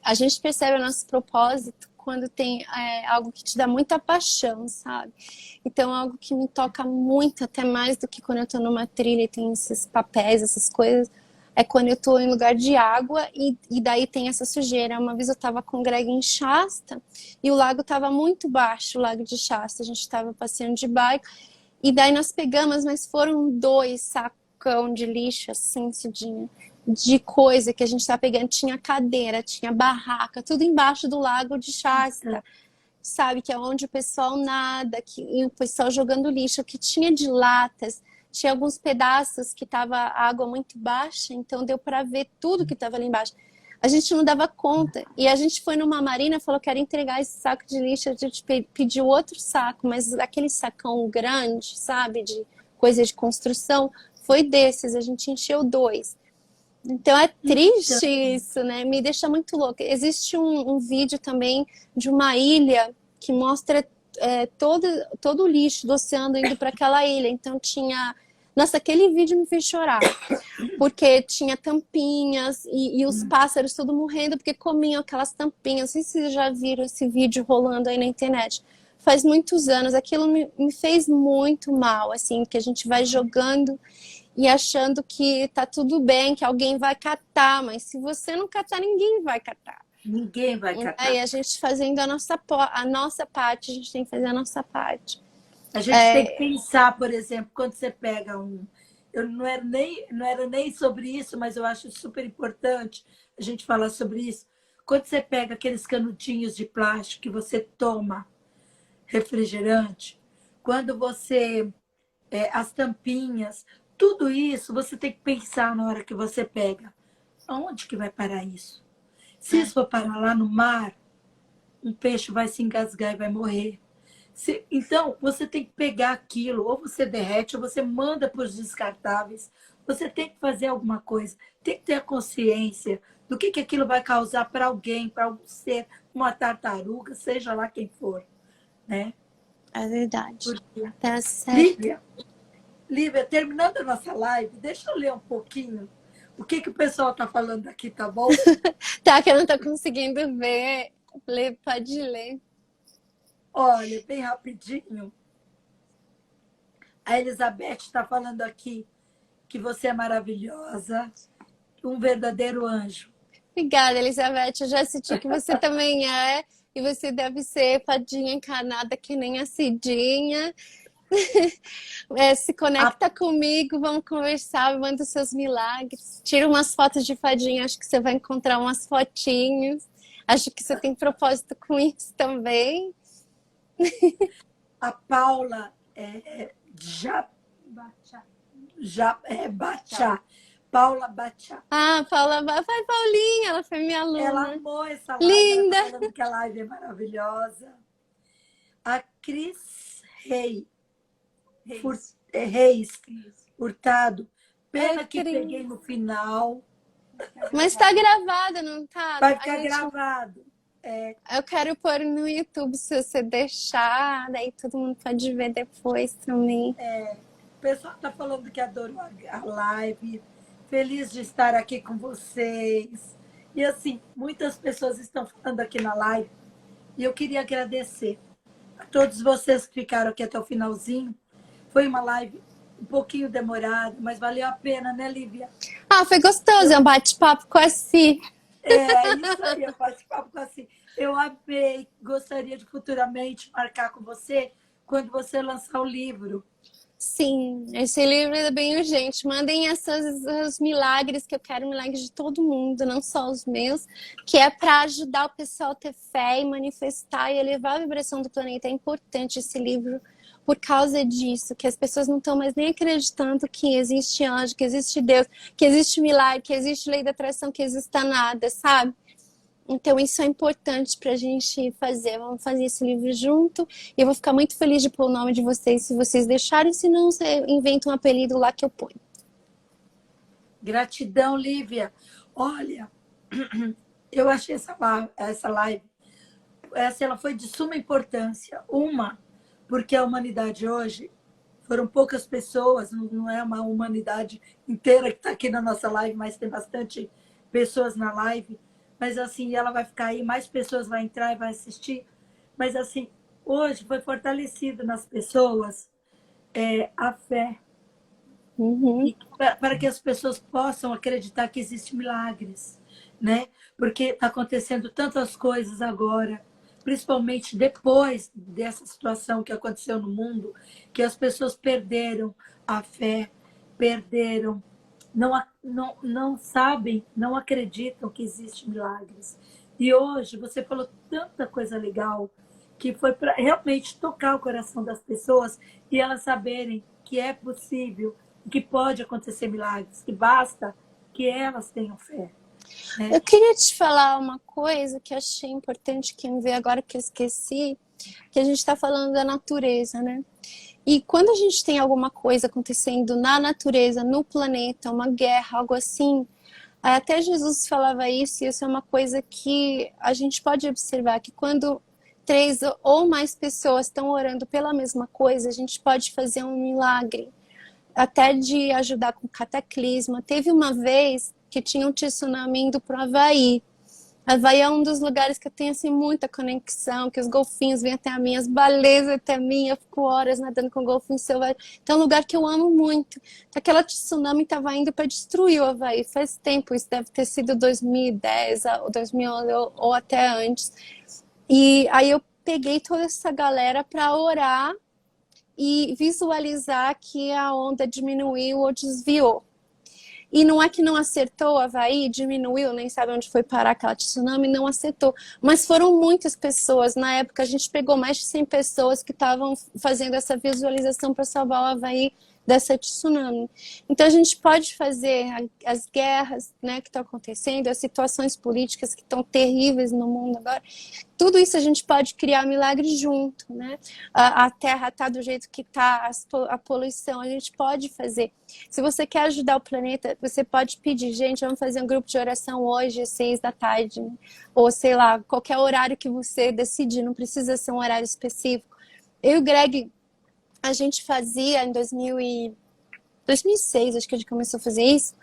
a gente percebe o nosso propósito quando tem algo que te dá muita paixão, sabe? Então, algo que me toca muito, até mais do que quando eu tô numa trilha e tem esses papéis, essas coisas, é quando eu tô em lugar de água e daí tem essa sujeira. Uma vez eu tava com o Greg em Shasta e o lago tava muito baixo, o lago de Shasta. A gente tava passeando de bike e daí nós pegamos, mas foram 2 sacão de lixo, assim, Cidinha, de coisa que a gente tá pegando. Tinha cadeira, tinha barraca, tudo embaixo do lago de Shasta, sabe? Que é onde o pessoal nada, e o pessoal jogando lixo, que tinha de latas, tinha alguns pedaços que tava a água muito baixa, então deu para ver tudo que tava ali embaixo. A gente não dava conta. E a gente foi numa marina, falou que era entregar esse saco de lixo, a gente pediu outro saco, mas aquele sacão grande, sabe? De coisa de construção, foi desses, a gente encheu 2. Então é triste isso, né? Me deixa muito louca. Existe um vídeo também de uma ilha que mostra todo o lixo do oceano indo para aquela ilha. Então tinha Nossa, aquele vídeo me fez chorar. Porque tinha tampinhas e os pássaros tudo morrendo porque comiam aquelas tampinhas. Não sei se vocês já viram esse vídeo rolando aí na internet. Faz muitos anos. Aquilo me fez muito mal, assim, que a gente vai jogando e achando que tá tudo bem, que alguém vai catar. Mas se você não catar, ninguém vai catar. Ninguém vai catar. Aí a gente fazendo a nossa parte, a gente tem que fazer a nossa parte. A gente tem que pensar, por exemplo, quando você pega um... Eu não era nem sobre isso, mas eu acho super importante a gente falar sobre isso. Quando você pega aqueles canudinhos de plástico que você toma refrigerante, quando você... as tampinhas, tudo isso você tem que pensar na hora que você pega. Onde que vai parar isso? Se isso for parar lá no mar, um peixe vai se engasgar e vai morrer. Então, você tem que pegar aquilo, ou você derrete, ou você manda para os descartáveis. Você tem que fazer alguma coisa, tem que ter a consciência do que aquilo vai causar para alguém, para algum ser, uma tartaruga, seja lá quem for. Né? É verdade. Porque... Tá certo. Lívia, terminando a nossa live, deixa eu ler um pouquinho o que o pessoal está falando aqui, tá bom? Tá, que eu não tô conseguindo ver. Pode ler. Olha, bem rapidinho. A Elizabeth está falando aqui que você é maravilhosa, um verdadeiro anjo. Obrigada, Elizabeth. Eu já senti que você também é. E você deve ser fadinha encarnada que nem a Cidinha. Se conecta comigo, vamos conversar, manda os seus milagres. Tira umas fotos de fadinha, acho que você vai encontrar umas fotinhos. Acho que você tem propósito com isso também. A Paula Bachá. Paula Bachá. Ah, Paula, vai, Paulinha, ela foi minha aluna. Ela amou essa live. Linda. Ela tá falando que a live é maravilhosa. A Cris Reis Hurtado. Pena que peguei no final. Mas tá gravado, não tá? Vai ficar gravado. Eu quero pôr no YouTube, se você deixar, daí todo mundo pode ver depois também. O pessoal tá falando que adorou a live. Feliz de estar aqui com vocês. E assim, muitas pessoas estão falando aqui na live. E eu queria agradecer a todos vocês que ficaram aqui até o finalzinho. Foi uma live um pouquinho demorada, mas valeu a pena, né, Lívia? Ah, foi gostoso, é um bate-papo com a Si. Isso aí, eu bate-papo com a Si. Eu amei, gostaria de futuramente marcar com você quando você lançar o livro. Sim, esse livro é bem urgente. Mandem os milagres, que eu quero milagres de todo mundo, não só os meus, que é para ajudar o pessoal a ter fé e manifestar e elevar a vibração do planeta. É importante esse livro por causa disso, que as pessoas não estão mais nem acreditando que existe anjo, que existe Deus, que existe milagre, que existe lei da atração, que exista nada, sabe? Então isso é importante para a gente fazer. Vamos fazer esse livro junto. E eu vou ficar muito feliz de pôr o nome de vocês, se vocês deixarem. Se não, você inventa um apelido lá que eu ponho. Gratidão, Lívia. Olha, eu achei essa live, ela foi de suma importância. Porque a humanidade hoje, foram poucas pessoas, não é uma humanidade inteira que está aqui na nossa live, mas tem bastante pessoas na live. Mas assim, ela vai ficar aí, mais pessoas vão entrar e vai assistir. Mas assim, hoje foi fortalecido nas pessoas a fé. Para que as pessoas possam acreditar que existem milagres, né? Porque está acontecendo tantas coisas agora, principalmente depois dessa situação que aconteceu no mundo, que as pessoas perderam a fé, não sabem, não acreditam que existem milagres. E hoje você falou tanta coisa legal que foi para realmente tocar o coração das pessoas e elas saberem que é possível, que pode acontecer milagres, que basta que elas tenham fé. Eu queria te falar uma coisa que eu achei importante, que me veio agora que eu esqueci, que a gente está falando da natureza, né? E quando a gente tem alguma coisa acontecendo na natureza, no planeta, uma guerra, algo assim, até Jesus falava isso, e isso é uma coisa que a gente pode observar, que quando 3 ou mais pessoas estão orando pela mesma coisa, a gente pode fazer um milagre. até de ajudar com cataclisma. Teve uma vez que tinha um tsunami indo para o Havaí. Havaí é um dos lugares que eu tenho assim, muita conexão, que os golfinhos vêm até a mim, as baleias até a mim, eu fico horas nadando com golfinhos selvagens. Então é um lugar que eu amo muito. Aquela tsunami estava indo para destruir o Havaí faz tempo, isso deve ter sido 2010 ou 2011 ou até antes. E aí eu peguei toda essa galera para orar e visualizar que a onda diminuiu ou desviou. E não é que não acertou o Havaí, diminuiu, nem sabe onde foi parar aquela tsunami, não acertou. Mas foram muitas pessoas. Na época, a gente pegou mais de 100 pessoas que estavam fazendo essa visualização para salvar o Havaí dessa tsunami. Então, a gente pode fazer as guerras, né, que estão acontecendo, as situações políticas que estão terríveis no mundo agora. Tudo isso a gente pode criar milagre junto, né? A Terra está do jeito que está, a poluição, a gente pode fazer. Se você quer ajudar o planeta, você pode pedir, gente, vamos fazer um grupo de oração hoje, às 6 da tarde, né? Ou sei lá, qualquer horário que você decidir, não precisa ser um horário específico. Eu e o Greg, a gente fazia em 2006, acho que a gente começou a fazer isso,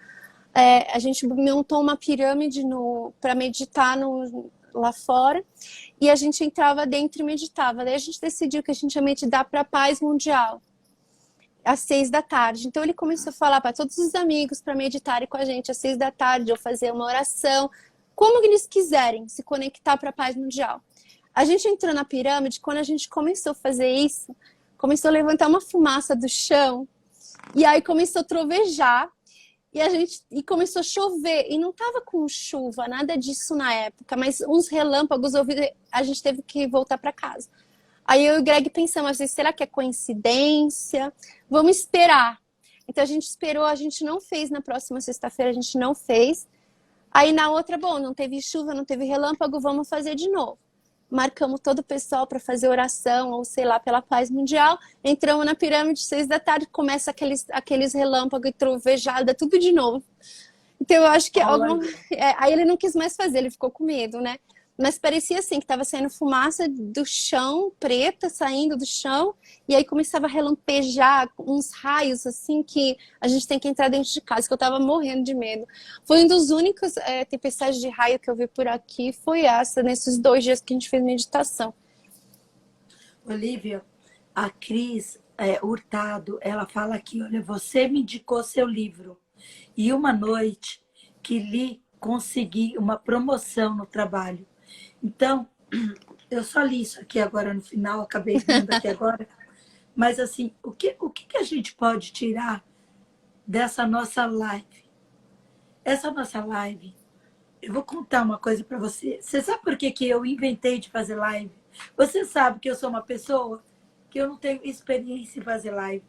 a gente montou uma pirâmide para meditar lá fora, e a gente entrava dentro e meditava. Daí a gente decidiu que a gente ia meditar para a paz mundial, às 6 da tarde. Então ele começou a falar para todos os amigos para meditarem com a gente às 6 da tarde, ou fazer uma oração, como eles quiserem se conectar para a paz mundial. A gente entrou na pirâmide, quando a gente começou a fazer isso, começou a levantar uma fumaça do chão, e aí começou a trovejar, e começou a chover, e não estava com chuva, nada disso na época, mas uns relâmpagos, a gente teve que voltar para casa. Aí eu e o Greg pensamos assim, será que é coincidência? Vamos esperar. Então a gente esperou, a gente não fez na próxima sexta-feira, a gente não fez. Aí na outra, bom, não teve chuva, não teve relâmpago, vamos fazer de novo. Marcamos todo o pessoal para fazer oração, ou sei lá, pela paz mundial. Entramos na pirâmide, 6 da tarde, começa aqueles relâmpagos e trovejada, tudo de novo. Então eu acho que aí ele não quis mais fazer, ele ficou com medo, né? Mas parecia assim, que estava saindo fumaça do chão, preta, saindo do chão, e aí começava a relampejar uns raios, assim, que a gente tem que entrar dentro de casa, que eu estava morrendo de medo. Foi um dos únicos tempestades de raio que eu vi por aqui, foi essa, nesses 2 dias que a gente fez meditação. Olívia, a Cris Hurtado, ela fala aqui, olha, você me indicou seu livro, e uma noite que consegui uma promoção no trabalho. Então, eu só li isso aqui agora no final, acabei vendo aqui agora, mas assim, o que a gente pode tirar dessa nossa live? Essa nossa live, eu vou contar uma coisa para você. Você sabe por que eu inventei de fazer live? Você sabe que eu sou uma pessoa que eu não tenho experiência em fazer live.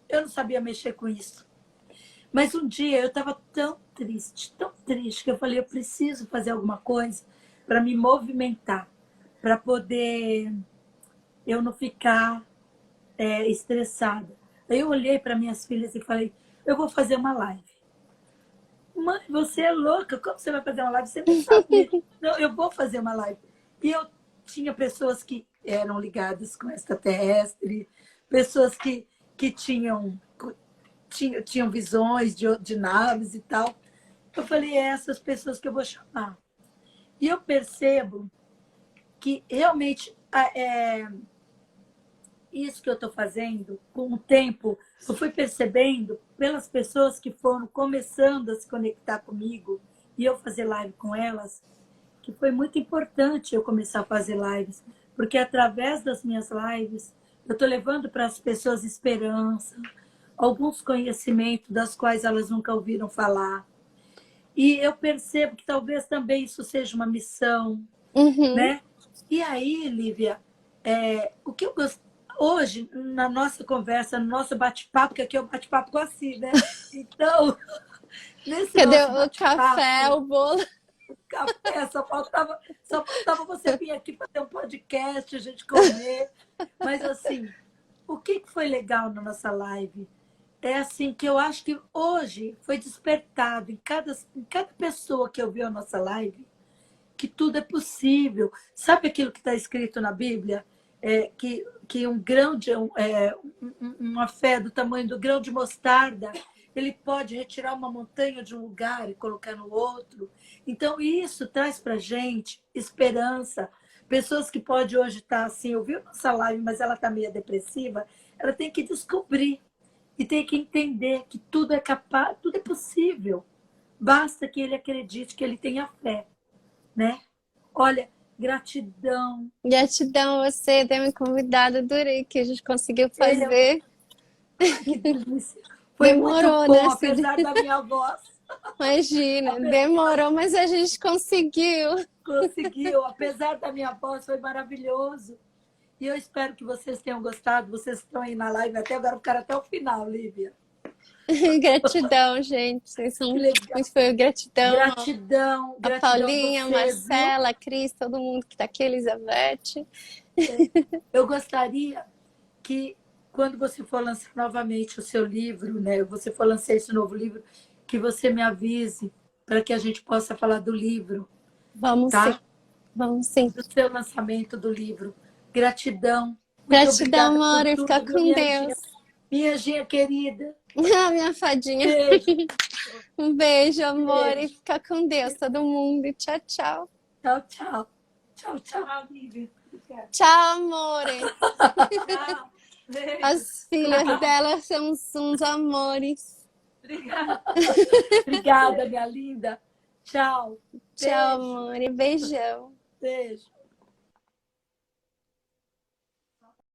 Eu não sabia mexer com isso. Mas um dia eu estava tão triste, que eu falei, eu preciso fazer alguma coisa para me movimentar, para poder eu não ficar estressada. Aí eu olhei para minhas filhas e falei, eu vou fazer uma live. Mãe, você é louca, como você vai fazer uma live? Você nem sabe. Não, eu vou fazer uma live. E eu tinha pessoas que eram ligadas com extraterrestre, pessoas que tinham visões de naves e tal. Eu falei, essas pessoas que eu vou chamar. E eu percebo que realmente isso que eu estou fazendo, com o tempo, eu fui percebendo pelas pessoas que foram começando a se conectar comigo e eu fazer live com elas, que foi muito importante eu começar a fazer lives, porque através das minhas lives eu estou levando para as pessoas esperança, alguns conhecimentos das quais elas nunca ouviram falar. E eu percebo que talvez também isso seja uma missão, né? E aí, Lívia, o que eu gosto hoje, na nossa conversa, no nosso bate-papo, que aqui é o bate-papo com a Si, né? Então, nesse Cadê nosso o café, o bolo? O café, só faltava você vir aqui fazer um podcast, a gente comer. Mas, assim, o que foi legal na nossa live? É assim que eu acho que hoje foi despertado em cada pessoa que ouviu a nossa live que tudo é possível. Sabe aquilo que está escrito na Bíblia? Que que um grão de uma fé do tamanho do grão de mostarda, ele pode retirar uma montanha de um lugar e colocar no outro. Então, isso traz para a gente esperança. Pessoas que podem hoje estar assim, ouviu nossa live, mas ela está meio depressiva, ela tem que descobrir e tem que entender que tudo é capaz, tudo é possível. Basta que ele acredite, que ele tenha fé, né? Olha, gratidão. Gratidão a você ter me convidado, adorei que a gente conseguiu fazer. Que delícia. Foi Demorou, muito bom, né? apesar da minha voz. Imagina, demorou, mas a gente conseguiu. Conseguiu, apesar da minha voz, foi maravilhoso. E eu espero que vocês tenham gostado. Vocês que estão aí na live até agora, ficaram até o final, Lívia. Gratidão, gente. Vocês são Que legal. muito foi gratidão. Gratidão, A gratidão Paulinha, a você, Marcela, a Cris, todo mundo que está aqui, a Elizabeth. Eu gostaria que, quando você for lançar novamente o seu livro, né? Você for lançar esse novo livro, que você me avise para que a gente possa falar do livro. Vamos tá? sim. Vamos sim. Do seu lançamento do livro. Gratidão. Muito Gratidão, obrigada amor, e por fica tudo, com minha Deus. Gia, minha Gia querida. Minha fadinha. Beijo. Um beijo, amor, Beijo. e fica com Deus, todo mundo. E tchau, tchau. Tchau, tchau. Tchau, tchau. Tchau, Lívia. Obrigada. Tchau, amor. Tchau. Beijo. As filhas dela são uns amores. Obrigada. Obrigada, minha linda. Tchau. Tchau, amor, e beijão. Beijo.